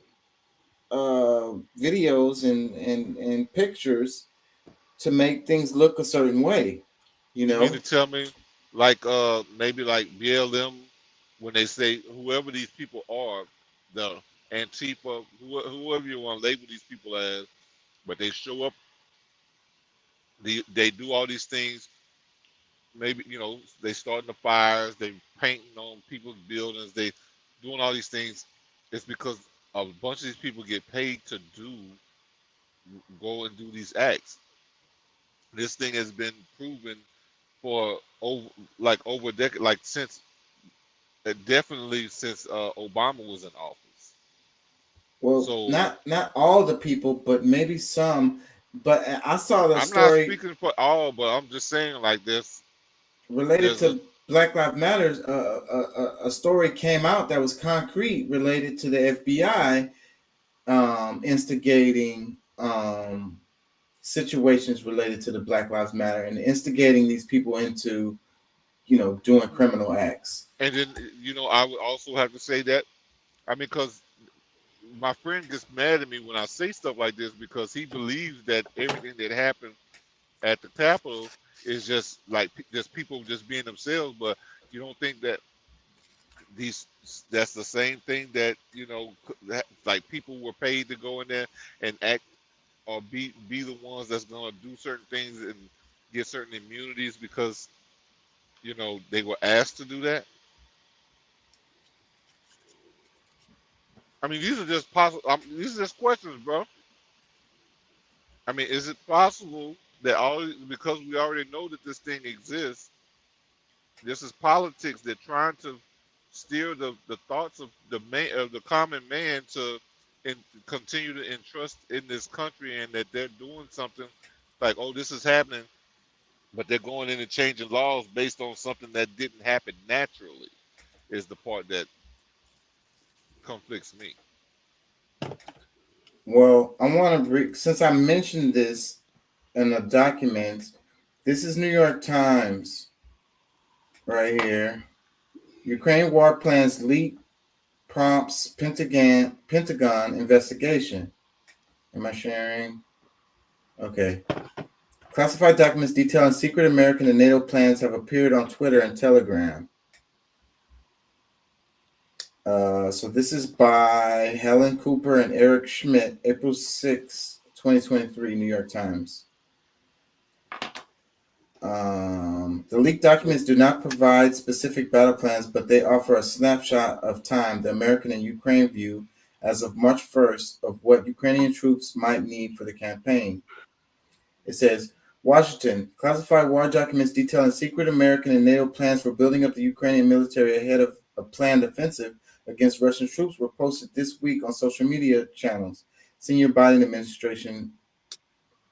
videos and pictures to make things look a certain way. You mean to tell me, like maybe like BLM, when they say whoever these people are, the Antifa, whoever you want to label these people as, but they show up. They do all these things. Maybe they starting the fires. They painting on people's buildings. They doing all these things. It's because a bunch of these people get paid to go and do these acts. This thing has been proven for over a decade, like since definitely since Obama was in office. Well, so, not all the people, but maybe some. But I saw the story. I'm not speaking for all, but I'm just saying like this. Related to Black Lives Matter, a story came out that was concrete related to the FBI instigating situations related to the Black Lives Matter and instigating these people into, doing criminal acts. And then, I would also have to say that, because my friend gets mad at me when I say stuff like this because he believes that everything that happened at the Capitol is just people just being themselves, but you don't think that that's the same thing that like people were paid to go in there and act or be the ones that's gonna do certain things and get certain immunities because they were asked to do that. These are just possible. These are just questions, bro. Is it possible that because we already know that this thing exists, this is politics that trying to steer the thoughts of the common man to continue to entrust in this country, and that they're doing something like, oh, this is happening, but they're going in and changing laws based on something that didn't happen naturally, is the part that conflicts me. Well, I want to since I mentioned this in a document, this is New York Times right here. Ukraine war plans leak prompts Pentagon investigation. Am I sharing? Okay. Classified documents detailing secret American and NATO plans have appeared on Twitter and Telegram. So this is by Helen Cooper and Eric Schmidt, April 6, 2023, New York Times. The leaked documents do not provide specific battle plans, but they offer a snapshot of time the American and Ukraine view as of March 1st of what Ukrainian troops might need for the campaign. It says, Washington, classified war documents detailing secret American and NATO plans for building up the Ukrainian military ahead of a planned offensive against Russian troops were posted this week on social media channels, senior Biden administration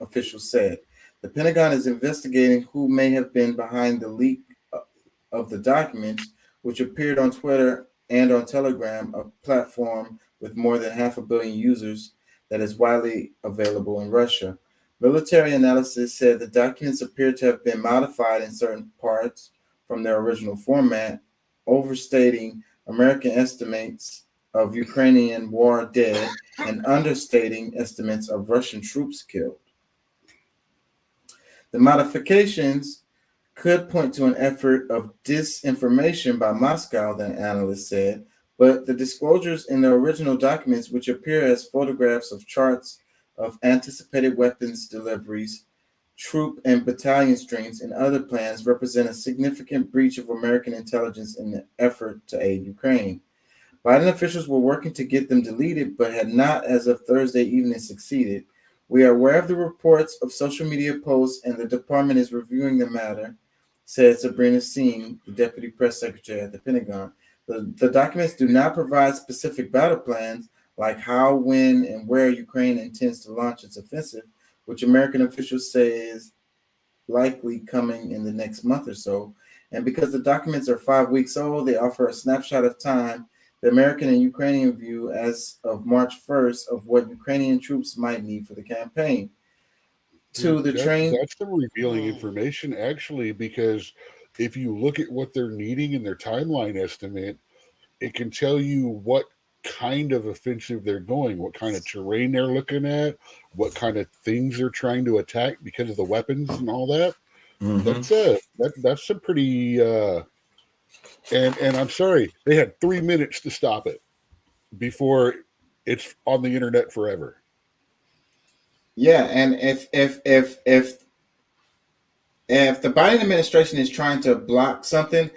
officials said. The Pentagon is investigating who may have been behind the leak of the documents, which appeared on Twitter and on Telegram, a platform with more than 500 million users that is widely available in Russia. Military analysis said the documents appear to have been modified in certain parts from their original format, overstating American estimates of Ukrainian war dead and understating estimates of Russian troops killed. The modifications could point to an effort of disinformation by Moscow, the analyst said, but the disclosures in the original documents, which appear as photographs of charts of anticipated weapons deliveries, troop and battalion streams, and other plans, represent a significant breach of American intelligence in the effort to aid Ukraine. Biden officials were working to get them deleted, but had not, as of Thursday evening, succeeded. We are aware of the reports of social media posts, and the department is reviewing the matter, said Sabrina Singh, the deputy press secretary at the Pentagon. The documents do not provide specific battle plans, like how, when, and where Ukraine intends to launch its offensive, which American officials say is likely coming in the next month or so. And because the documents are 5 weeks old, they offer a snapshot of time, the American and Ukrainian view as of March 1st of what Ukrainian troops might need for the campaign. That's some revealing information, actually, because if you look at what they're needing in their timeline estimate, it can tell you what kind of offensive they're going, what kind of terrain they're looking at, what kind of things they're trying to attack because of the weapons and all that. That's a pretty and I'm sorry, they had 3 minutes to stop it before it's on the internet forever. Yeah, and if the Biden administration is trying to block something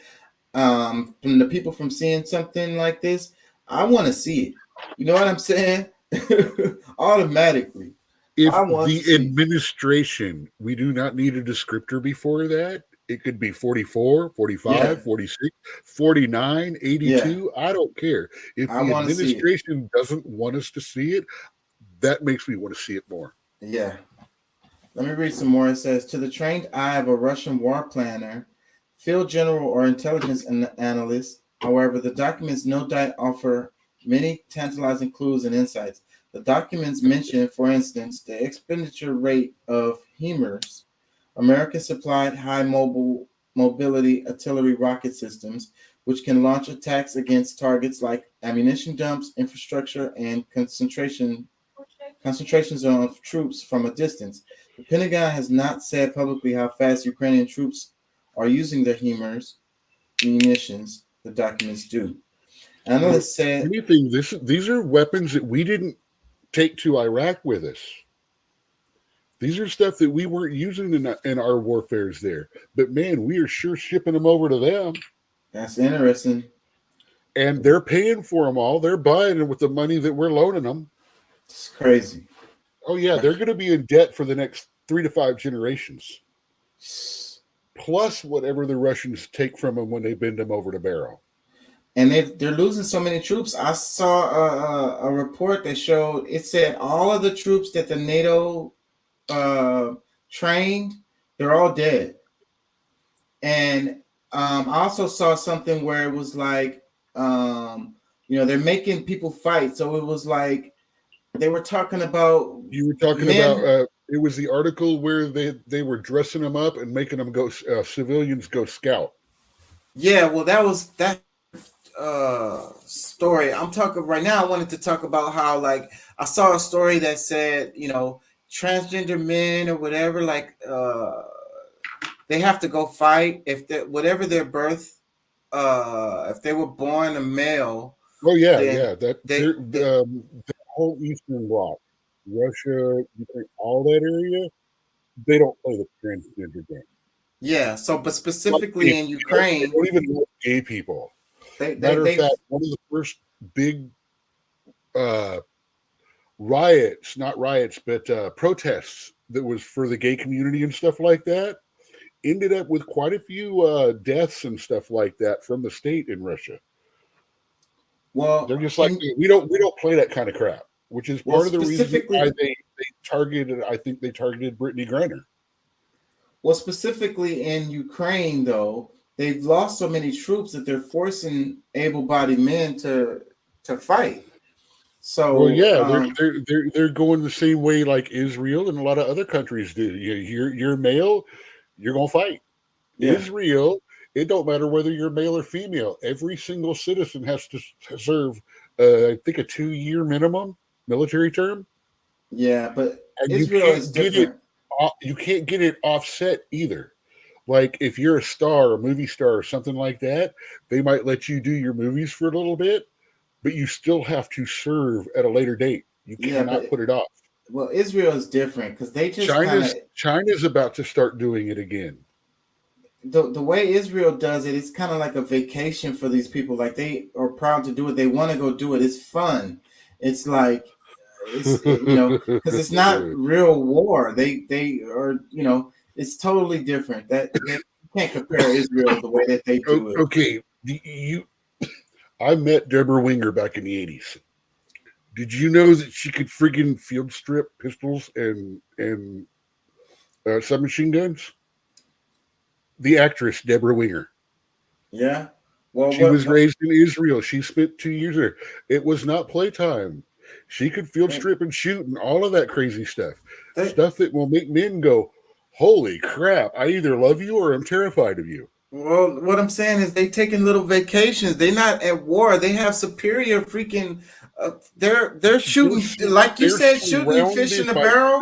from the people from seeing something like this, I want to see it. You know what I'm saying? Automatically. If the administration, we do not need a descriptor before that. It could be 44, 45, 46, 49, 82. I don't care. If the administration doesn't want us to see it, that makes me want to see it more. Yeah. Let me read some more. It says, to the trained eye of a Russian war planner, field general, or intelligence analyst, however, the documents no doubt offer many tantalizing clues and insights. The documents mention, for instance, the expenditure rate of HIMARS, American-supplied high mobility artillery rocket systems, which can launch attacks against targets like ammunition dumps, infrastructure, and concentrations of troops from a distance. The Pentagon has not said publicly how fast Ukrainian troops are using their HIMARS munitions. The documents do. Analysts said these are weapons that we didn't take to Iraq with us. These are stuff that we weren't using in our warfares there. But man, we are sure shipping them over to them. That's interesting. And they're paying for them all. They're buying it with the money that we're loaning them. It's crazy. Oh yeah, they're going to be in debt for the next 3 to 5 generations. Plus whatever the Russians take from them when they bend them over to barrel. And they're losing so many troops. I saw a report that showed, it said all of the troops that the NATO trained, they're all dead. And I also saw something where it was like, they're making people fight. So it was like they were talking about. You were talking about. It was the article where they were dressing them up and making them go civilians go scout. Yeah, well, that was that story. I'm talking right now. I wanted to talk about how, like, I saw a story that said, transgender men or whatever, like, they have to go fight if whatever their birth, if they were born a male. Oh yeah, the whole Eastern Bloc, Russia, Ukraine, all that area, they don't play the transgender game. Yeah. So, but specifically in Ukraine, they don't even know gay people. Matter of fact, one of the first big protests that was for the gay community and stuff like that ended up with quite a few deaths and stuff like that from the state in Russia. Well, they're just like, we don't play that kind of crap, which is part of the reason why they targeted. I think they targeted Brittany Griner. Well, specifically in Ukraine, though, they've lost so many troops that they're forcing able-bodied men to fight. So, well, yeah, they're going the same way like Israel and a lot of other countries do. You're male, you're gonna fight. Yeah. Israel It don't matter whether you're male or female. Every single citizen has to serve, I think, a 2-year minimum military term. Yeah, but And Israel is different. You can't get it offset either. Like if you're a star, a movie star, or something like that, they might let you do your movies for a little bit, but you still have to serve at a later date. You cannot put it off. Well, Israel is different because they just China's about to start doing it again. The way Israel does it, it's kind of like a vacation for these people. Like they are proud to do it. They want to go do it. It's fun. It's like, because it's not real war. They are, it's totally different. That you can't compare Israel the way that they do it. Okay, I met Deborah Winger back in the 80s. Did you know that she could friggin' field strip pistols and submachine guns? The actress Deborah Winger. Yeah. Well, she was raised in Israel. She spent 2 years there. It was not playtime. She could field strip and shoot and all of that crazy stuff. Stuff that will make men go, holy crap, I either love you or I'm terrified of you. Well, what I'm saying is they taking little vacations. They're not at war. They have superior freaking. They're shooting, like you said, shooting fish in a barrel.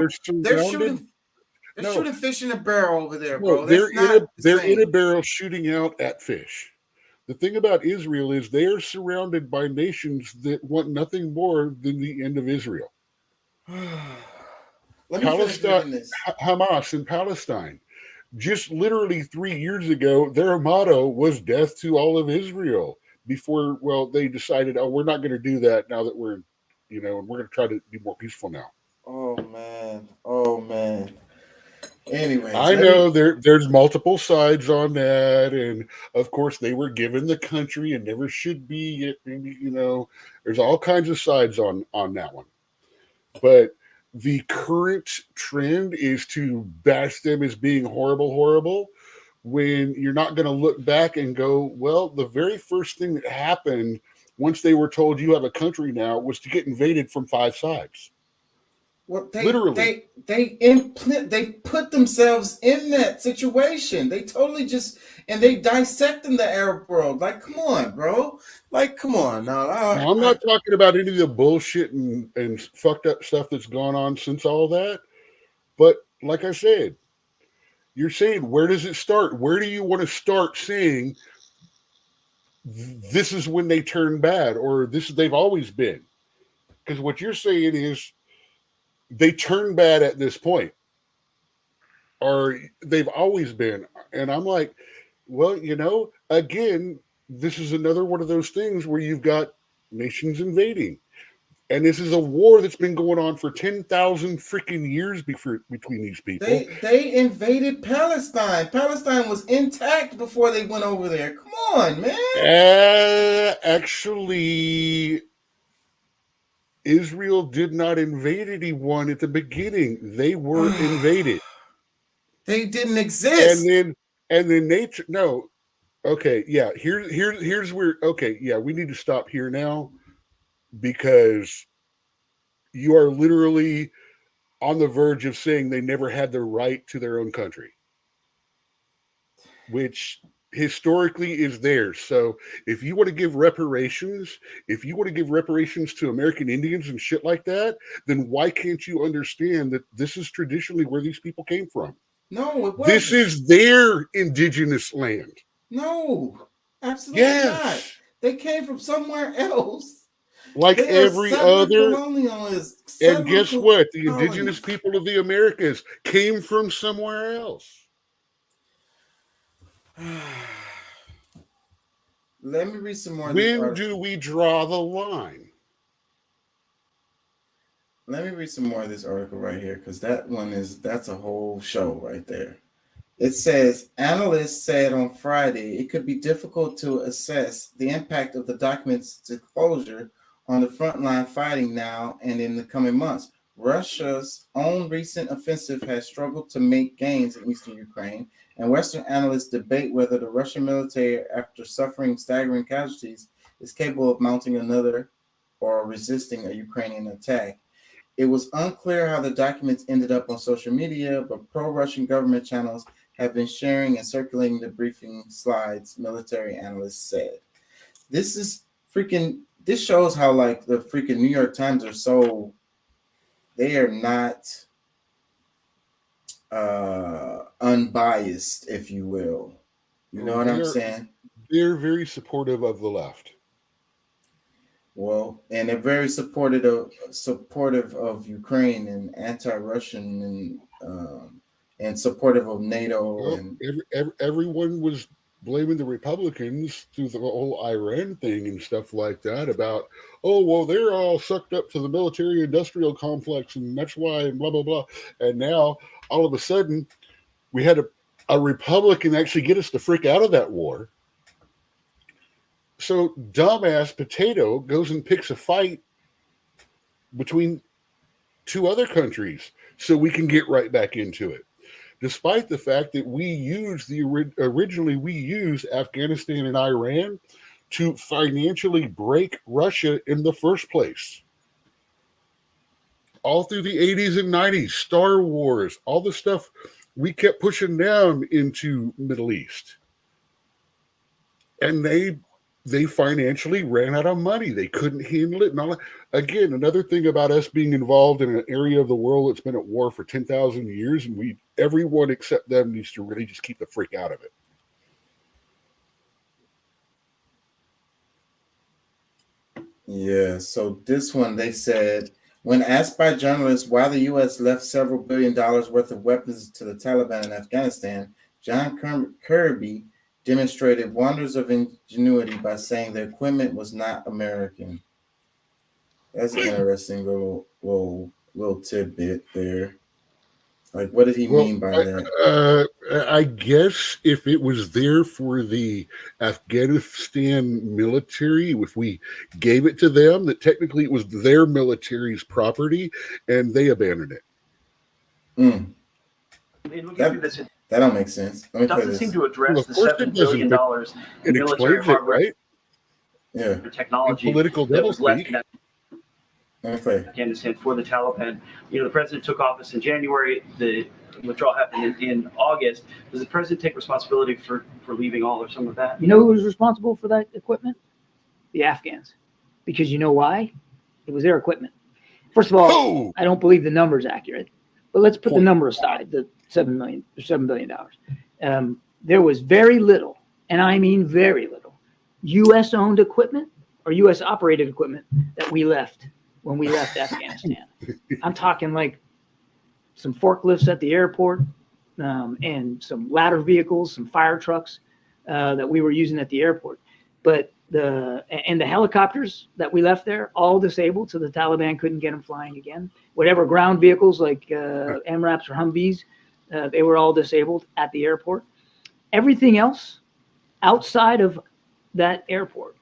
They're shooting fish in a barrel over there, bro. No, they're in a barrel shooting out at fish. The thing about Israel is they are surrounded by nations that want nothing more than the end of Israel. Palestine, Hamas in Palestine. Just literally 3 years ago, their motto was death to all of Israel. Before, they decided, we're not going to do that now that we're, and we're going to try to be more peaceful now. Oh, man. Anyway, I know there's multiple sides on that, and of course they were given the country and never should be. There's all kinds of sides on that one. But the current trend is to bash them as being horrible, when you're not going to look back and go, well, the very first thing that happened once they were told you have a country now was to get invaded from 5 sides. Well, literally, they put themselves in that situation. They totally they dissecting the Arab world. Like, come on, bro. Like, come on. Now, I'm not talking about any of the bullshit and fucked up stuff that's gone on since all that. But like I said, you're saying, where does it start? Where do you want to start saying this is when they turn bad, or they've always been? Because what you're saying is, they turn bad at this point, or they've always been. And I'm like, well, again, this is another one of those things where you've got nations invading. And this is a war that's been going on for 10,000 freaking years between these people. They invaded Palestine. Palestine was intact before they went over there. Come on, man. Actually, Israel did not invade anyone at the beginning. They were invaded. They didn't exist. And then no. Okay, yeah. Here's where. Okay, yeah. We need to stop here now, because you are literally on the verge of saying they never had the right to their own country, which historically is theirs. So if you want to give reparations, to American Indians and shit like that, then why can't you understand that this is traditionally where these people came from? No, it wasn't. This is their indigenous land. No, absolutely not. They came from somewhere else. Like every other. And guess what? The indigenous people of the Americas came from somewhere else. Let me read some more. When do we draw the line? Let me read some more of this article right here, because that's a whole show right there. It says, analysts said on Friday it could be difficult to assess the impact of the document's disclosure on the frontline fighting now and in the coming months. Russia's own recent offensive has struggled to make gains in eastern Ukraine, and Western analysts debate whether the Russian military, after suffering staggering casualties, is capable of mounting another or resisting a Ukrainian attack. It was unclear how the documents ended up on social media, but pro-Russian government channels have been sharing and circulating the briefing slides, military analysts said. This shows how like the freaking New York Times are so, they are not unbiased, if you will. You know what I'm saying? They're very supportive of the left. Well, and they're very supportive of Ukraine and anti-Russian and supportive of NATO. Well, and everyone was blaming the Republicans through the whole Iran thing and stuff like that about, oh, well, they're all sucked up to the military-industrial complex, and that's why, and blah, blah, blah. And now, all of a sudden, we had a Republican actually get us the frick out of that war. So dumbass Potato goes and picks a fight between two other countries so we can get right back into it. Despite the fact that originally we used Afghanistan and Iran to financially break Russia in the first place. All through the 80s and 90s, Star Wars, all the stuff we kept pushing down into Middle East. And they financially ran out of money. They couldn't handle it. And again, another thing about us being involved in an area of the world that's been at war for 10,000 years, and everyone except them needs to really just keep the freak out of it. Yeah, so this one, they said, when asked by journalists why the U.S. left several $1 billion worth of weapons to the Taliban in Afghanistan, John Kirby demonstrated wonders of ingenuity by saying the equipment was not American. That's an interesting little tidbit there. Like, what did he mean by that? I guess if it was there for the Afghanistan military, if we gave it to them, that technically it was their military's property, and they abandoned it. That don't make sense. It doesn't seem to address the $7 billion in military hardware, right? Yeah, technology political that was left doublespeak. in Afghanistan for the Taliban. You know, the president took office in January. The withdrawal happened in August. Does the president take responsibility for leaving all or some of that? You know who was responsible for that equipment? The Afghans. Because you know why? It was their equipment. First of all, I don't believe the number is accurate, but let's put the number aside, the $7 billion. There was very little, and I mean very little, U.S. owned equipment or U.S. operated equipment that we left when we left Afghanistan. I'm talking like some forklifts at the airport and some ladder vehicles, some fire trucks that we were using at the airport. But the helicopters that we left there, all disabled, so the Taliban couldn't get them flying again. Whatever ground vehicles like MRAPs or Humvees, they were all disabled at the airport. Everything else outside of that airport,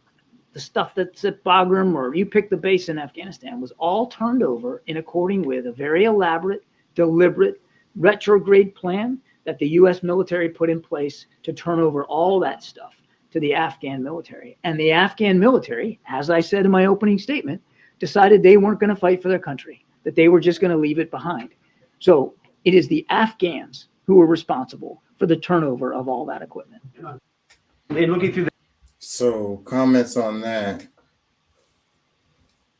the stuff that's at Bagram or you pick the base in Afghanistan, was all turned over in according with a very elaborate, deliberate, retrograde plan that the U.S. military put in place to turn over all that stuff to the Afghan military. And the Afghan military, as I said in my opening statement, decided they weren't going to fight for their country, that they were just going to leave it behind. So it is the Afghans who were responsible for the turnover of all that equipment. So comments on that?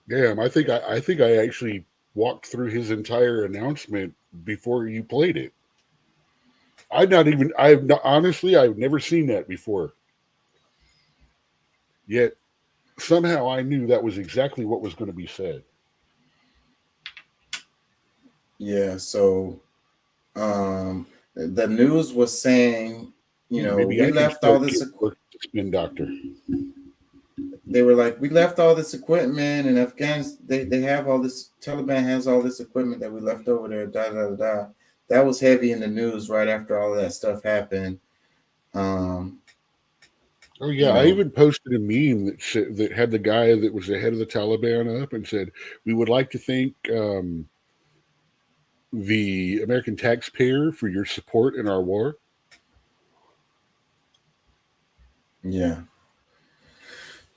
Damn, I think I actually walked through his entire announcement before you played it. Honestly, I've never seen that before. Yet somehow I knew that was exactly what was going to be said. Yeah, so the news was saying, we left all this spin doctor. They were like, we left all this equipment in Afghanistan. They have all this, Taliban has all this equipment that we left over there, That was heavy in the news right after all of that stuff happened. Oh yeah, I even posted a meme that had the guy that was the head of the Taliban up and said, "We would like to thank the American taxpayer for your support in our war." Yeah.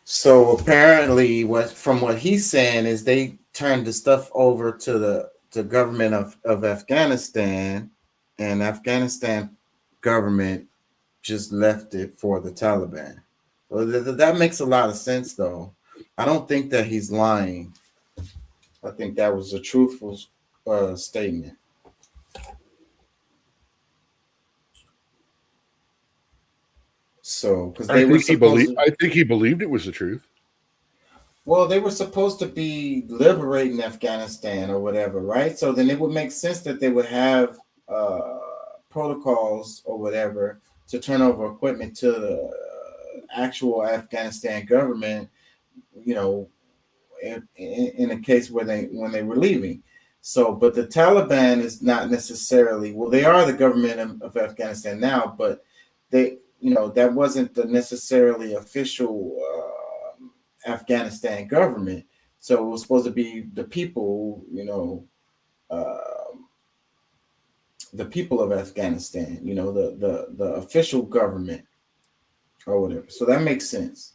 So apparently, from what he's saying is they turned the stuff over to the government of Afghanistan, and Afghanistan government just left it for the Taliban. Well, that makes a lot of sense, though. I don't think that he's lying. I think that was a truthful statement. So, because I think he believed it was the truth. Well, they were supposed to be liberating Afghanistan or whatever, right? So then it would make sense that they would have protocols or whatever to turn over equipment to the actual Afghanistan government, you know, in a case when they were leaving. So, but the Taliban is not necessarily, well, they are the government of Afghanistan now, but they, you know, that wasn't the necessarily official Afghanistan government. So it was supposed to be the people, you know, the people of Afghanistan, you know, the official government or whatever. So that makes sense.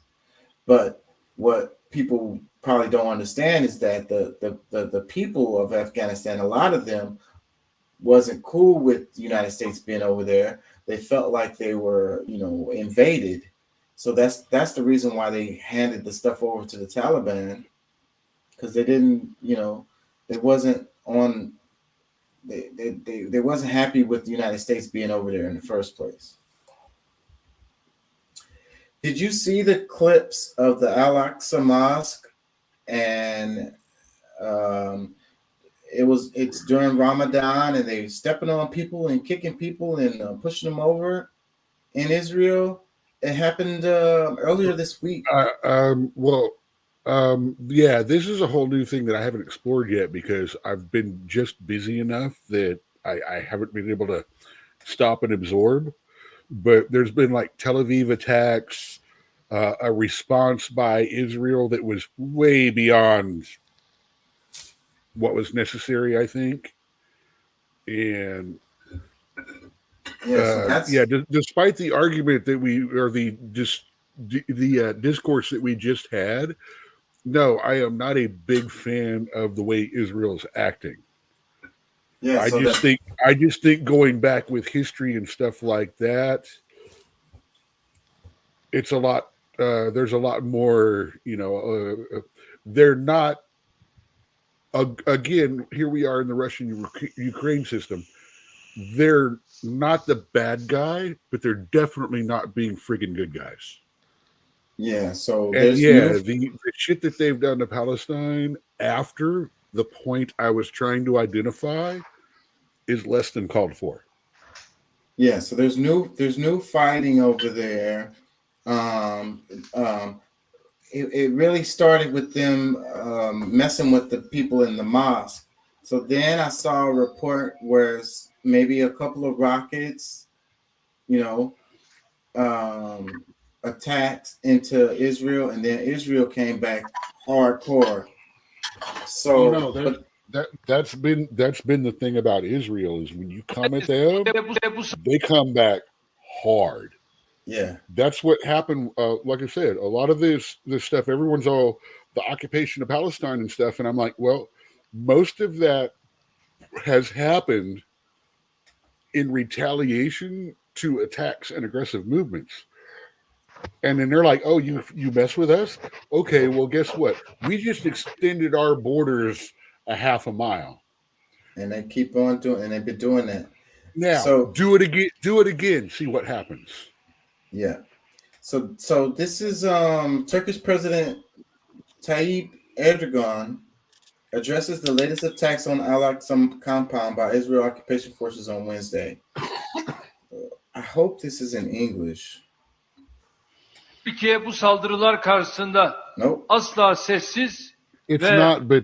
But what people probably don't understand is that the people of Afghanistan, a lot of them wasn't cool with the United States being over there. They felt like they were, you know, invaded. So that's the reason why they handed the stuff over to the Taliban, because they didn't, you know, they wasn't happy with the United States being over there in the first place. Did you see the clips of the Al-Aqsa Mosque? And it's during Ramadan, and they stepping on people and kicking people and pushing them over in Israel. It happened earlier this week. Yeah, this is a whole new thing that I haven't explored yet because I've been just busy enough that I haven't been able to stop and absorb. But there's been like Tel Aviv attacks, a response by Israel that was way beyond what was necessary, I think. And despite the argument that the discourse that we just had, no, I am not a big fan of the way Israel is acting. Yeah, I just think going back with history and stuff like that, it's a lot. There's a lot more. You know, they're not. Again, here we are in the Russian-Ukraine system. They're not the bad guy, but they're definitely not being friggin' good guys. Yeah. So the shit that they've done to Palestine after the point I was trying to identify is less than called for. Yeah, so there's new fighting over there. It really started with them messing with the people in the mosque. So then I saw a report where maybe a couple of rockets, you know, attacked into Israel, and then Israel came back hardcore. So that's been the thing about Israel is when you come at them, they come back hard. Yeah, that's what happened. Like I said, a lot of this stuff, everyone's all the occupation of Palestine and stuff, and I'm like, well, most of that has happened in retaliation to attacks and aggressive movements. And then they're like, oh, you mess with us? Okay, well, guess what? We just extended our borders a half a mile. And they keep on doing, and they've been doing that. Now, so do it again, see what happens. Yeah. So this is Turkish President Tayyip Erdogan addresses the latest attacks on Al-Aqsa compound by Israel occupation forces on Wednesday. I hope this is in English. Türkiye bu saldırılar karşısında asla sessiz It's not, but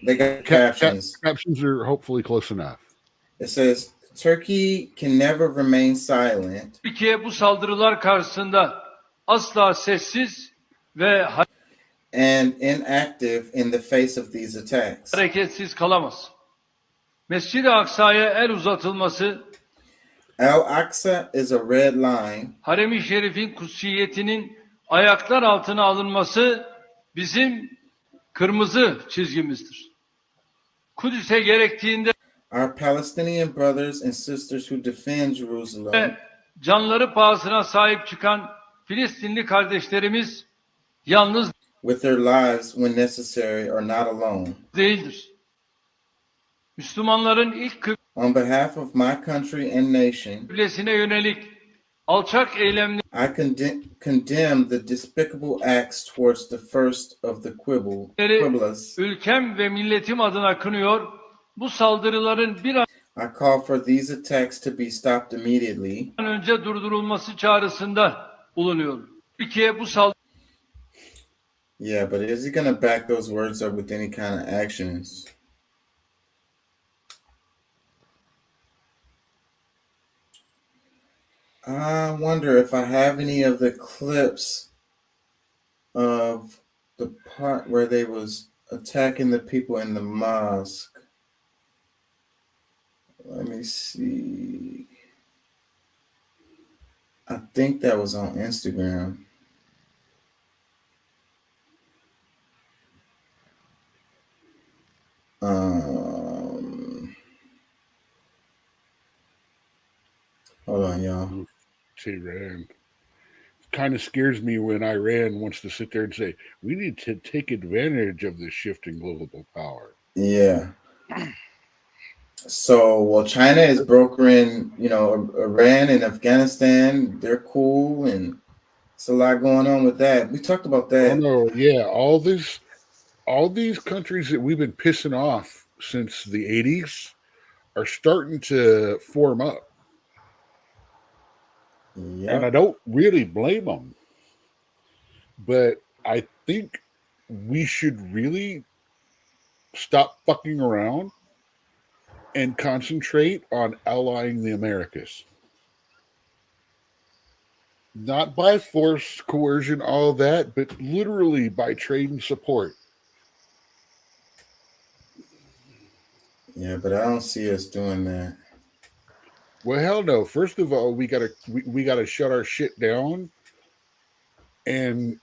they got captions. Captions are hopefully close enough. It says Turkey can never remain silent. Türkiye bu saldırılar karşısında asla sessiz ve and inactive in the face of these attacks. Hareketsiz kalamaz. Mescid-i Aksa'ya el uzatılması, Al-Aqsa is a red line. Harem-i Şerif'in kutsiyetinin ayaklar altına alınması bizim kırmızı çizgimizdir. Kudüs'e gerektiğinde Our Palestinian brothers and sisters who defend Jerusalem canları pahasına sahip çıkan Filistinli kardeşlerimiz yalnız with their lives when necessary are not alone. değildir. Müslümanların ilk On behalf of my country and nation, kıblesine yönelik alçak eylemleri I condemn the despicable acts towards the first of the Qiblas. ülkem ve milletim adına kınıyor. Bu saldırıların bir an I call for these attacks to be stopped immediately. önce durdurulması çağrısında bulunuyor. Türkiye bu Yeah, but is he going to back those words up with any kind of actions? I wonder if I have any of the clips of the part where they was attacking the people in the mosque. Let me see. I think that was on Instagram. Hold on, y'all. Iran kind of scares me when Iran wants to sit there and say, we need to take advantage of this shift in global power. Yeah. So, well, China is brokering, Iran and Afghanistan. They're cool, and it's a lot going on with that. We talked about that. Oh, no, yeah. All these countries that we've been pissing off since the 80s are starting to form up. Yep. And I don't really blame them. But I think we should really stop fucking around and concentrate on allying the Americas. Not by force, coercion, all that, but literally by trade and support. Yeah, but I don't see us doing that. Well, hell no. First of all, we gotta shut our shit down and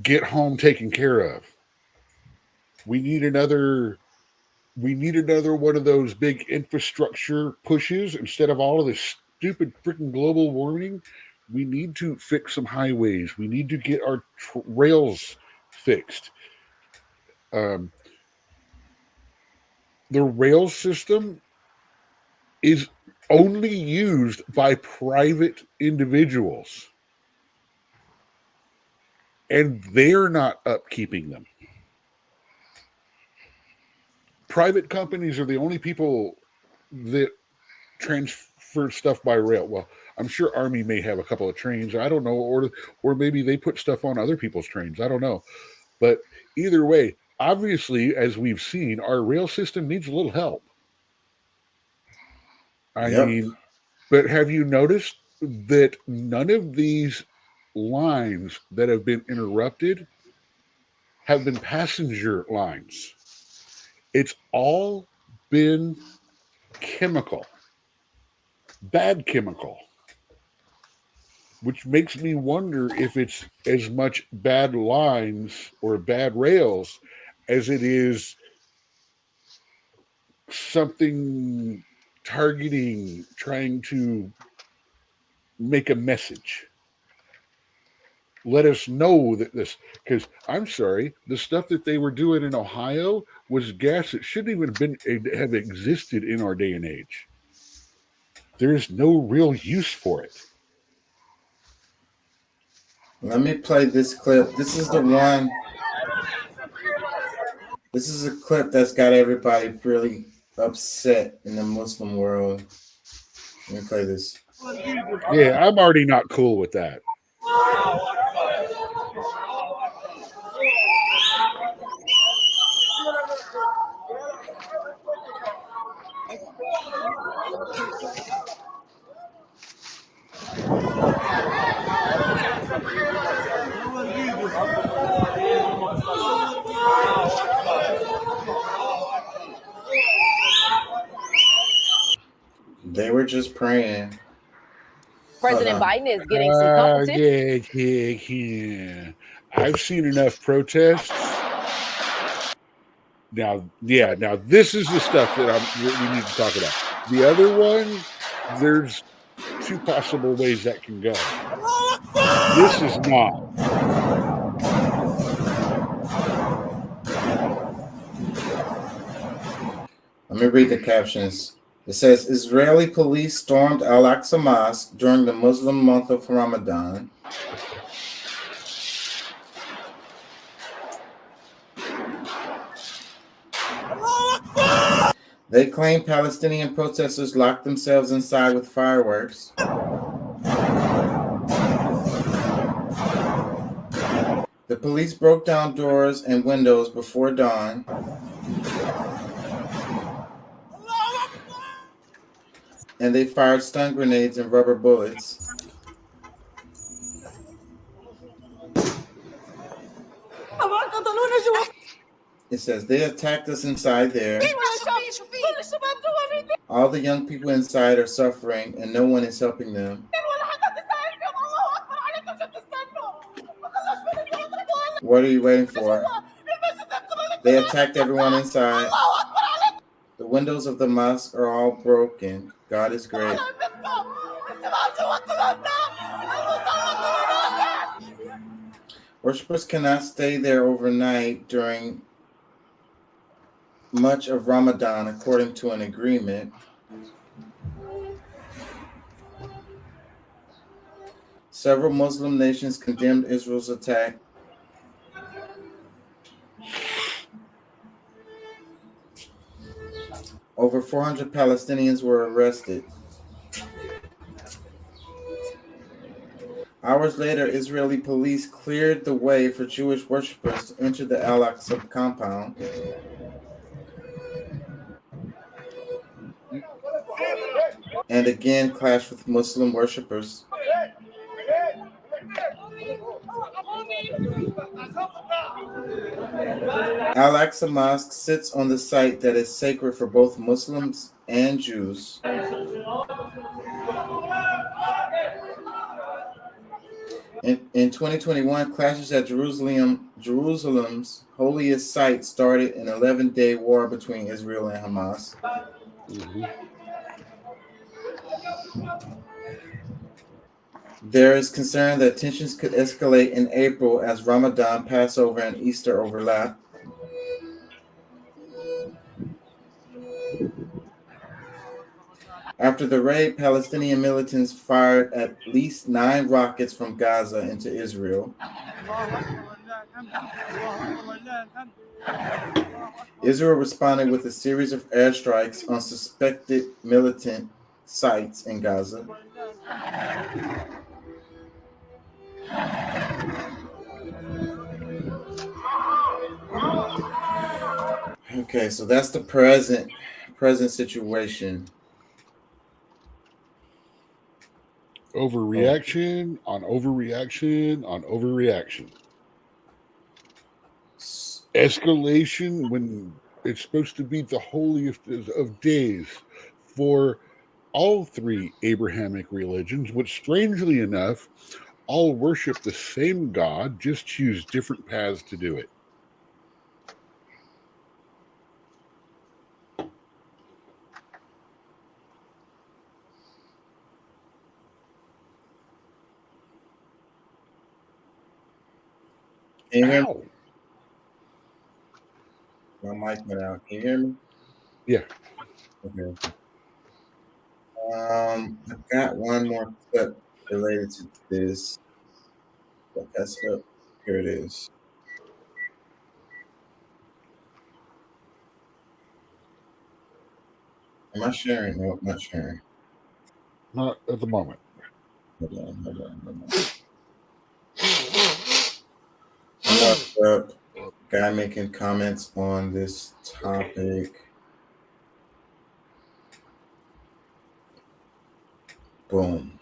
get home taken care of. We need another one of those big infrastructure pushes instead of all of this stupid freaking global warming. We need to fix some highways. We need to get our rails fixed. The rail system is only used by private individuals, and they're not upkeeping them. Private companies are the only people that transfer stuff by rail. Well, I'm sure Army may have a couple of trains. I don't know, or maybe they put stuff on other people's trains. I don't know. But either way, obviously, as we've seen, our rail system needs a little help. I mean, but have you noticed that none of these lines that have been interrupted have been passenger lines? It's all been chemical, bad chemical, which makes me wonder if it's as much bad lines or bad rails as it is something targeting, trying to make a message. Let us know that this, because I'm sorry, the stuff that they were doing in Ohio was gas that shouldn't even have existed in our day and age. There is no real use for it. Let me play this clip. This is the one. This is a clip that's got everybody really upset in the Muslim world. Let me play this. Yeah, I'm already not cool with that. They were just praying. President Biden is getting some competition. Yeah. I've seen enough protests Now, this is the stuff that we need to talk about. The other one, there's two possible ways that can go. This is not. Let me read the captions. It says, Israeli police stormed Al-Aqsa Mosque during the Muslim month of Ramadan. They claim Palestinian protesters locked themselves inside with fireworks. The police broke down doors and windows before dawn. And they fired stun grenades and rubber bullets. It says they attacked us inside there. All the young people inside are suffering and no one is helping them. What are you waiting for? They attacked everyone inside. The windows of the mosque are all broken. God is great. Worshippers cannot stay there overnight during much of Ramadan, according to an agreement. Several Muslim nations condemned Israel's attack. Over 400 Palestinians were arrested. Hours later, Israeli police cleared the way for Jewish worshippers to enter the Al-Aqsa compound. And again clashed with Muslim worshippers. Al-Aqsa Mosque sits on the site that is sacred for both Muslims and Jews. In 2021, clashes at Jerusalem's holiest site started an 11-day war between Israel and Hamas. There is concern that tensions could escalate in April as Ramadan, Passover, and Easter overlap. After the raid, Palestinian militants fired at least 9 rockets from Gaza into Israel. Israel responded with a series of airstrikes on suspected militant sites in Gaza. Okay, so that's the present situation. Overreaction on overreaction on overreaction. Escalation when it's supposed to be the holiest of days for all 3 Abrahamic religions, which strangely enough, all worship the same God, just choose different paths to do it. Can you hear me? My mic went out. Can you hear me? Yeah. Okay. I've got one more clip related to this. That's up. Here it is. Am I sharing? No, I'm not sharing. Not at the moment. Hold on. What's up? Guy making comments on this topic. Boom.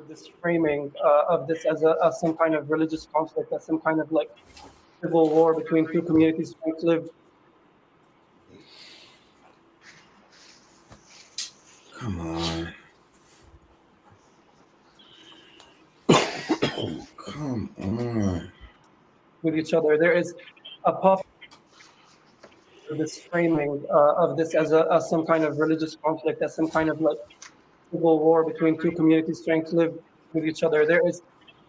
This framing of this as some kind of religious conflict, as some kind of like civil war between 2 communities trying to live. Come on. Come on. With each other. There is a pop. this framing of this as some kind of religious conflict, as some kind of like civil war between two communities trying to live with each other. There is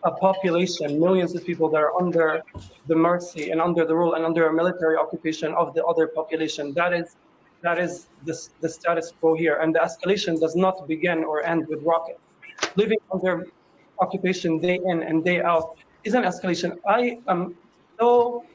a population, millions of people that are under the mercy and under the rule and under a military occupation of the other population. That is the status quo here. And the escalation does not begin or end with rockets. Living under occupation day in and day out is an escalation. I am so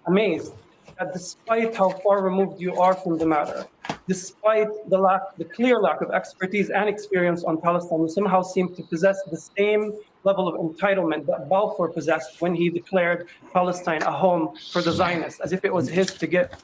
amazed that despite how far removed you are from the matter, despite the clear lack of expertise and experience on Palestine, you somehow seem to possess the same level of entitlement that Balfour possessed when he declared Palestine a home for the Zionists, as if it was his to get,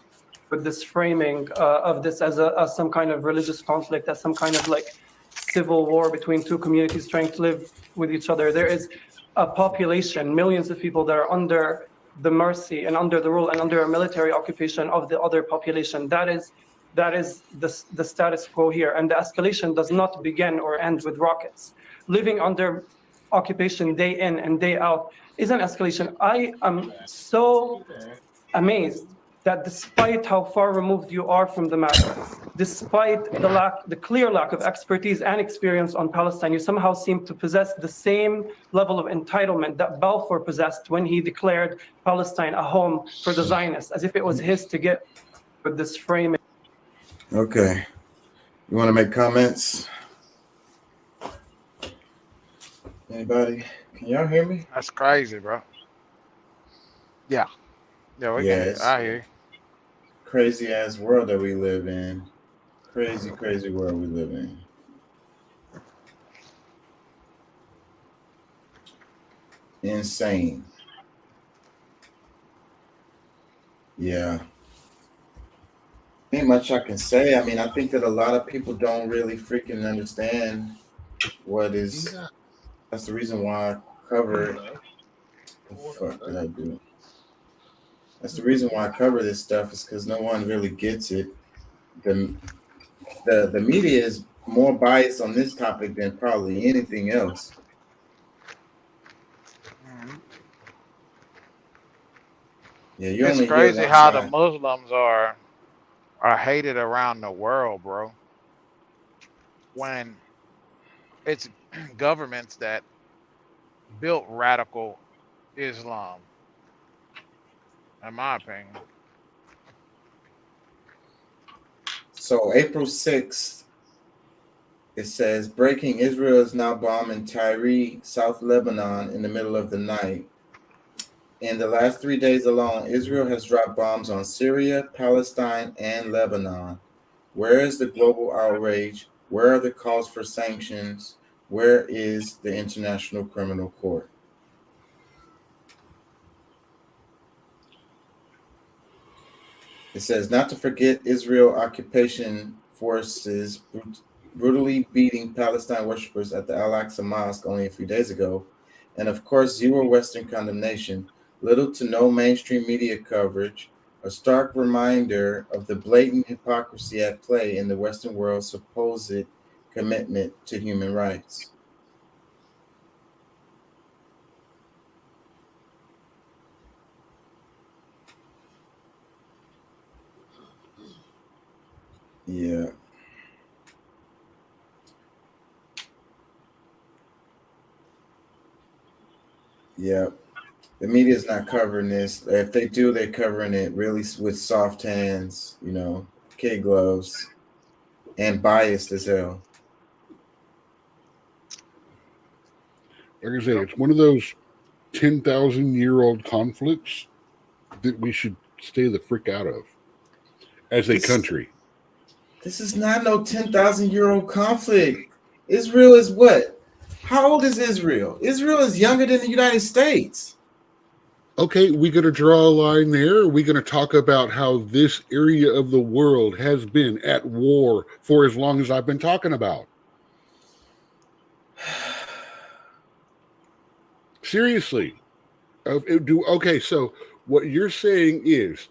with this framing of this as some kind of religious conflict, as some kind of like civil war between two communities trying to live with each other. There is a population, millions of people that are under the mercy and under the rule and under a military occupation of the other population. That is the status quo here. And the escalation does not begin or end with rockets. Living under occupation day in and day out is an escalation. I am so amazed that despite how far removed you are from the matter, despite the clear lack of expertise and experience on Palestine, you somehow seem to possess the same level of entitlement that Balfour possessed when he declared Palestine a home for the Zionists, as if it was his to get, with this framing. Okay. You want to make comments? Anybody? Can y'all hear me? That's crazy, bro. Yeah. Yeah, we can. I hear you. Crazy ass world that we live in. Crazy, crazy world we live in. Insane. Yeah. Ain't much I can say. I mean, I think that a lot of people don't really freaking understand what is. That's the reason why I cover it. What the fuck did I do? That's the reason why I cover this stuff, is because no one really gets it. The media is more biased on this topic than probably anything else. Yeah, it's crazy how the Muslims are hated around the world, bro. When it's governments that built radical Islam, in my opinion. So April 6th, it says, breaking: Israel is now bombing Tyre, South Lebanon in the middle of the night. In the last 3 days alone, Israel has dropped bombs on Syria, Palestine, and Lebanon. Where is the global outrage? Where are the calls for sanctions? Where is the International Criminal Court? It says, not to forget Israel occupation forces brutally beating Palestine worshippers at the Al-Aqsa Mosque only a few days ago. And of course, zero Western condemnation, little to no mainstream media coverage, a stark reminder of the blatant hypocrisy at play in the Western world's supposed commitment to human rights. Yeah. Yeah. The media is not covering this. If they do, they're covering it really with soft hands, kid gloves, and biased as hell. Like I say, it's one of those 10,000-year-old conflicts that we should stay the frick out of as a country. This is not no 10,000-year-old conflict. Israel is what? How old is Israel? Israel is younger than the United States. Okay, we're going to draw a line there. We're going to talk about how this area of the world has been at war for as long as I've been talking about. Seriously. Okay, so what you're saying is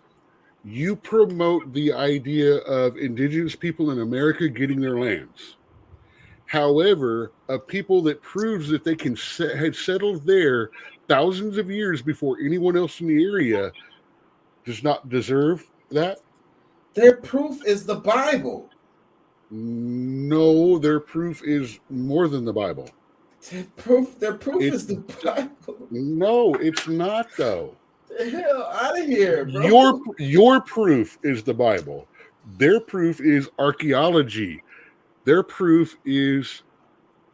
you promote the idea of indigenous people in America getting their lands. However, a people that proves that they had settled there thousands of years before anyone else in the area does not deserve that? Their proof is the Bible. No, their proof is more than the Bible. Their proof is the Bible. No, it's not though. The hell out of here, bro. Your proof is the Bible. Their proof is archaeology. Their proof is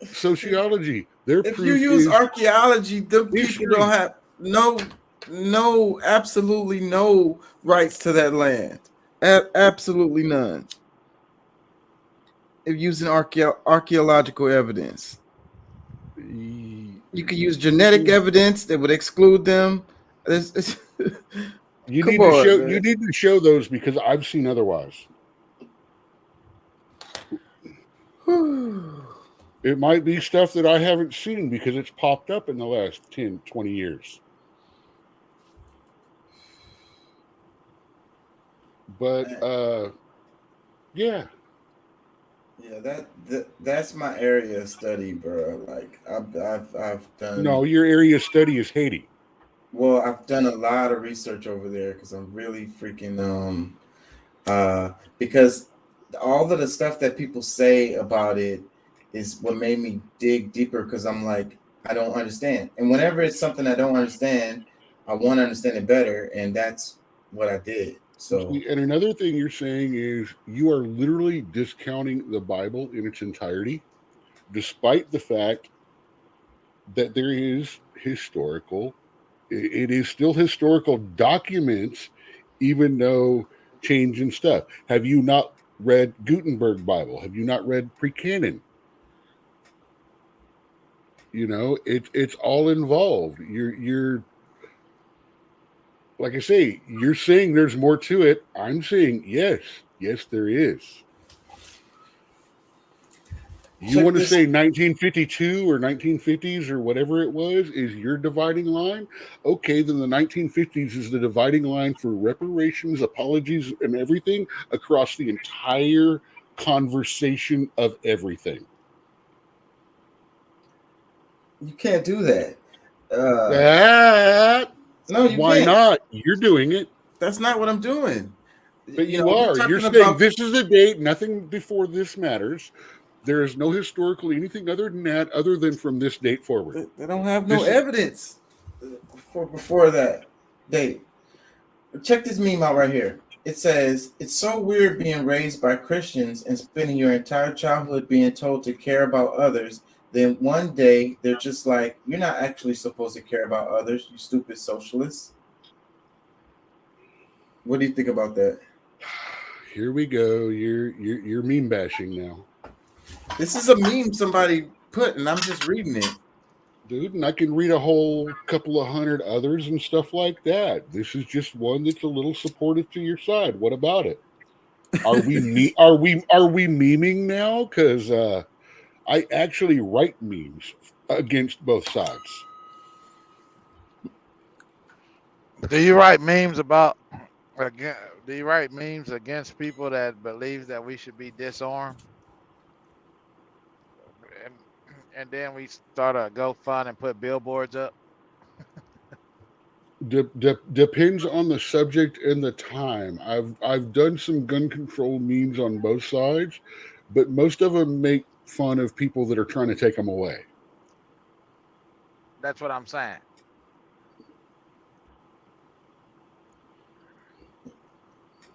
sociology. If you use archaeology, the people don't have absolutely no rights to that land. Absolutely none. If using archaeological evidence, you could use genetic evidence that would exclude them. You need to show those because I've seen otherwise. It might be stuff that I haven't seen because it's popped up in the last 10, 20 years. But yeah. Yeah, that's my area of study, bro. Like I've done. No, your area of study is Haiti. Well, I've done a lot of research over there because I'm really freaking because all of the stuff that people say about it is what made me dig deeper because I'm like, I don't understand. And whenever it's something I don't understand, I want to understand it better. And that's what I did. So, and another thing you're saying is you are literally discounting the Bible in its entirety, despite the fact that there is it is still historical documents, even though change and stuff. Have you not read Gutenberg Bible? Have you not read pre-canon? You know, it's all involved. You're like I say, you're saying there's more to it. I'm saying yes, there is. You want to say 1952 or 1950s or whatever it was is your dividing line? Okay, then the 1950s is the dividing line for reparations, apologies, and everything across the entire conversation of everything. You can't do that. No, why not? You're doing it. That's not what I'm doing. But you are. You're saying this is the date. Nothing before this matters. There is no historical anything other than that, other than from this date forward. They don't have no evidence before that date. Check this meme out right here. It says, "It's so weird being raised by Christians and spending your entire childhood being told to care about others. Then one day they're just like, you're not actually supposed to care about others, you stupid socialists." What do you think about that? Here we go. You're meme bashing now. This is a meme somebody put, and I'm just reading it. Dude, and I can read a whole couple of hundred others and stuff like that. This is just one that's a little supportive to your side. What about it? Are we are we memeing now? Because I actually write memes against both sides. Do you write memes do you write memes against people that believe that we should be disarmed? And then we start a GoFund and put billboards up? Depends on the subject and the time. I've done some gun control memes on both sides, but most of them make fun of people that are trying to take them away. That's what I'm saying.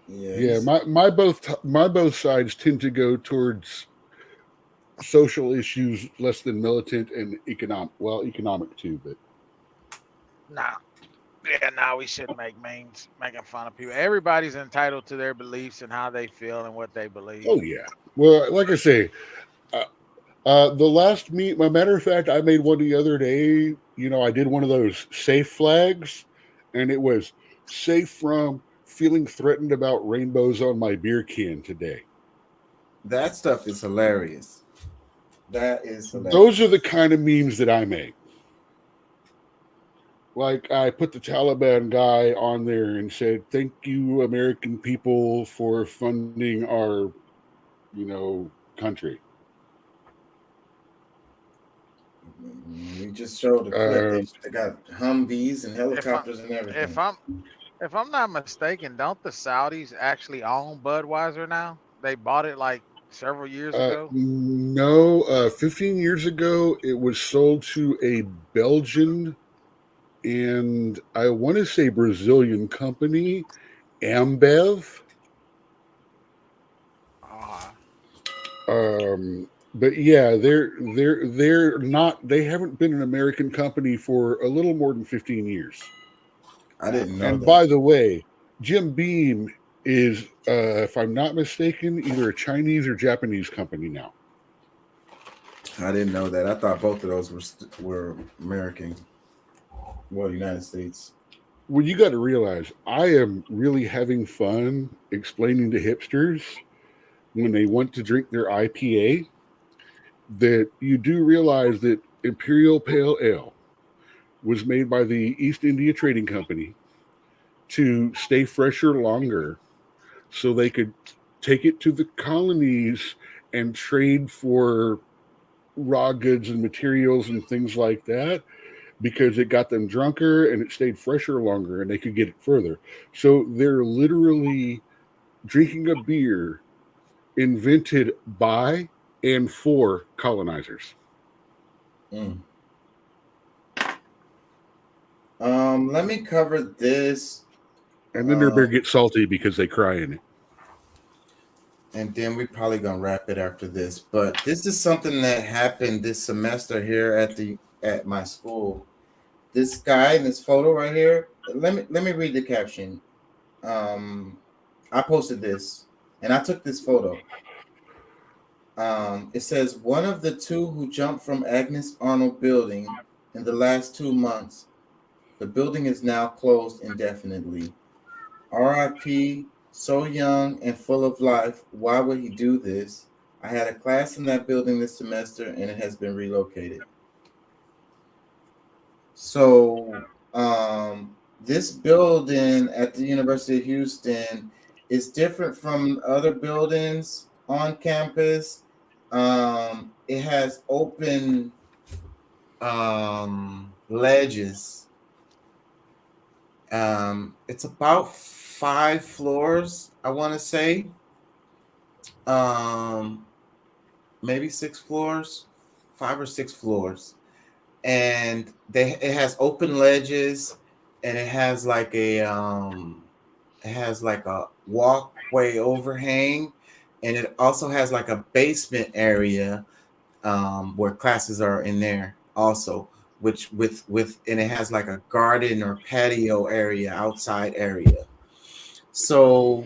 Yeah, my both sides tend to go towards social issues less than militant and economic too, but we shouldn't make memes making fun of people. Everybody's entitled to their beliefs and how they feel and what they believe. Oh yeah. Well, like I say, the last meme, a matter of fact, I made one the other day. You know, I did one of those safe flags, and it was safe from feeling threatened about rainbows on my beer can today. That stuff is hilarious. That is hilarious. Those are the kind of memes that I make. Like, I put the Taliban guy on there and said, "Thank you, American people, for funding our, country." We just showed a clip. They got Humvees and helicopters and everything. If I'm not mistaken, don't the Saudis actually own Budweiser now? They bought it like several years ago. No, 15 years ago, it was sold to a Belgian and I want to say Brazilian company, Ambev. But yeah, they're not. They haven't been an American company for a little more than 15 years. I didn't know And that. by the way, Jim Beam is, if I'm not mistaken, either a Chinese or Japanese company now. I didn't know that. I thought both of those were American. Well, United States. Well, you got to realize, I am really having fun explaining to hipsters when they want to drink their IPA that you do realize that Imperial Pale Ale was made by the East India Trading Company to stay fresher longer so they could take it to the colonies and trade for raw goods and materials and things like that, because it got them drunker and it stayed fresher longer and they could get it further. So they're literally drinking a beer invented by and for colonizers. Let me cover this. And then their beer gets salty because they cry in it. And then we're probably gonna wrap it after this. But this is something that happened this semester here at my school. This guy in this photo right here. Let me read the caption. I posted this and I took this photo. It says, one of the two who jumped from Agnes Arnold building in the last 2 months. The building is now closed indefinitely. RIP, so young and full of life. Why would he do this? I had a class in that building this semester and it has been relocated. So this building at the University of Houston is different from other buildings on campus. It has open ledges. It's about 5 floors, I want to say. Maybe 6 floors, 5 or 6 floors. And it has open ledges, and it has like a walkway overhang, and it also has like a basement area where classes are in there also, which and it has like a garden or patio area, outside area. So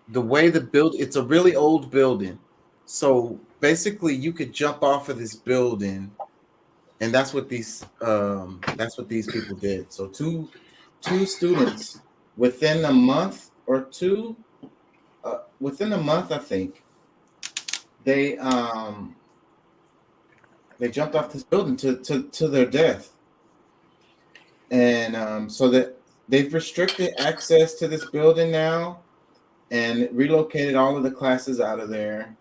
the way it's a really old building. So basically you could jump off of this building, and that's what these people did. So two students within a month or two, within a month, I think, they jumped off this building to their death. And so that they've restricted access to this building now and relocated all of the classes out of there.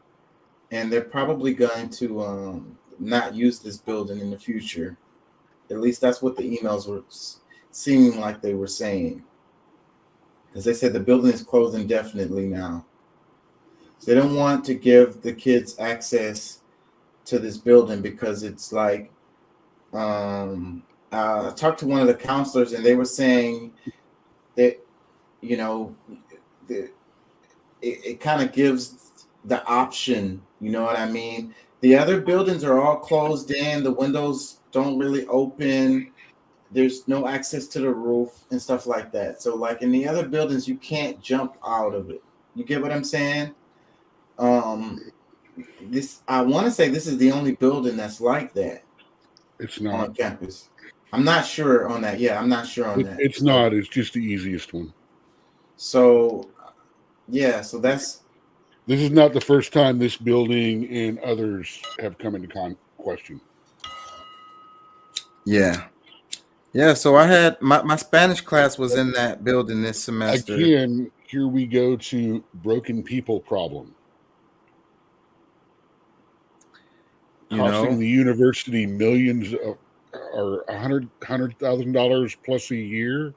And they're probably going to not use this building in the future. At least that's what the emails were seeming like they were saying. Because they said the building is closed indefinitely now. So they don't want to give the kids access to this building because it's like, I talked to one of the counselors and they were saying that, you know, it kind of gives the option, you know what I mean? The other buildings are all closed in. The windows don't really open. There's no access to the roof and stuff like that. So like in the other buildings, you can't jump out of it. You get what I'm saying? I want to say this is the only building that's like that. It's not on campus. I'm not sure on that. Yeah, I'm not sure on that. It's not. It's just the easiest one. So, yeah. So this is not the first time this building and others have come into question. Yeah. Yeah. So I had my Spanish class was in that building this semester. Again, here we go to broken people problem. Costing the university millions or $100,000 plus a year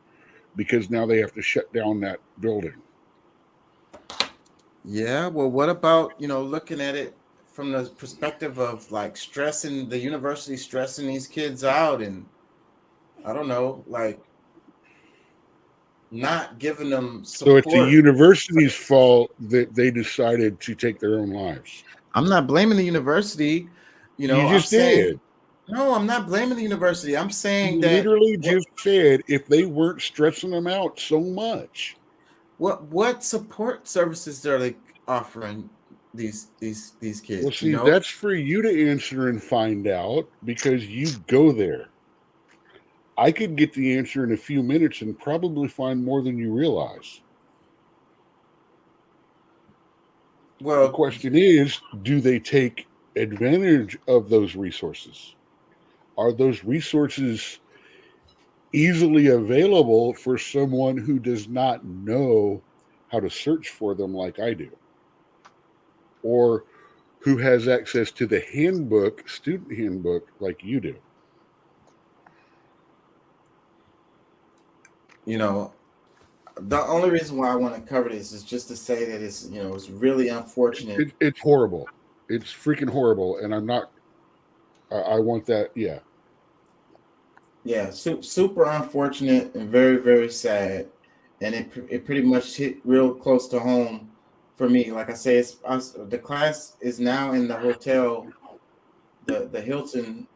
because now they have to shut down that building. Yeah, well, what about, looking at it from the perspective of like stressing the university, stressing these kids out, and I don't know, like not giving them support. So it's the university's fault that they decided to take their own lives. I'm not blaming the university. You just did. No, I'm not blaming the university. I'm saying You that literally just said if they weren't stressing them out so much. What support services are they offering these kids? Well, see, that's for you to answer and find out because you go there. I could get the answer in a few minutes and probably find more than you realize. Well, the question is, do they take advantage of those resources? Are those resources easily available for someone who does not know how to search for them like I do? Or who has access to the handbook, student handbook, like you do? The only reason why I want to cover this is just to say that it's, it's really unfortunate. It's horrible. It's freaking horrible. And I'm not, I want that. Yeah. Yeah. Super unfortunate and very, very sad. And it pretty much hit real close to home for me. Like I say, the class is now in the hotel, the Hilton.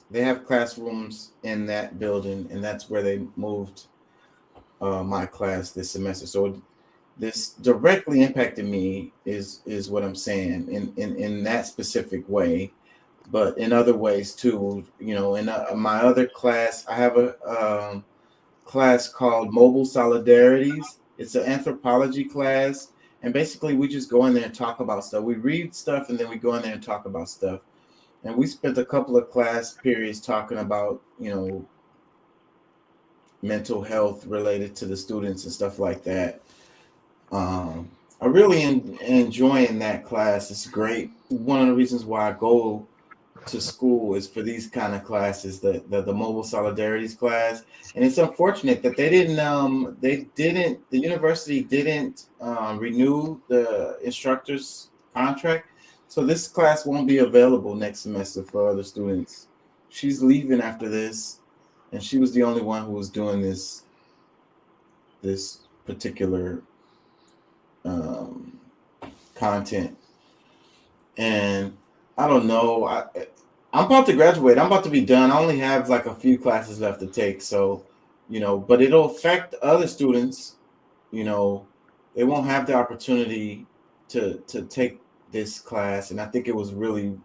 They have classrooms in that building, and that's where they moved my class this semester. So this directly impacted me is what I'm saying in that specific way, but in other ways too. In my other class, I have a class called Mobile Solidarities. It's an anthropology class, and basically we just go in there and talk about stuff. We read stuff, and then we go in there and talk about stuff. And we spent a couple of class periods talking about, mental health related to the students and stuff like that. I really enjoying that class. It's great. One of the reasons why I go to school is for these kind of classes, the Mobile Solidarities class. And it's unfortunate that the university didn't renew the instructor's contract. So this class won't be available next semester for other students. She's leaving after this, and she was the only one who was doing this particular content. And I don't know. I'm about to graduate. I'm about to be done. I only have like a few classes left to take. So, but it'll affect other students. They won't have the opportunity to take this class, and I think it was really,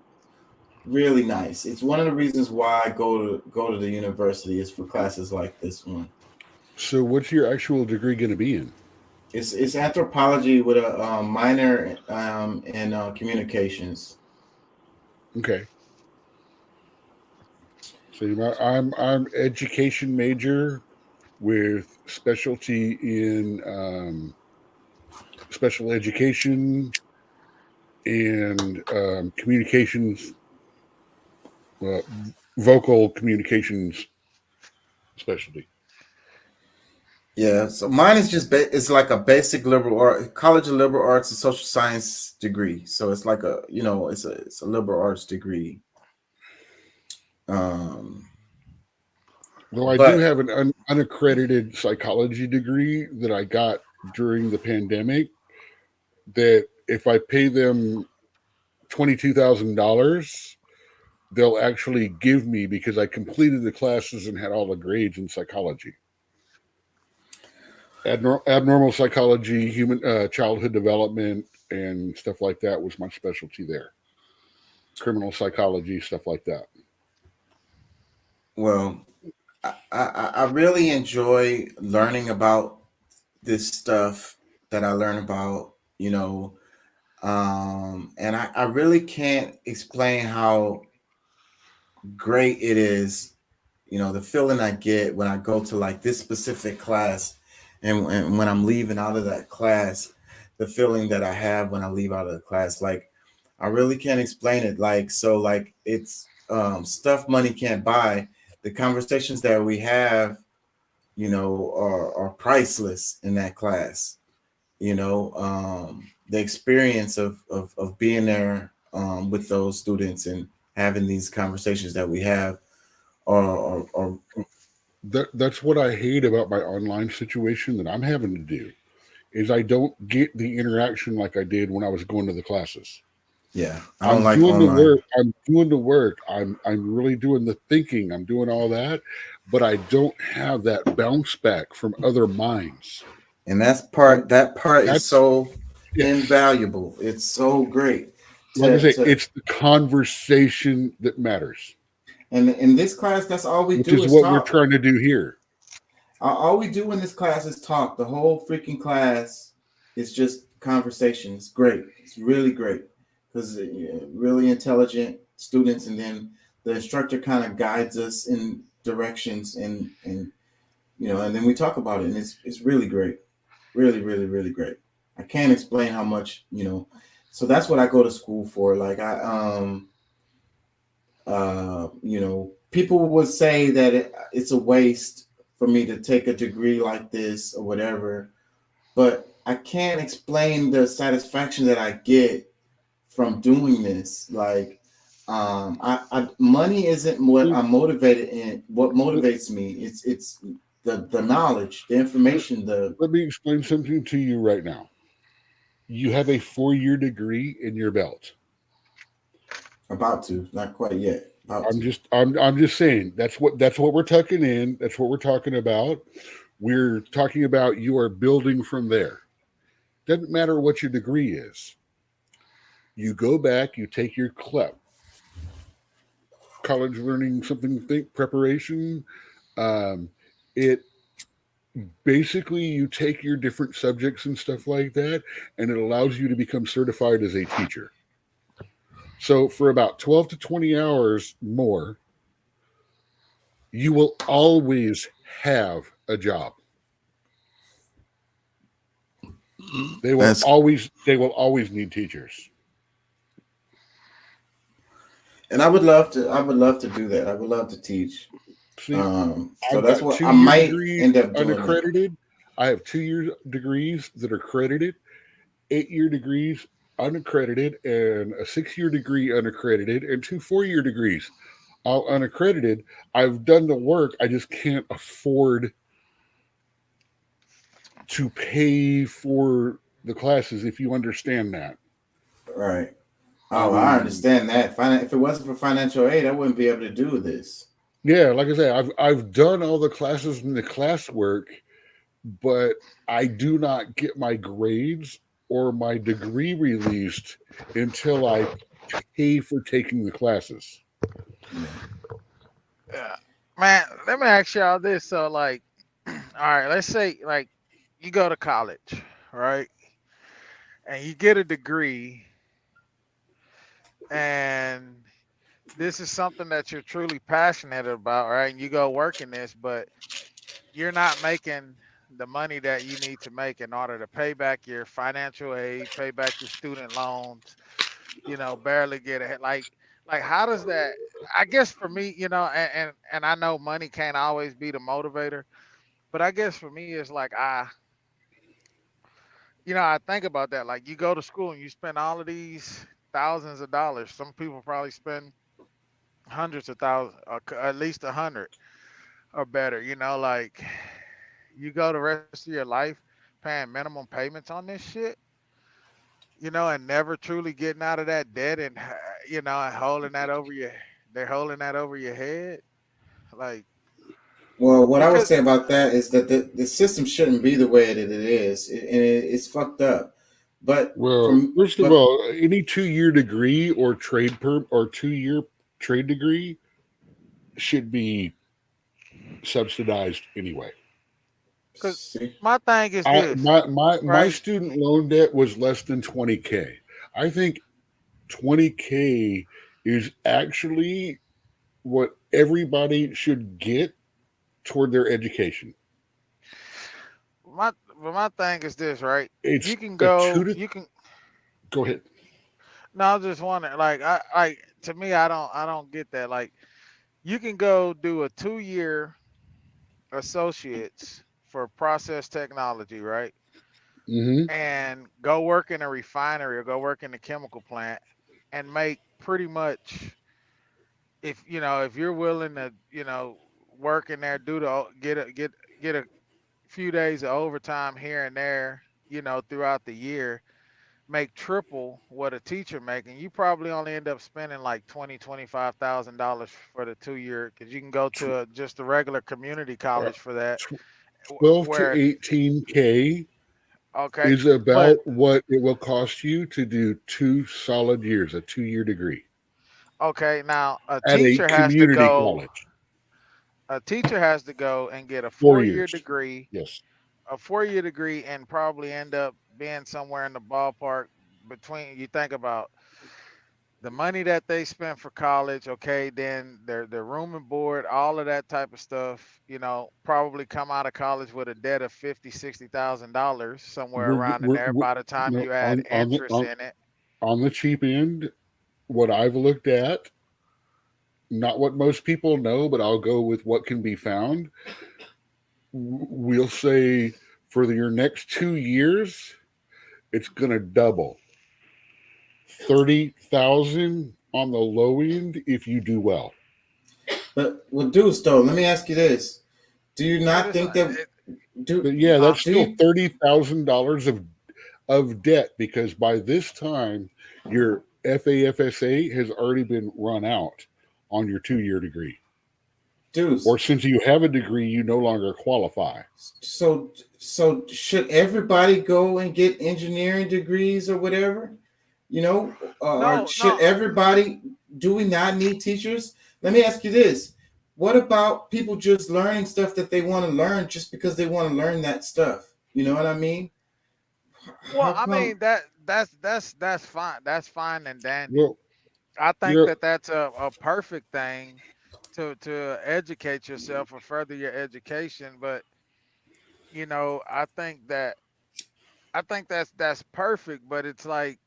really nice. It's one of the reasons why I go to the university is for classes like this one. So, what's your actual degree going to be in? It's anthropology with a minor in communications. Okay. So I'm education major with specialty in special education and communications, vocal communications specialty. Yeah, so mine is just it's like a basic College of Liberal Arts and Social Science degree. So it's like it's a liberal arts degree. Though I do have an unaccredited psychology degree that I got during the pandemic, that if I pay them $22,000, they'll actually give me, because I completed the classes and had all the grades in psychology. Abnormal psychology, human childhood development, and stuff like that was my specialty there. Criminal psychology, stuff like that. Well, I really enjoy learning about this stuff that I learn about, and I really can't explain how great it is, the feeling I get when I go to like this specific class, and when I'm leaving out of that class, the feeling that I have when I leave out of the class, like I really can't explain it. Like, so like it's stuff money can't buy. the conversations that we have, you know, are priceless in that class. You know, the experience of being there with those students and having these conversations that we have are that's what I hate about my online situation that I'm having to do, is I don't get the interaction like I did when I was going to the classes. Yeah, I don't I'm like doing online. the work. I'm doing the work. I'm really doing the thinking. I'm doing all that, but I don't have that bounce back from other minds. And that part is so yeah. invaluable. It's so great. Like I say, it's the conversation that matters. And in this class, that's all we Which do is is what talk. we're trying to do here. All we do in this class is talk. The whole freaking class is just conversation. It's great. It's really great because really intelligent students, and then the instructor kind of guides us in directions, and you know, and then we talk about it, and it's really great, really, really, really great. I can't explain how much, you know. So that's what I go to school for. Like you know, people would say that it's a waste for me to take a degree like this or whatever, but I can't explain the satisfaction that I get from doing this. Like, money isn't what I'm motivated in. What motivates me, it's the knowledge, the information. Let me explain something to you right now. You have a 4-year degree in your belt. About to, not quite yet. I'm just saying that's what we're tucking in. That's what we're talking about. We're talking about you are building from there. Doesn't matter what your degree is. You go back, you take your CLEP, college learning something think preparation. It basically, you take your different subjects and stuff like that, and it allows you to become certified as a teacher. So for about 12 to 20 hours more, you will always have a job. They will always need teachers. And I would love to do that. I would love to teach. So that's what I might end up doing. Unaccredited. I have 2-year degrees that are credited, 8-year degrees unaccredited, and a 6-year degree unaccredited, and 2 4-year degrees all unaccredited. I've done the work. I just can't afford to pay for the classes, if you understand that. Right. Oh, I understand that. If it wasn't for financial aid, I wouldn't be able to do this. Yeah, like I say, I've done all the classes and the classwork, but I do not get my grades or my degree released until I pay for taking the classes. Yeah, man. Let me ask y'all this. So, like, all right, let's say like you go to college, right, and you get a degree, and this is something that you're truly passionate about, right? And you go work in this, but you're not making the money that you need to make in order to pay back your financial aid, pay back your student loans, you know, barely get ahead. Like how does that, I guess for me, you know, and I know money can't always be the motivator, but I guess for me it's like I think about that. Like you go to school and you spend all of these thousands of dollars. Some people probably spend hundreds of thousands, or at least 100 or better, you know, like you go the rest of your life paying minimum payments on this shit, you know, and never truly getting out of that debt, and you know, and holding that over your head. Like, well, what I would say about that is that the system shouldn't be the way that it is, and it's fucked up. But first of all, any 2-year degree or trade or 2-year trade degree should be subsidized anyway. Because my thing is this. My student loan debt was less than $20K. I think $20K is actually what everybody should get toward their education. My thing is this, right? It's you can go. Go ahead. No, I was just wondering. Like, to me, I don't get that. Like, you can go do a 2-year associates for process technology, right? Mm-hmm. And go work in a refinery or go work in a chemical plant and make pretty much, if you're willing to, work in there, get a few days of overtime here and there, throughout the year, make triple what a teacher making, you probably only end up spending like $25,000 for the 2-year, because you can go to just a regular community college for that. 12 to 18K Okay, is about what it will cost you to do 2 solid years, a 2-year degree. Okay, now a At teacher a has to community go. college. A teacher has to go and get a 4 4-year years. degree. Yes. A 4-year degree, and probably end up being somewhere in the ballpark between. You think about the money that they spent for college, okay, then their room and board, all of that type of stuff, probably come out of college with a debt of $50,000-$60,000 somewhere around in there by the time you add interest in it. On the cheap end, what I've looked at, not what most people know, but I'll go with what can be found. We'll say for your next 2 years, it's going to double. 30,000 on the low end if you do well. But Deuce, though, let me ask you this: do you not think that? That's still $30,000 of debt, because by this time your FAFSA has already been run out on your 2-year degree. Deuce. Or since you have a degree, you no longer qualify. So should everybody go and get engineering degrees or whatever? Or should everybody? Do we not need teachers? Let me ask you this: what about people just learning stuff that they want to learn just because they want to learn that stuff? You know what I mean? Well, I mean that's fine. That's fine and dandy. Well, I think that's a perfect thing to educate yourself or further your education. But I think that's perfect. But it's like,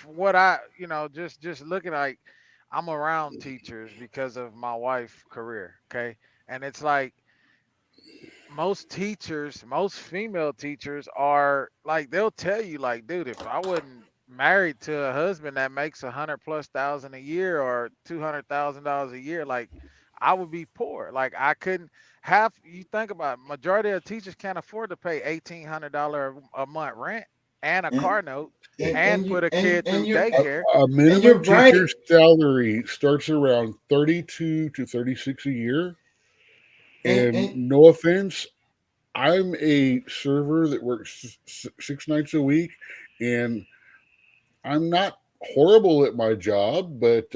what I just looking like, I'm around teachers because of my wife's career. Okay, and it's like most female teachers are like, they'll tell you like, dude, if I wasn't married to a husband that makes $100,000+ a year or $200,000 a year, like I would be poor. Like I couldn't have. You think about it, majority of teachers can't afford to pay $1,800 a month rent and a car note and put a kid through daycare. A minimum teacher's salary starts around 32 to 36 a year. And no offense, I'm a server that works 6 nights a week, and I'm not horrible at my job, but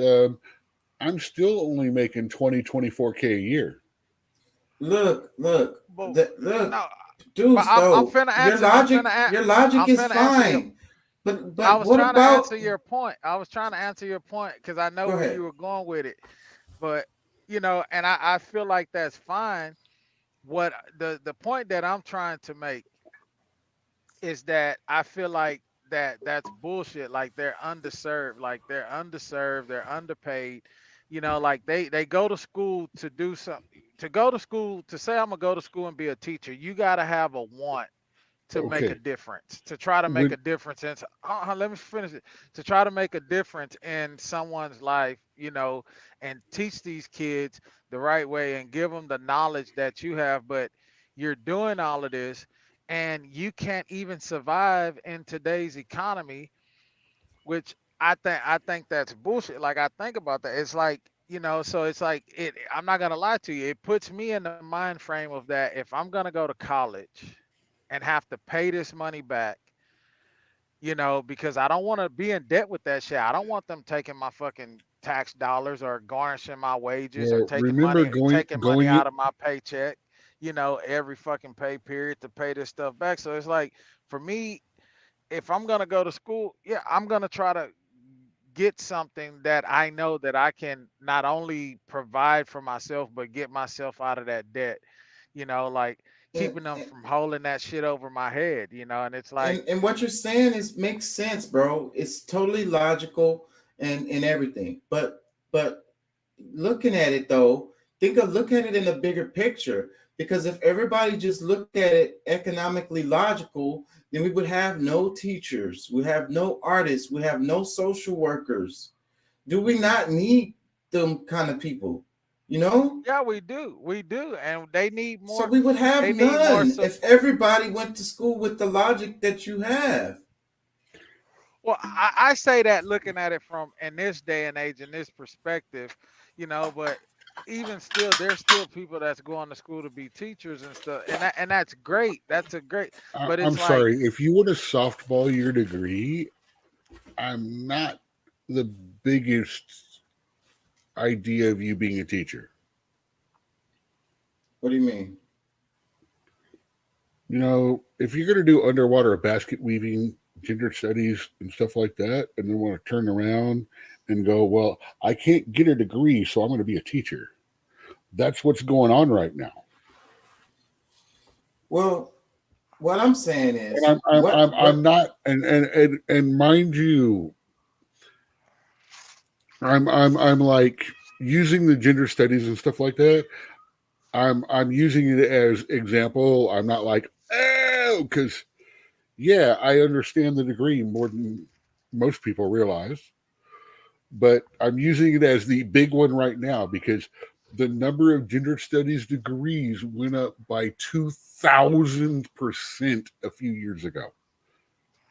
I'm still only making 24K a year. Look, dude, your logic is fine. But I was what trying about? to answer your point. I was trying to answer your point because I know where you were going with it. But and I feel like that's fine. What the point that I'm trying to make is that I feel like that's bullshit. Like they're underserved. They're underpaid. Like they go to school to do something. To go to school, to say I'm gonna go to school and be a teacher, you gotta have a want to make a difference. To try to make a difference in. Let me finish it. To try to make a difference in someone's life, and teach these kids the right way and give them the knowledge that you have. But you're doing all of this, and you can't even survive in today's economy, which I think that's bullshit. Like I think about that. It's like, so it's like I'm not gonna lie to you. It puts me in the mind frame of that if I'm gonna go to college and have to pay this money back, because I don't want to be in debt with that shit. I don't want them taking my fucking tax dollars or garnishing my wages or taking money out of my paycheck, every fucking pay period to pay this stuff back. So it's like, for me, if I'm gonna go to school, I'm gonna try to get something that I know that I can not only provide for myself, but get myself out of that debt, like keeping them from holding that shit over my head, and it's like. And what you're saying makes sense, bro. It's totally logical and everything. But looking at it though, look at it in a bigger picture. Because if everybody just looked at it economically logical, then we would have no teachers, we have no artists, we have no social workers. Do we not need them kind of people? You know? Yeah, we do. We do. And they need more. So we would have none if everybody went to school with the logic that you have. Well, I say that looking at it from in this day and age, in this perspective, you know, but even still, there's still people that's going to school to be teachers and stuff. And that's great. That's a great, but it's I'm sorry. If you want to softball your degree, I'm not the biggest idea of you being a teacher. What do you mean? You know, if you're going to do underwater basket weaving, gender studies and stuff like that, and then want to turn around and go, well, I can't get a degree, so I'm going to be a teacher. That's what's going on right now. Well, what I'm saying is, and I'm not, and mind you, I'm like using the gender studies and stuff like that. I'm using it as example. I'm not like, oh, because yeah, I understand the degree more than most people realize, but I'm using it as the big one right now because the number of gender studies degrees went up by 2,000% a few years ago.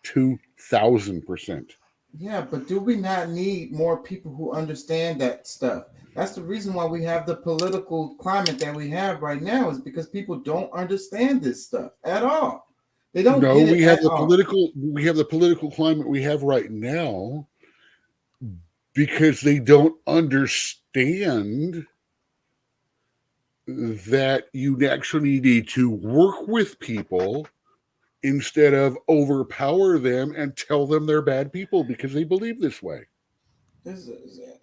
2,000%. Yeah, but do we not need more people who understand that stuff? That's the reason why we have the political climate that we have right now, is because people don't understand this stuff at all. They don't. No, get it we have at the all. political climate we have right now because they don't understand that you actually need to work with people instead of overpower them and tell them they're bad people because they believe this way.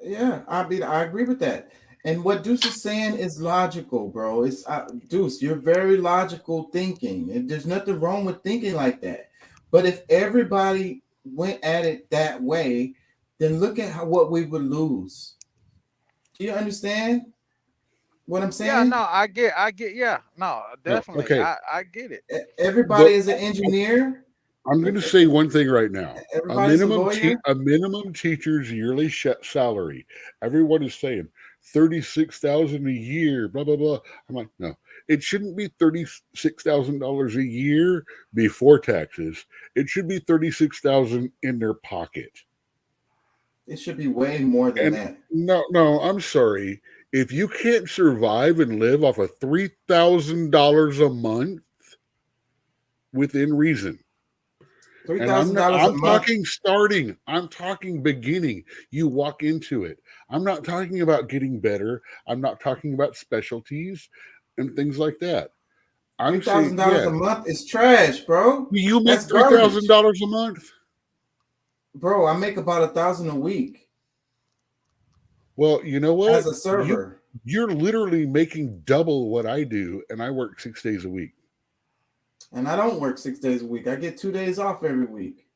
Yeah, I mean, I agree with that. And what Deuce is saying is logical, bro. It's Deuce, you're very logical thinking. And there's nothing wrong with thinking like that. But if everybody went at it that way, then look at what we would lose. Do you understand what I'm saying? Yeah, no, I get, yeah, no, definitely. Okay. I get it. Everybody is an engineer. I'm going to say one thing right now. Everybody's a lawyer? A minimum teacher's yearly salary. Everyone is saying $36,000 a year, blah, blah, blah. I'm like, no, it shouldn't be $36,000 a year before taxes. It should be $36,000 in their pocket. It should be way more than that. No, I'm sorry. If you can't survive and live off of $3,000 a month within reason, $3,000 I'm talking starting. I'm talking beginning. You walk into it. I'm not talking about getting better. I'm not talking about specialties and things like that. I'm saying $3,000 a month is trash, bro. You make $3,000 a month, bro. I make about $1,000 a week. Well, you know what? As a server, you're literally making double what I do, and I work 6 days a week. And I don't work 6 days a week. I get 2 days off every week.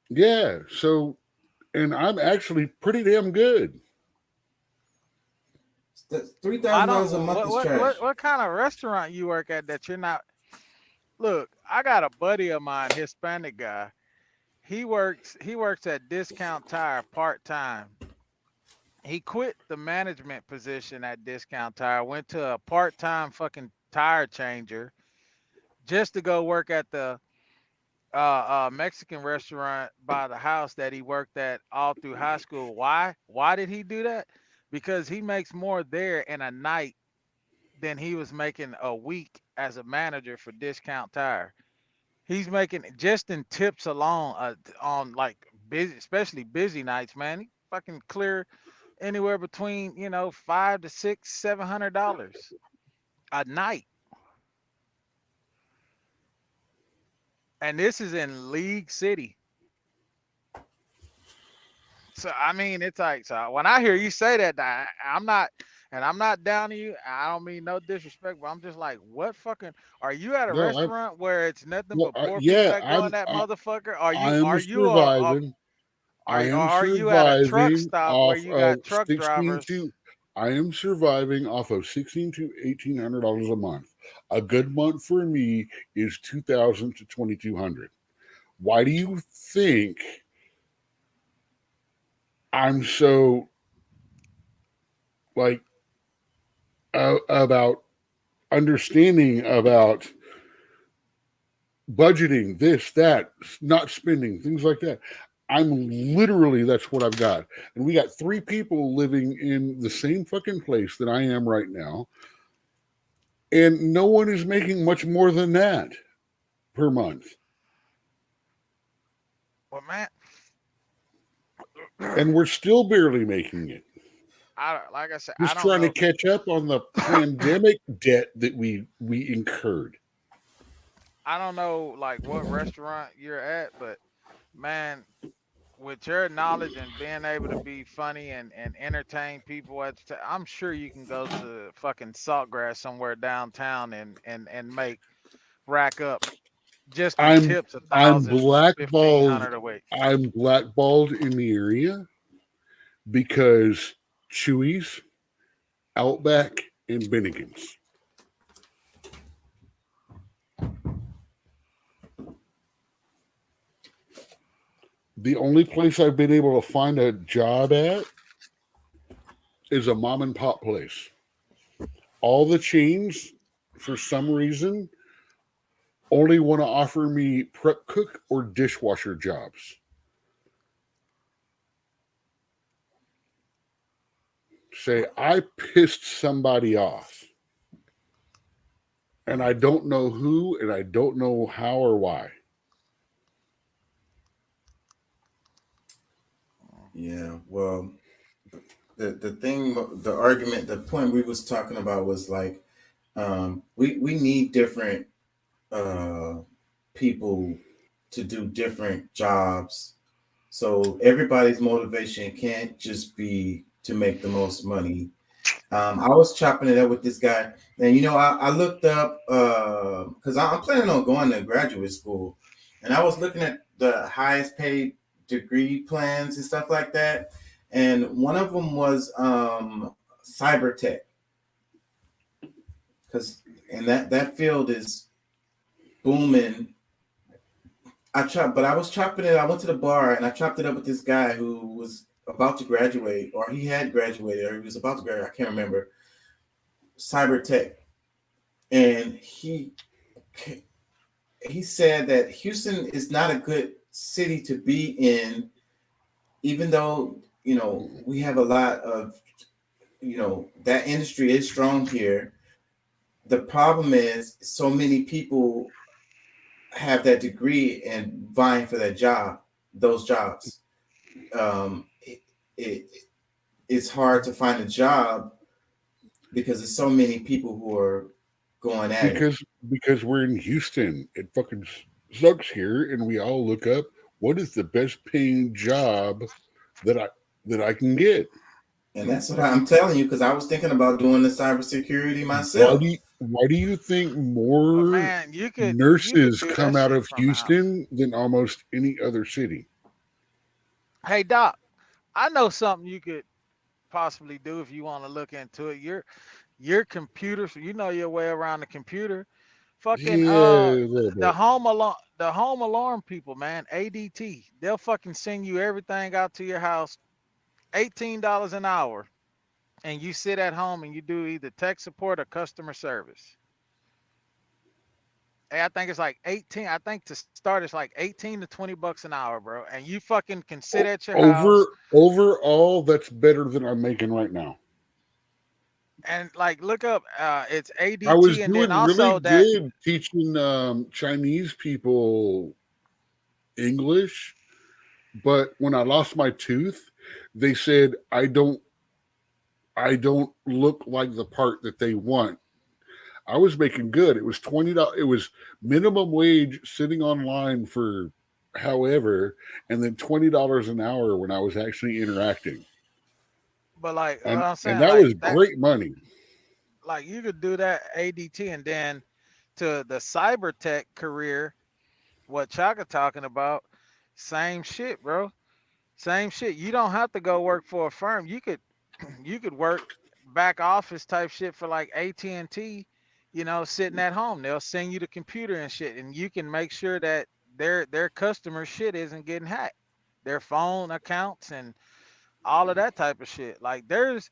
Yeah. So, and I'm actually pretty damn good. $3,000 a month is trash. What kind of restaurant you work at that you're not? Look, I got a buddy of mine, Hispanic guy. He works at Discount Tire part-time. He quit the management position at Discount Tire, went to a part-time fucking tire changer just to go work at the Mexican restaurant by the house that he worked at all through high school. Why? Why did he do that? Because he makes more there in a night than he was making a week as a manager for Discount Tire. He's making just in tips alone on like busy, especially busy nights, man. He fucking clear anywhere between $500 to $700 a night. And this is in League City. So I mean, it's like, so when I hear you say that, I'm not down to you. I don't mean no disrespect, but I'm just like, what fucking are you at a restaurant where it's nothing but poor people that go in that motherfucker? Are you at a truck stop where you got truck drivers? I am surviving off of $1,600 to $1,800 a month. A good month for me is $2,000 to $2,200. Why do you think I'm so like about understanding about budgeting, this, that, not spending, things like that? I'm literally, that's what I've got. And we got 3 people living in the same fucking place that I am right now. And no one is making much more than that per month. Well, man. And we're still barely making it. Like I said, Just I don't trying know. to catch up on the pandemic debt that we incurred. I don't know like what restaurant you're at, but man, with your knowledge and being able to be funny and entertain people I'm sure you can go to fucking Saltgrass somewhere downtown and rack up just in tips I'm $1,000, blackballed. $1,500 a week. I'm blackballed in the area because Chewy's, Outback, and Bennigan's. The only place I've been able to find a job at is a mom and pop place. All the chains, for some reason, only want to offer me prep cook or dishwasher jobs. Say, I pissed somebody off. And I don't know who, and I don't know how or why. Yeah, well, the thing, the argument, the point we was talking about was like, we need different people to do different jobs. So everybody's motivation can't just be to make the most money. I was chopping it up with this guy, and I looked up because I'm planning on going to graduate school, and I was looking at the highest paid degree plans and stuff like that, and one of them was cyber tech, and that field is booming. I was chopping it. I went to the bar and I chopped it up with this guy who was about to graduate, or he had graduated, or he was about to graduate. I can't remember. Cyber tech, and he said that Houston is not a good city to be in, even though we have a lot of that industry is strong here. The problem is so many people have that degree and vying for those jobs. It's hard to find a job because there's so many people who are going at it. Because we're in Houston, it fucking sucks here, and we all look up what is the best paying job that I can get. And that's what I'm telling you, because I was thinking about doing the cybersecurity myself. Why do you think more nurses come out of Houston than almost any other city? Hey Doc, I know something you could possibly do if you want to look into it. Your computer, so you know your way around the computer. Fucking the home alarm people, man. ADT, they'll fucking send you everything out to your house, $18 an hour, and you sit at home and you do either tech support or customer service. Hey, I think it's like 18. I think to start it's like 18 to 20 bucks an hour, bro. And you fucking can sit at your house. Overall, that's better than I'm making right now. And like, look up, it's ADT. I was and doing then also really good teaching Chinese people English, but when I lost my tooth, they said I don't look like the part that they want. I was making good. It was $20. It was minimum wage sitting online for however, and then $20 an hour when I was actually interacting. But like, and, I'm saying, and that like, was great money. Like you could do that ADT, and then to the cyber tech career, what Chaka talking about, same shit, bro. Same shit. You don't have to go work for a firm. You could work back office type shit for like AT&T, you know, sitting at home. They'll send you the computer and shit, and you can make sure that their customer shit isn't getting hacked, their phone accounts and all of that type of shit. Like there's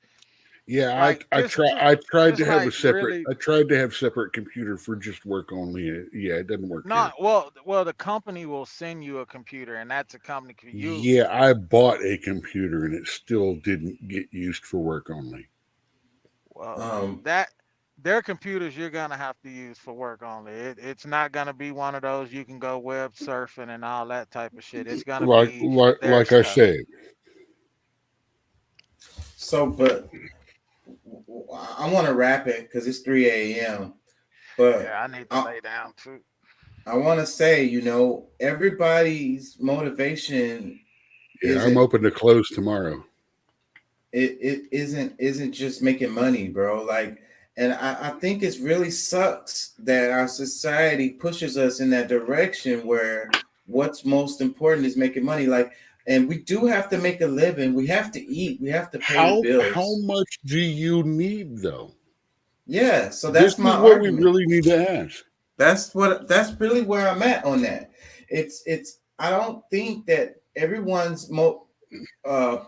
Yeah, like I tried to have a like separate. really I tried to have separate computer for just work only. Yeah, it doesn't work. not well the company will send you a computer, and that's a company you Yeah, I bought a computer and it still didn't get used for work only. well that their computers you're gonna have to use for work only. It's not gonna be one of those you can go web surfing and all that type of shit. It's gonna be their Like I stuff. said. So, but I want to wrap it because it's 3 a.m. But Yeah, I need to lay down too. I want to say, you know, everybody's motivation. Yeah, I'm open to close tomorrow. It isn't just making money, bro. Like, and I think it really sucks that our society pushes us in that direction where what's most important is making money. Like, and we do have to make a living. We have to eat. We have to pay the bills. How much do you need though? Yeah, so that's this my is what argument. we really need to ask. That's really where I'm at on that. It's I don't think that everyone's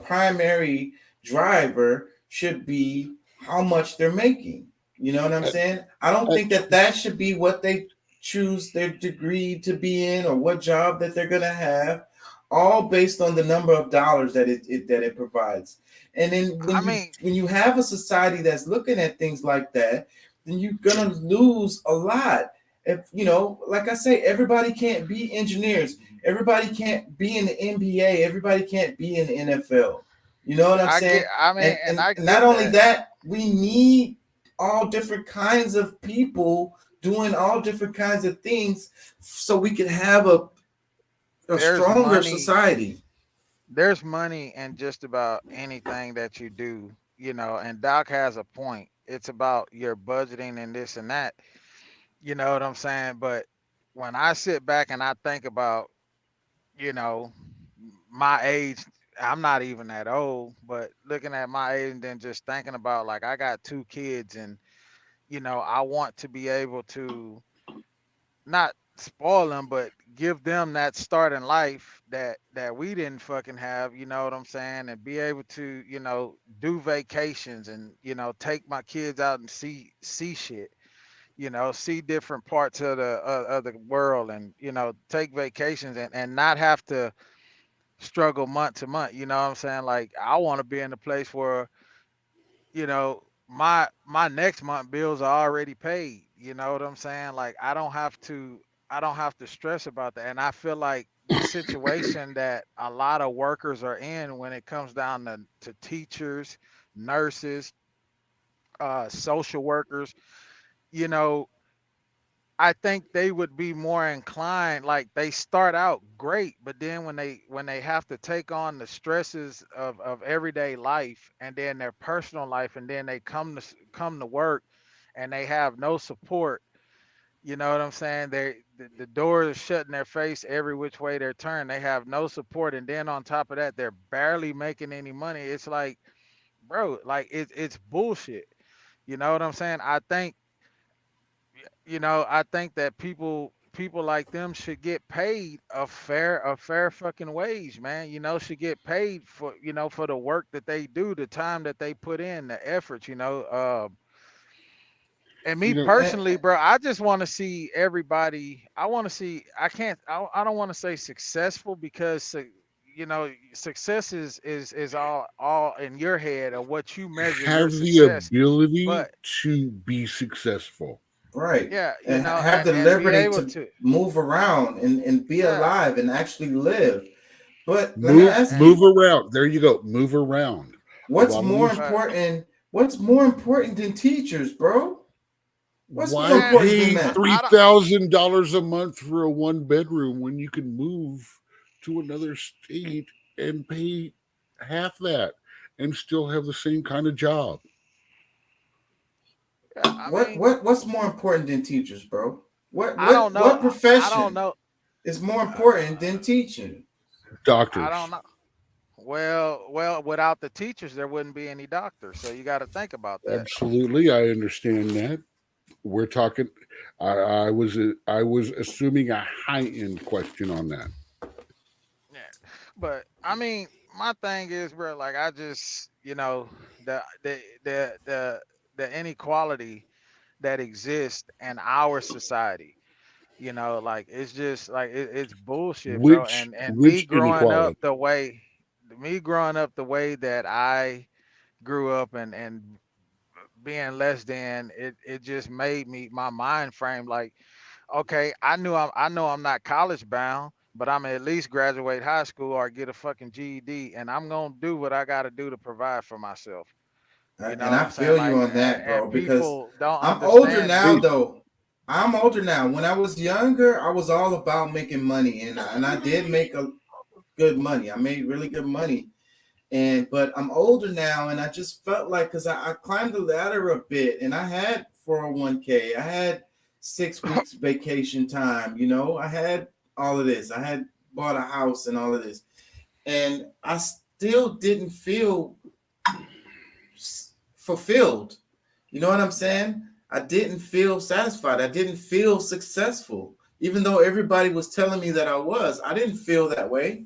primary driver should be how much they're making. You know what I'm saying? I don't think that should be what they choose their degree to be in or what job that they're gonna have, all based on the number of dollars that it provides. And then when you have a society that's looking at things like that, then you're gonna lose a lot. If you know, like I say, everybody can't be engineers. Everybody can't be in the NBA. Everybody can't be in the NFL. You know what I'm saying? And not only that, we need all different kinds of people doing all different kinds of things so we can have a stronger society. There's money in just about anything that you do, you know, and Doc has a point. It's about your budgeting and this and that. You know what I'm saying? But when I sit back and I think about, you know, my age, I'm not even that old, but looking at my age and then just thinking about, like, I got 2 kids and, you know, I want to be able to not spoil them, but give them that start in life that we didn't fucking have, you know what I'm saying? And be able to, you know, do vacations and, you know, take my kids out and see shit, you know, see different parts of the world and, you know, take vacations and not have to struggle month to month. You know what I'm saying? Like, I want to be in a place where, you know, my next month bills are already paid. You know what I'm saying? Like, I don't have to stress about that. And I feel like the situation that a lot of workers are in when it comes down to teachers, nurses, social workers, you know, I think they would be more inclined, like they start out great, but then when they have to take on the stresses of everyday life and then their personal life, and then they come to work and they have no support, you know what I'm saying? The door is shut in their face every which way they turn. They have no support, and then on top of that, they're barely making any money. It's like, bro, like it's bullshit. You know what I'm saying? I think that people like them should get paid a fair fucking wage, man. You know, should get paid for, you know, for the work that they do, the time that they put in, the effort, you know. And me personally, bro, I just want to see everybody. I want to see. I don't want to say successful because, you know, success is all in your head of what you measure. Have the ability to be successful. Right. Yeah. And have the liberty to move around and be alive and actually live. But move around. There you go. Move around. What's more important? What's more important than teachers, bro? What's more important pay than that? $3,000 a month for a 1-bedroom when you can move to another state and pay half that and still have the same kind of job? What's more important than teachers, bro? What profession is more important than teaching? Doctors. I don't know. Well, without the teachers, there wouldn't be any doctors. So you got to think about that. Absolutely, I understand that. We're talking. I was assuming a high end question on that. Yeah, but I mean, my thing is, bro. Like, I just, the inequality that exists in our society. Like it's just like it's bullshit, bro. And Which inequality? Me growing up the way that I grew up and being less than, it just made my mind frame like, okay, I know I'm not college bound, but I'm at least graduate high school or get a fucking GED, and I'm gonna do what I gotta do to provide for myself. And I feel you on that, bro, because I'm understand older now, though. I'm older now. When I was younger, I was all about making money, and I did make good money. I made really good money, but I'm older now, and I just felt like, because I climbed the ladder a bit, and I had 401k, I had 6 weeks vacation time, I had all of this. I had bought a house and all of this, and I still didn't feel fulfilled. You know what I'm saying? I didn't feel satisfied. I didn't feel successful, even though everybody was telling me that I was. I didn't feel that way.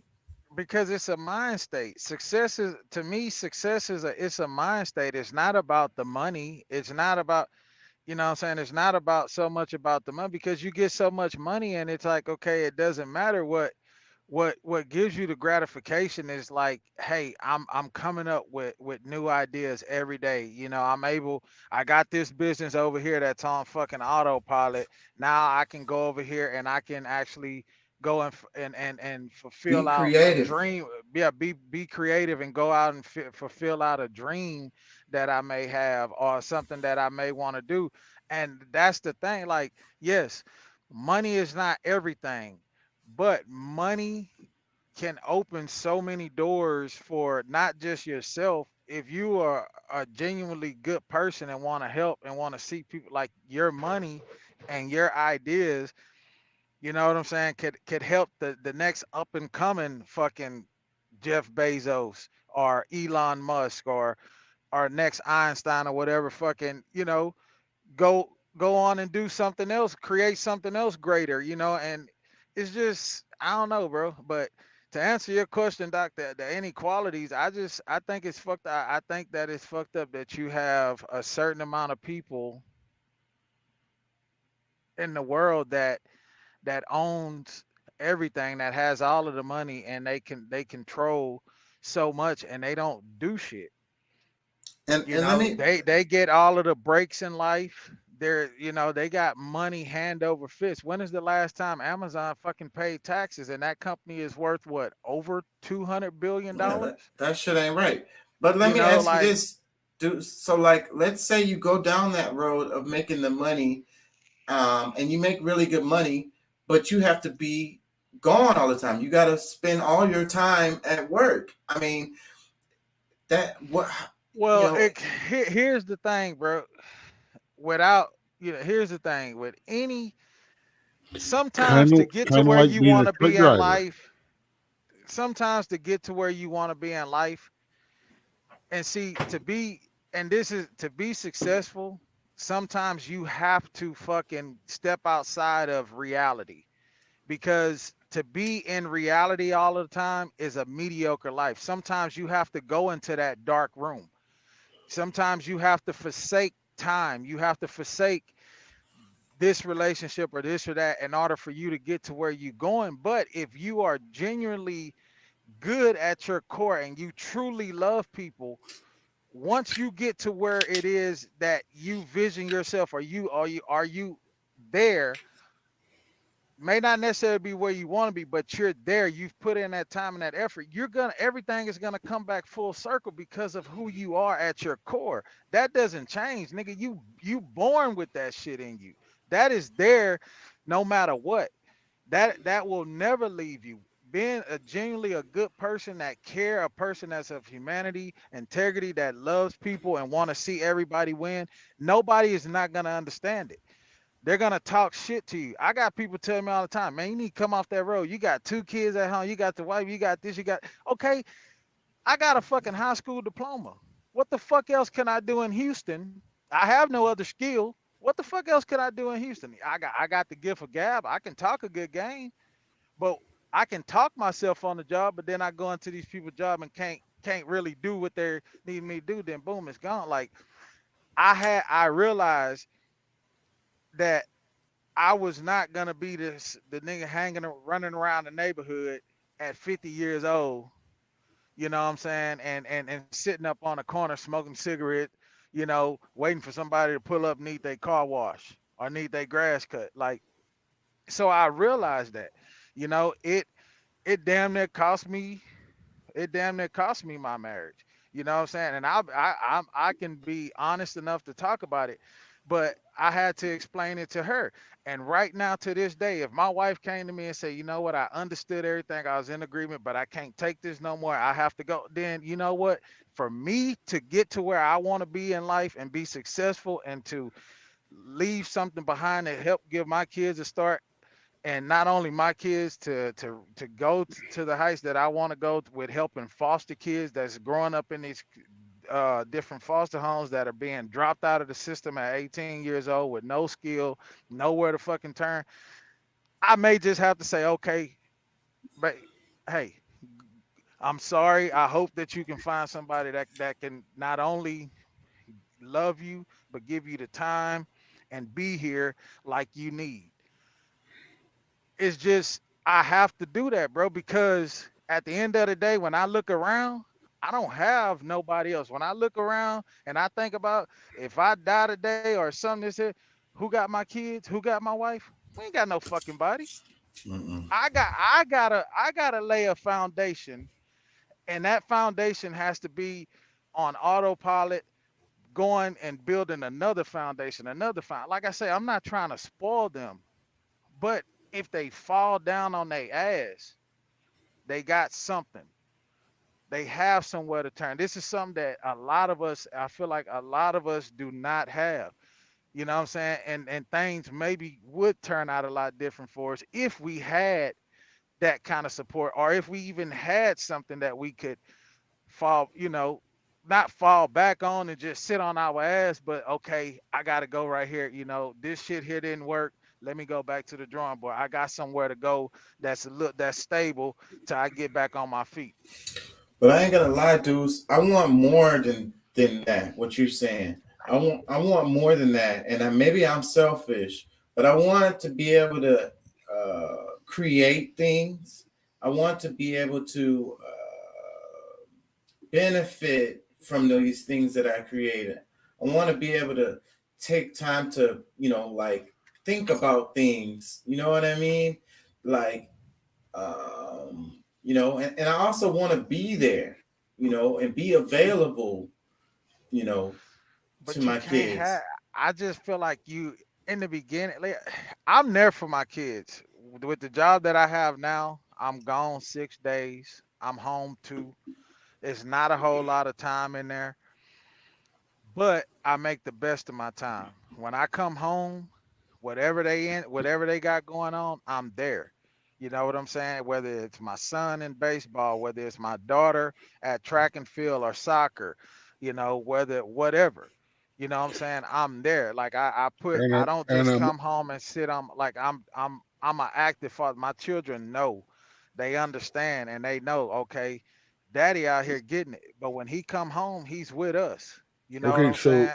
Because it's a mind state. Success is, to me, it's a mind state. It's not about the money. It's not about, what I'm saying? It's not about so much about the money, because you get so much money and it's like, okay, it doesn't matter what gives you the gratification is like, hey, I'm coming up with new ideas every day. I got this business over here that's on fucking autopilot. Now I can go over here and I can actually go and fulfill out a dream. Yeah, be creative and go out and fulfill out a dream that I may have, or something that I may want to do. And that's the thing. Like, yes, money is not everything, but money can open so many doors for not just yourself. If you are a genuinely good person and want to help and want to see people, like, your money and your ideas, you know what I'm saying, could help the next up and coming fucking Jeff Bezos or Elon Musk or next Einstein or whatever, fucking, go on and do something else, create something else greater, and it's just, I don't know, bro. But to answer your question, Doc, the inequalities, I think it's fucked. I think that it's fucked up that you have a certain amount of people in the world that owns everything, that has all of the money, and they control so much, and they don't do shit. And they get all of the breaks in life. They got money hand over fist. When is the last time Amazon fucking paid taxes, and that company is worth what, over $200 billion? Yeah, that shit ain't right. But let me ask you this. So like, let's say you go down that road of making the money, and you make really good money, but you have to be gone all the time. You got to spend all your time at work. I mean, here's the thing, bro. Here's the thing with sometimes to get to where you want to be in life, and to be successful, sometimes you have to fucking step outside of reality, because to be in reality all the time is a mediocre life. Sometimes you have to go into that dark room. Sometimes you have to forsake time. You have to forsake this relationship or this or that in order for you to get to where you're going. But if you are genuinely good at your core and you truly love people, once you get to where it is that you vision yourself, are you there, may not necessarily be where you want to be, but you're there, you've put in that time and that effort, everything is gonna come back full circle because of who you are at your core. That doesn't change, nigga. You born with that shit in you. That is there no matter what. That will never leave you. Being genuinely a good person that care, a person that's of humanity, integrity, that loves people and want to see everybody win, nobody is not gonna understand it. They're going to talk shit to you. I got people telling me all the time, man, you need to come off that road. You got 2 kids at home. You got the wife. You got this. Okay. I got a fucking high school diploma. What the fuck else can I do in Houston? I have no other skill. What the fuck else can I do in Houston? I got the gift of gab. I can talk a good game, but I can talk myself on the job, but then I go into these people's job and can't really do what they need me to do. Then boom, it's gone. Like I realized that I was not gonna be the nigga running around the neighborhood at 50 years old. You know what I'm saying? And sitting up on a corner smoking cigarette, you know, waiting for somebody to pull up, need their car wash or need their grass cut. Like, so I realized that, you know, it damn near cost me my marriage. You know what I'm saying? And I can be honest enough to talk about it, but I had to explain it to her. And right now, to this day, if my wife came to me and said, you know what, I understood everything, I was in agreement, but I can't take this no more, I have to go, then you know what? For me to get to where I want to be in life and be successful and to leave something behind that help give my kids a start, and not only my kids to go to the heights that I want to go with helping foster kids that's growing up in these different foster homes that are being dropped out of the system at 18 years old with no skill, nowhere to fucking turn. I may just have to say, okay, but hey, I'm sorry. I hope that you can find somebody that can not only love you, but give you the time and be here like you need. It's just, I have to do that, bro, because at the end of the day, when I look around, I don't have nobody else. When I look around and I think about if I die today or something, this here, who got my kids? Who got my wife? We ain't got no fucking body. I gotta lay a foundation, and that foundation has to be on autopilot, going and building another foundation, Like I say, I'm not trying to spoil them, but if they fall down on their ass, they got something. They have somewhere to turn. This is something that I feel like a lot of us do not have. You know what I'm saying? And things maybe would turn out a lot different for us if we had that kind of support, or if we even had something that we could not fall back on and just sit on our ass, but okay, I gotta go right here. This shit here didn't work. Let me go back to the drawing board. I got somewhere to go that's stable till I get back on my feet. But I ain't gonna lie, dudes. I want more than that. What you're saying, I want more than that. And maybe I'm selfish, but I want to be able to create things. I want to be able to benefit from these things that I created. I want to be able to take time to, like think about things. You know what I mean? Like, and I also want to be there, and be available, to my kids. I just feel like in the beginning, I'm there for my kids. With the job that I have now, I'm gone 6 days. I'm home 2. It's not a whole lot of time in there, but I make the best of my time. When I come home, whatever they got going on, I'm there. You know what I'm saying? Whether it's my son in baseball, whether it's my daughter at track and field or soccer, whatever. You know what I'm saying? I'm there. Like I don't just come home and sit on, like I'm an active father. My children know, they understand, and they know, okay, daddy out here getting it. But when he come home, he's with us. You know what I'm saying?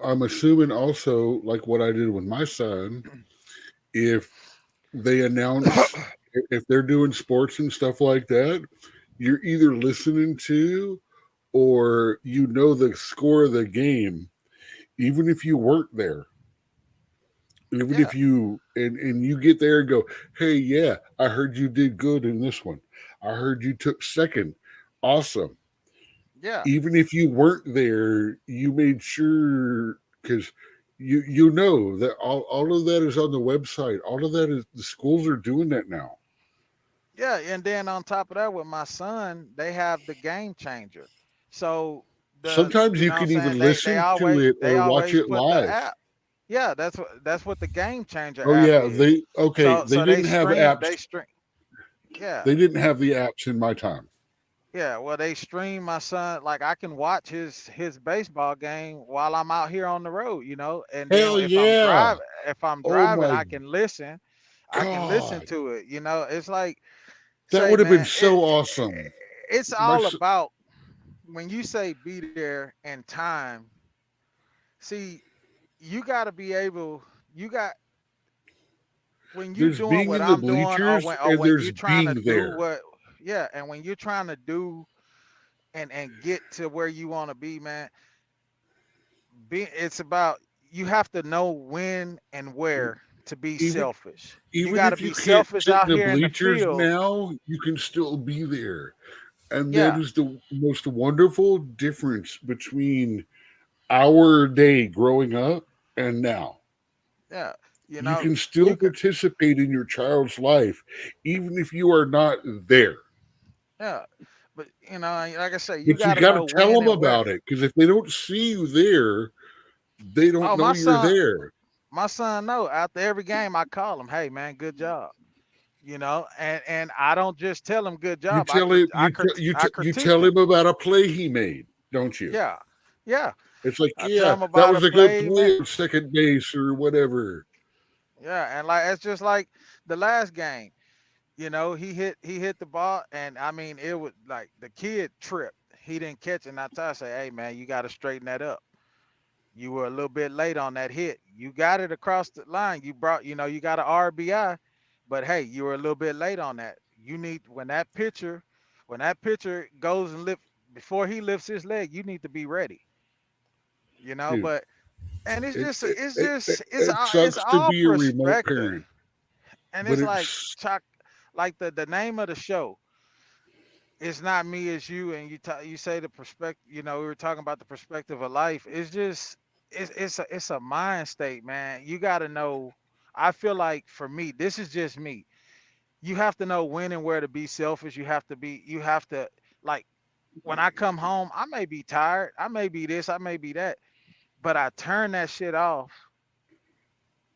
I'm assuming also, like what I did with my son, if they announce, if they're doing sports and stuff like that, you're either listening to or the score of the game, even if you weren't there. Even if you and you get there and go, hey, yeah, I heard you did good in this one. I heard you took second. Awesome. Yeah. Even if you weren't there, you made sure, because you know that all of that is on the website. All of that is, the schools are doing that now. Yeah, and then on top of that, with my son, they have the Game Changer. So sometimes you can even listen to it or watch it live. Yeah, that's what the Game Changer. Oh yeah, is. they didn't have apps. Yeah, they didn't have the apps in my time. Yeah, well, they stream my son. Like I can watch his baseball game while I'm out here on the road, you know. And then Hell yeah. if I'm Oh driving, my I can listen. I can listen God. to it. You know, it's like, That say, would have been man, so awesome. it's My all s- about when you say be there in time. See, you got to be able. You got when you There's doing being what in the I'm doing, bleachers or and when there's you're trying to being do there. what, yeah, and when you're trying to do and get to where you want to be, man. It's about you have to know when and where to be Even selfish. You even got to if you be can't selfish sit in out the here in the bleachers field. now, you can still be there. And that Yeah, is the most wonderful difference between our day growing up and now. yeah. You You know, can still you could, participate in your child's life, even if you are not there. yeah. But you know, like I say, you But you got to got to know tell when them and where. about it because if they don't see you there, they don't Oh, know you're there. my son know after every game I call him, hey man, good job. You know, and I don't just tell him good You job. tell him I you critique tell him. him about a play he made, don't you? Yeah, yeah. It's like, I tell yeah, him that about a was a good play, man. play on second base or whatever. Yeah, and like it's just like the last game. You know, he hit the ball, and I mean it was like the kid tripped. He didn't catch it. And I say, hey man, you got to straighten that up. You were a little bit late on that hit. You got it across the line. You got an RBI, but hey, you were a little bit late on that. You need when that pitcher goes and lift before he lifts his leg, you need to be ready. You know, Dude, but and it's it, just it, it's it, just it, it's it all it's sucks to all be a remote perspective, parent, and but it's like it's Chuck, like the name of the show. It's not me, it's you, and you say the perspective. You know, we were talking about the perspective of life. It's just it's a mind state, man. You got to know. I feel like for me, this is just me. You have to know when and where to be selfish. You have to like when I come home, I may be tired, I may be this, I may be that, but I turn that shit off.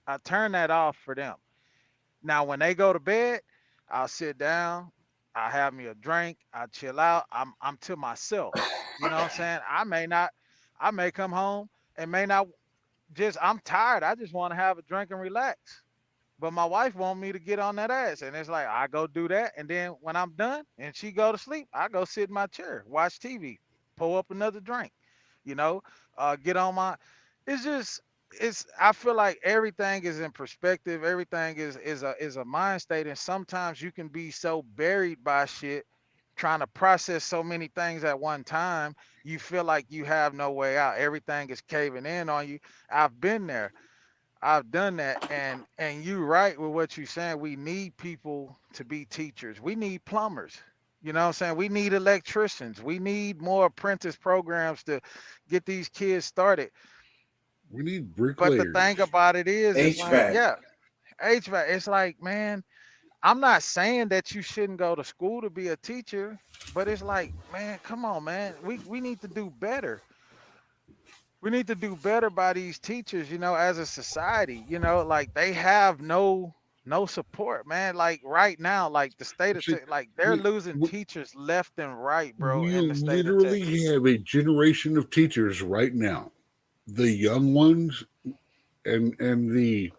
I turn that off for them. Now, when they go to bed, I'll sit down, I have me a drink, I chill out. I'm to myself. You know what I'm saying? I may come home and may not just I'm tired. I just want to have a drink and relax. But my wife want me to get on that ass. And it's like I go do that. And then when I'm done and she go to sleep, I go sit in my chair, watch TV, pull up another drink, you know, get on my it's just it's I feel like everything is in perspective. Everything is a mind state. And sometimes you can be so buried by shit trying to process so many things at one time, you feel like you have no way out. Everything is caving in on you. I've been there. I've done that, and you right with what you're saying. We need people to be teachers. We need plumbers. You know what I'm saying? We need electricians. We need more apprentice programs to get these kids started. we need But the bricklayers. thing about it is, it's like, HVAC. yeah, HVAC. It's like, man, I'm not saying that you shouldn't go to school to be a teacher, but it's like, man, come on, man. We need to do better. We need to do better by these teachers, as a society. Like they have no support, man. Like right now, like the state of See, like they're we, losing we, teachers left and right, bro, we in the state of literally Texas. have a generation of teachers right now. The young ones and the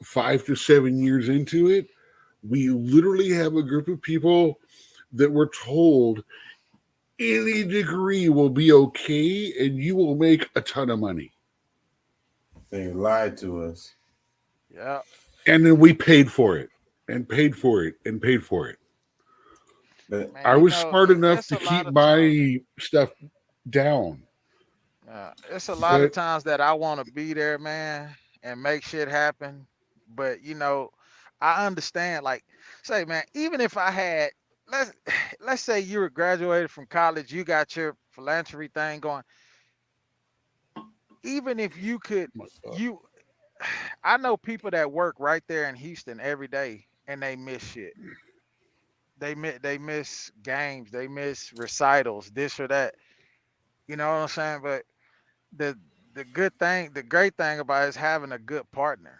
5 to 7 years into it, we literally have a group of people that were told any degree will be okay and you will make a ton of money. They lied to us. Yeah. And then we paid for it and paid for it and paid for it. But Man, I was smart enough to keep my stuff down. It's a lot of But times that I want to be there, man, and make shit happen. But I understand. Like, say, man, even if I had, let's let's say you were graduated from college, you got your philanthropy thing going. Even if you could, you, I know people that work right there in Houston every day, and they miss shit. They miss games, they miss recitals, this or that. You know what I'm saying? But the the great thing about it is having a good partner.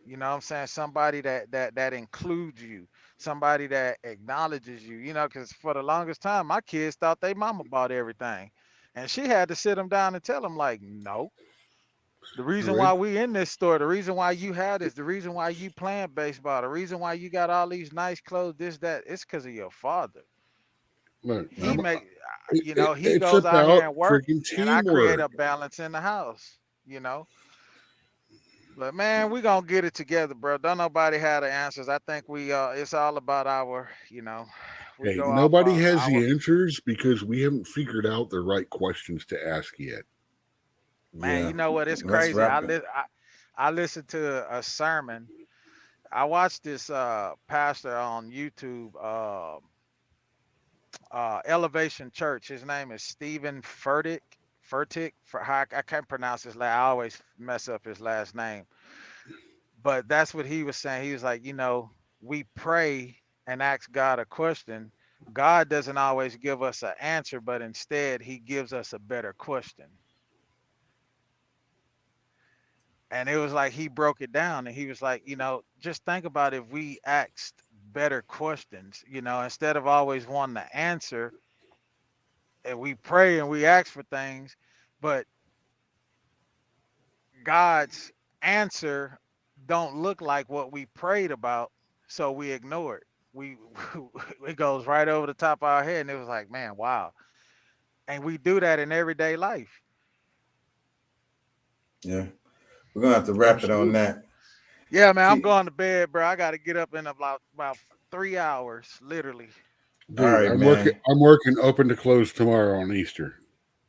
You know what I'm saying? Somebody that includes you, somebody that acknowledges you, because for the longest time, my kids thought they mama bought everything. And she had to sit them down and tell them, like, no. The reason why we in this store, the reason why you had this, the reason why you playing baseball, the reason why you got all these nice clothes, this, that, it's because of your father. Look, He I'm- make, it- he it's goes out here about and work, freaking and I create a teamwork. balance in the house, But man, we gonna get it together, bro. Don't nobody have the answers. I think it's all about our, we Hey, go off nobody our- has our- the answers because we haven't figured out the right questions to ask yet. Man, you know what? It's Let's crazy. wrap it. I listened to a sermon. I watched this pastor on YouTube, Elevation Church. His name is Stephen Furtick. I can't pronounce his last. I always mess up his last name. But that's what he was saying. He was like, we pray and ask God a question. God doesn't always give us an answer, but instead he gives us a better question. And it was like he broke it down and he was like, just think about if we asked better questions, instead of always wanting the answer, and we pray and we ask for things, but God's answer don't look like what we prayed about, so we ignore it. It goes right over the top of our head, and it was like, man, wow. And we do that in everyday life. Yeah. We're gonna have to wrap it on that. Yeah, man, I'm going to bed, bro. I got to get up in about 3 hours, literally. Dude, All right, I'm man. working open to close tomorrow on Easter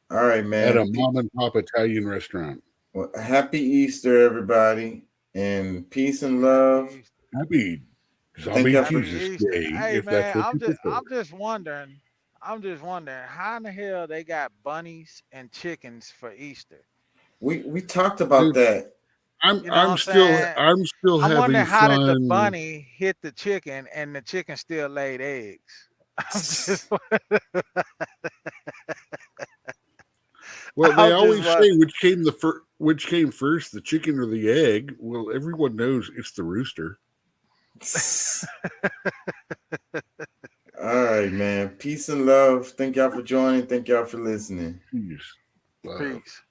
All right, man. at a mom and pop Italian restaurant. Well, happy Easter, everybody, and peace and love. Happy Thank Zombie y'all for- Jesus Day, Hey, if that's man, what you prefer. I'm just wondering how in the hell they got bunnies and chickens for Easter. We talked about that. I'm You know what I'm still saying? I'm still I'm having wondering how did the fun. bunny hit the chicken and the chicken still laid eggs. I'm just, Well, they I'm just always say wondering. which came first, the chicken or the egg. Well, everyone knows it's the rooster. All right, man. Peace and love. Thank y'all for joining. Thank y'all for listening. Peace. Love. Peace.